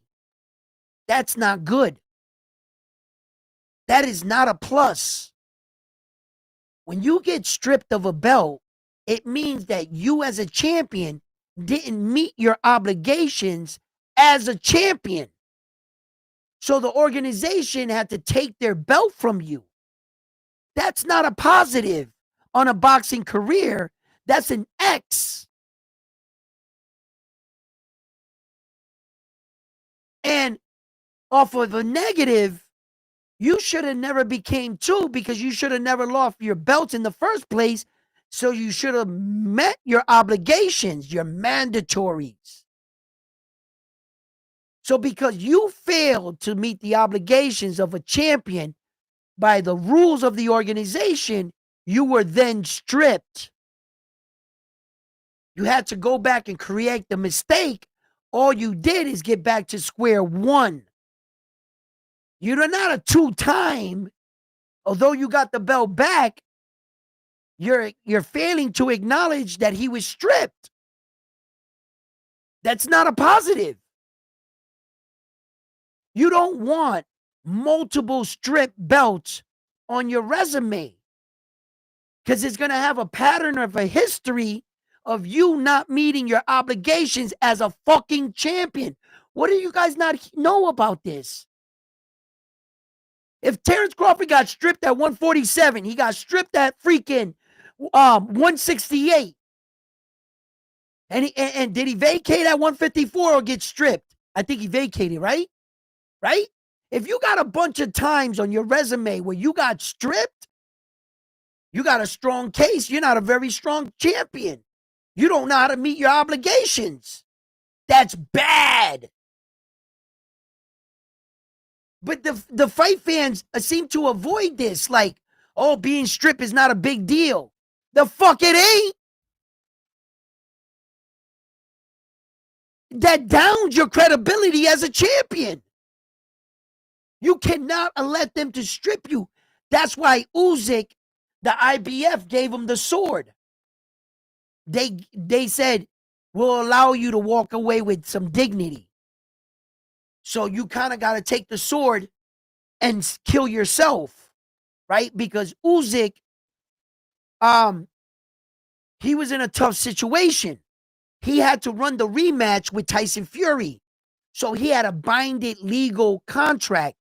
That's not good. That is not a plus. When you get stripped of a belt, it means that you as a champion didn't meet your obligations as a champion. So the organization had to take their belt from you. That's not a positive on a boxing career. That's an X. And off of a negative, you should have never became 2 because you should have never lost your belts in the first place. So you should have met your obligations, your mandatories. So because you failed to meet the obligations of a champion by the rules of the organization, you were then stripped. You had to go back and correct the mistake. All you did is get back to square one. You're not a 2-time. Although you got the belt back, you're failing to acknowledge that he was stripped. That's not a positive. You don't want multiple strip belts on your resume because it's going to have a pattern of a history of you not meeting your obligations as a fucking champion. What do you guys not know about this? If Terrence Crawford got stripped at 147, he got stripped at freaking 168. And did he vacate at 154 or get stripped? I think he vacated, right? Right? If you got a bunch of times on your resume where you got stripped, you got a strong case. You're not a very strong champion. You don't know how to meet your obligations. That's bad. But the fight fans seem to avoid this. Like, oh, being stripped is not a big deal. The fuck it ain't. That downs your credibility as a champion. You cannot let them to strip you. That's why Usyk, the IBF, gave him the sword. They said, we'll allow you to walk away with some dignity. So you kind of got to take the sword and kill yourself, right? Because Usyk, he was in a tough situation. He had to run the rematch with Tyson Fury. So he had a binded legal contract.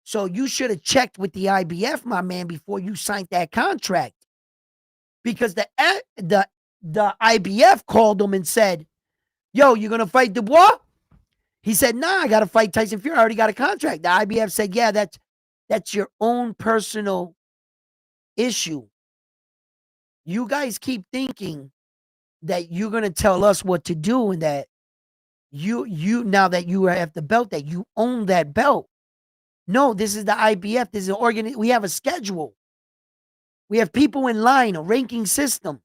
So you should have checked with the IBF, my man, before you signed that contract. Because the IBF called him and said, yo, you're going to fight Dubois? He said, nah, I got to fight Tyson Fury. I already got a contract. The IBF said, yeah, that's your own personal issue. You guys keep thinking that you're going to tell us what to do and that you now that you have the belt, that you own that belt. No, this is the IBF. This is an we have a schedule. We have people in line, a ranking system.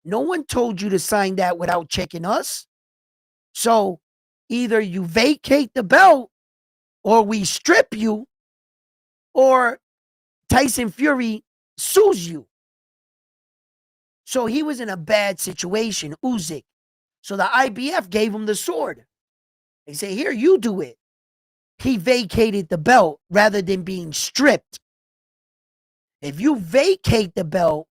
No one told you to sign that without checking us. So either you vacate the belt or we strip you or Tyson Fury sues you. So he was in a bad situation, Usyk. So the IBF gave him the sword. They say, here, you do it. He vacated the belt rather than being stripped. If you vacate the belt,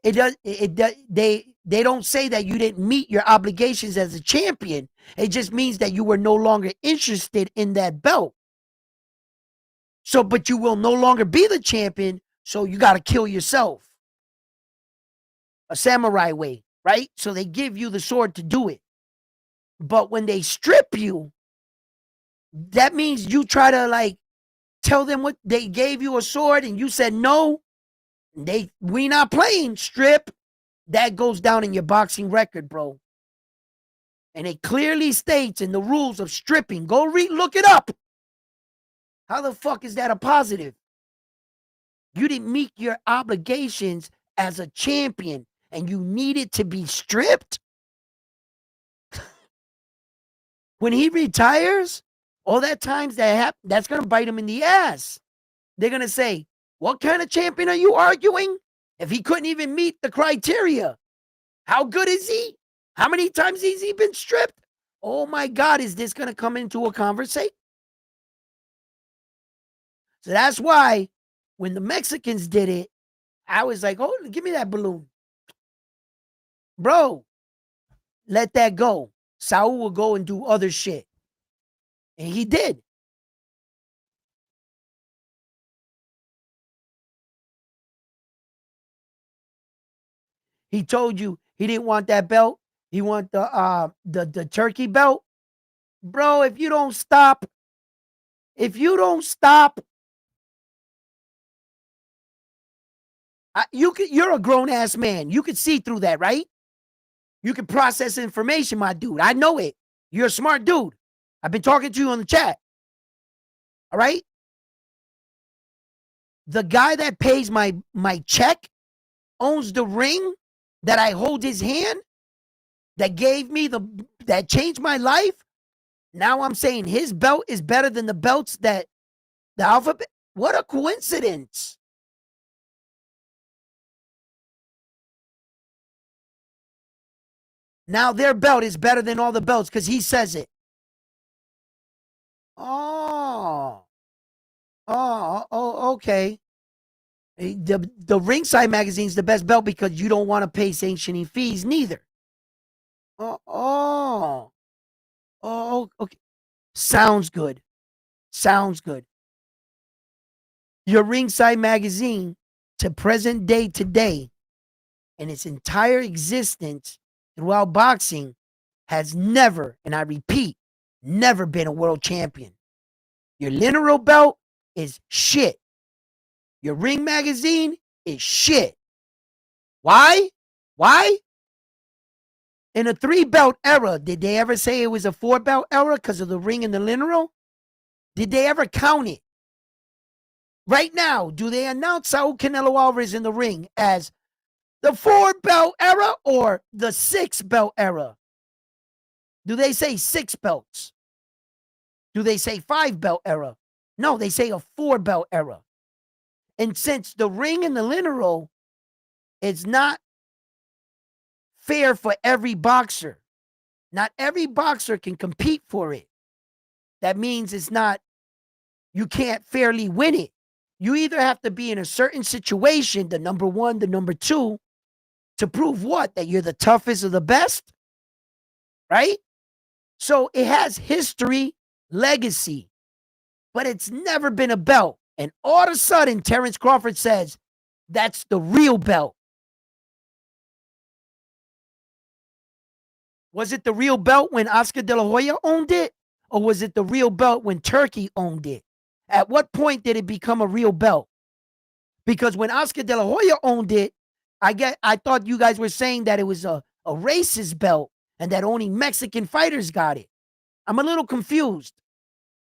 they don't say that you didn't meet your obligations as a champion. It just means that you were no longer interested in that belt. So, but you will no longer be the champion, so you got to kill yourself. A samurai way, right? So they give you the sword to do it. But when they strip you, that means you try to like tell them what they gave you a sword and you said no. We not playing, strip. That goes down in your boxing record, bro. And it clearly states in the rules of stripping. Go look it up. How the fuck is that a positive? You didn't meet your obligations as a champion and you needed to be stripped? When he retires, all that times that's going to bite him in the ass. They're going to say, what kind of champion are you arguing? If he couldn't even meet the criteria, how good is he? How many times has he been stripped? Oh my God, is this going to come into a conversation? So that's why when the Mexicans did it, I was like, oh, give me that balloon. Bro, let that go. Saul will go and do other shit. And he did. He told you he didn't want that belt. He want the turkey belt. Bro, if you don't stop, you're a grown ass man. You could see through that, right? You can process information, my dude. I know it. You're a smart dude. I've been talking to you on the chat. All right? The guy that pays my check owns the ring that I hold his hand, that gave me that changed my life. Now I'm saying his belt is better than the belts that the alphabet. What a coincidence. Now their belt is better than all the belts because he says it. Oh, okay. The Ringside magazine is the best belt because you don't want to pay sanctioning fees neither. Oh, okay. Sounds good. Your Ringside magazine to present day today in its entire existence throughout boxing has never, and I repeat, never been a world champion. Your Lineal belt is shit. Your Ring magazine is shit. Why? In a 3-belt era, did they ever say it was a 4-belt era because of the Ring and the Lineal? Did they ever count it? Right now, do they announce Saul Canelo Alvarez in the ring as the 4-belt era or the 6-belt era? Do they say 6 belts? Do they say 5-belt era? No, they say a 4-belt era. And since the Ring and the Lineal is not fair for every boxer, not every boxer can compete for it. That means you can't fairly win it. You either have to be in a certain situation, the number 1, the number 2, to prove what? That you're the toughest or the best? Right? So it has history, legacy, but it's never been a belt. And all of a sudden, Terrence Crawford says, that's the real belt. Was it the real belt when Oscar De La Hoya owned it? Or was it the real belt when Turkey owned it? At what point did it become a real belt? Because when Oscar De La Hoya owned it, I thought you guys were saying that it was a racist belt and that only Mexican fighters got it. I'm a little confused.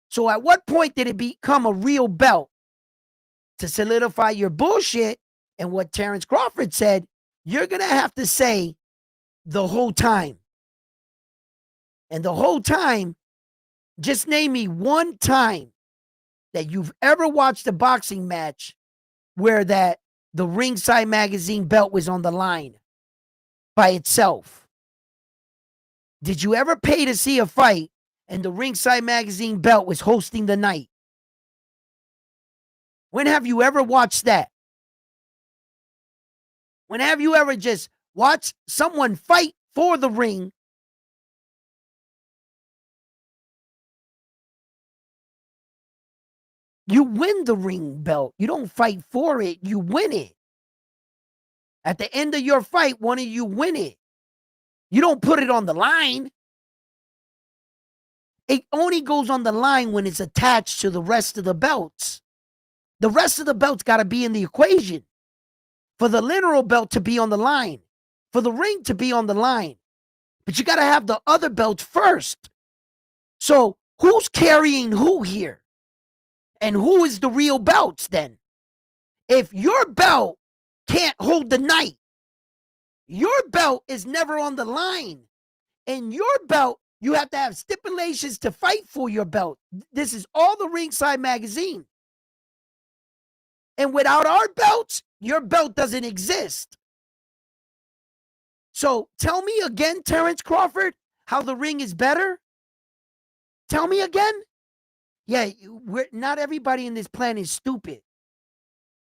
So at what point did it become a real belt? To solidify your bullshit, And what Terrence Crawford said, you're going to have to say the whole time. And the whole time, just name me one time that you've ever watched a boxing match where that the Ringside Magazine belt was on the line by itself. Did you ever pay to see a fight and the Ringside Magazine belt was hosting the night? When have you ever watched that? When have you ever just watched someone fight for the ring? You win the ring belt. You don't fight for it. You win it. At the end of your fight, one of you win it. You don't put it on the line. It only goes on the line when it's attached to the rest of the belts. The rest of the belts got to be in the equation. For the literal belt to be on the line. For the ring to be on the line. But you got to have the other belts first. So who's carrying who here? And who is the real belts then? If your belt can't hold the night, your belt is never on the line. And your belt, you have to have stipulations to fight for your belt. This is all the Ringside Magazine. And without our belts, your belt doesn't exist. So tell me again, Terrence Crawford, how the ring is better? Tell me again. Yeah, not everybody in this planet is stupid.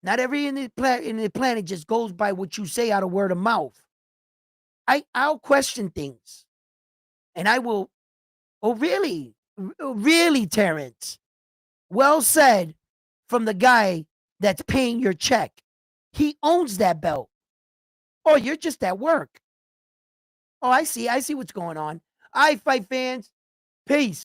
Not every in the planet just goes by what you say out of word of mouth. I'll question things. And I will, oh really, Terrence? Well said from the guy that's paying your check. He owns that belt. Oh, you're just at work. Oh, I see what's going on. All right, fight fans. Peace.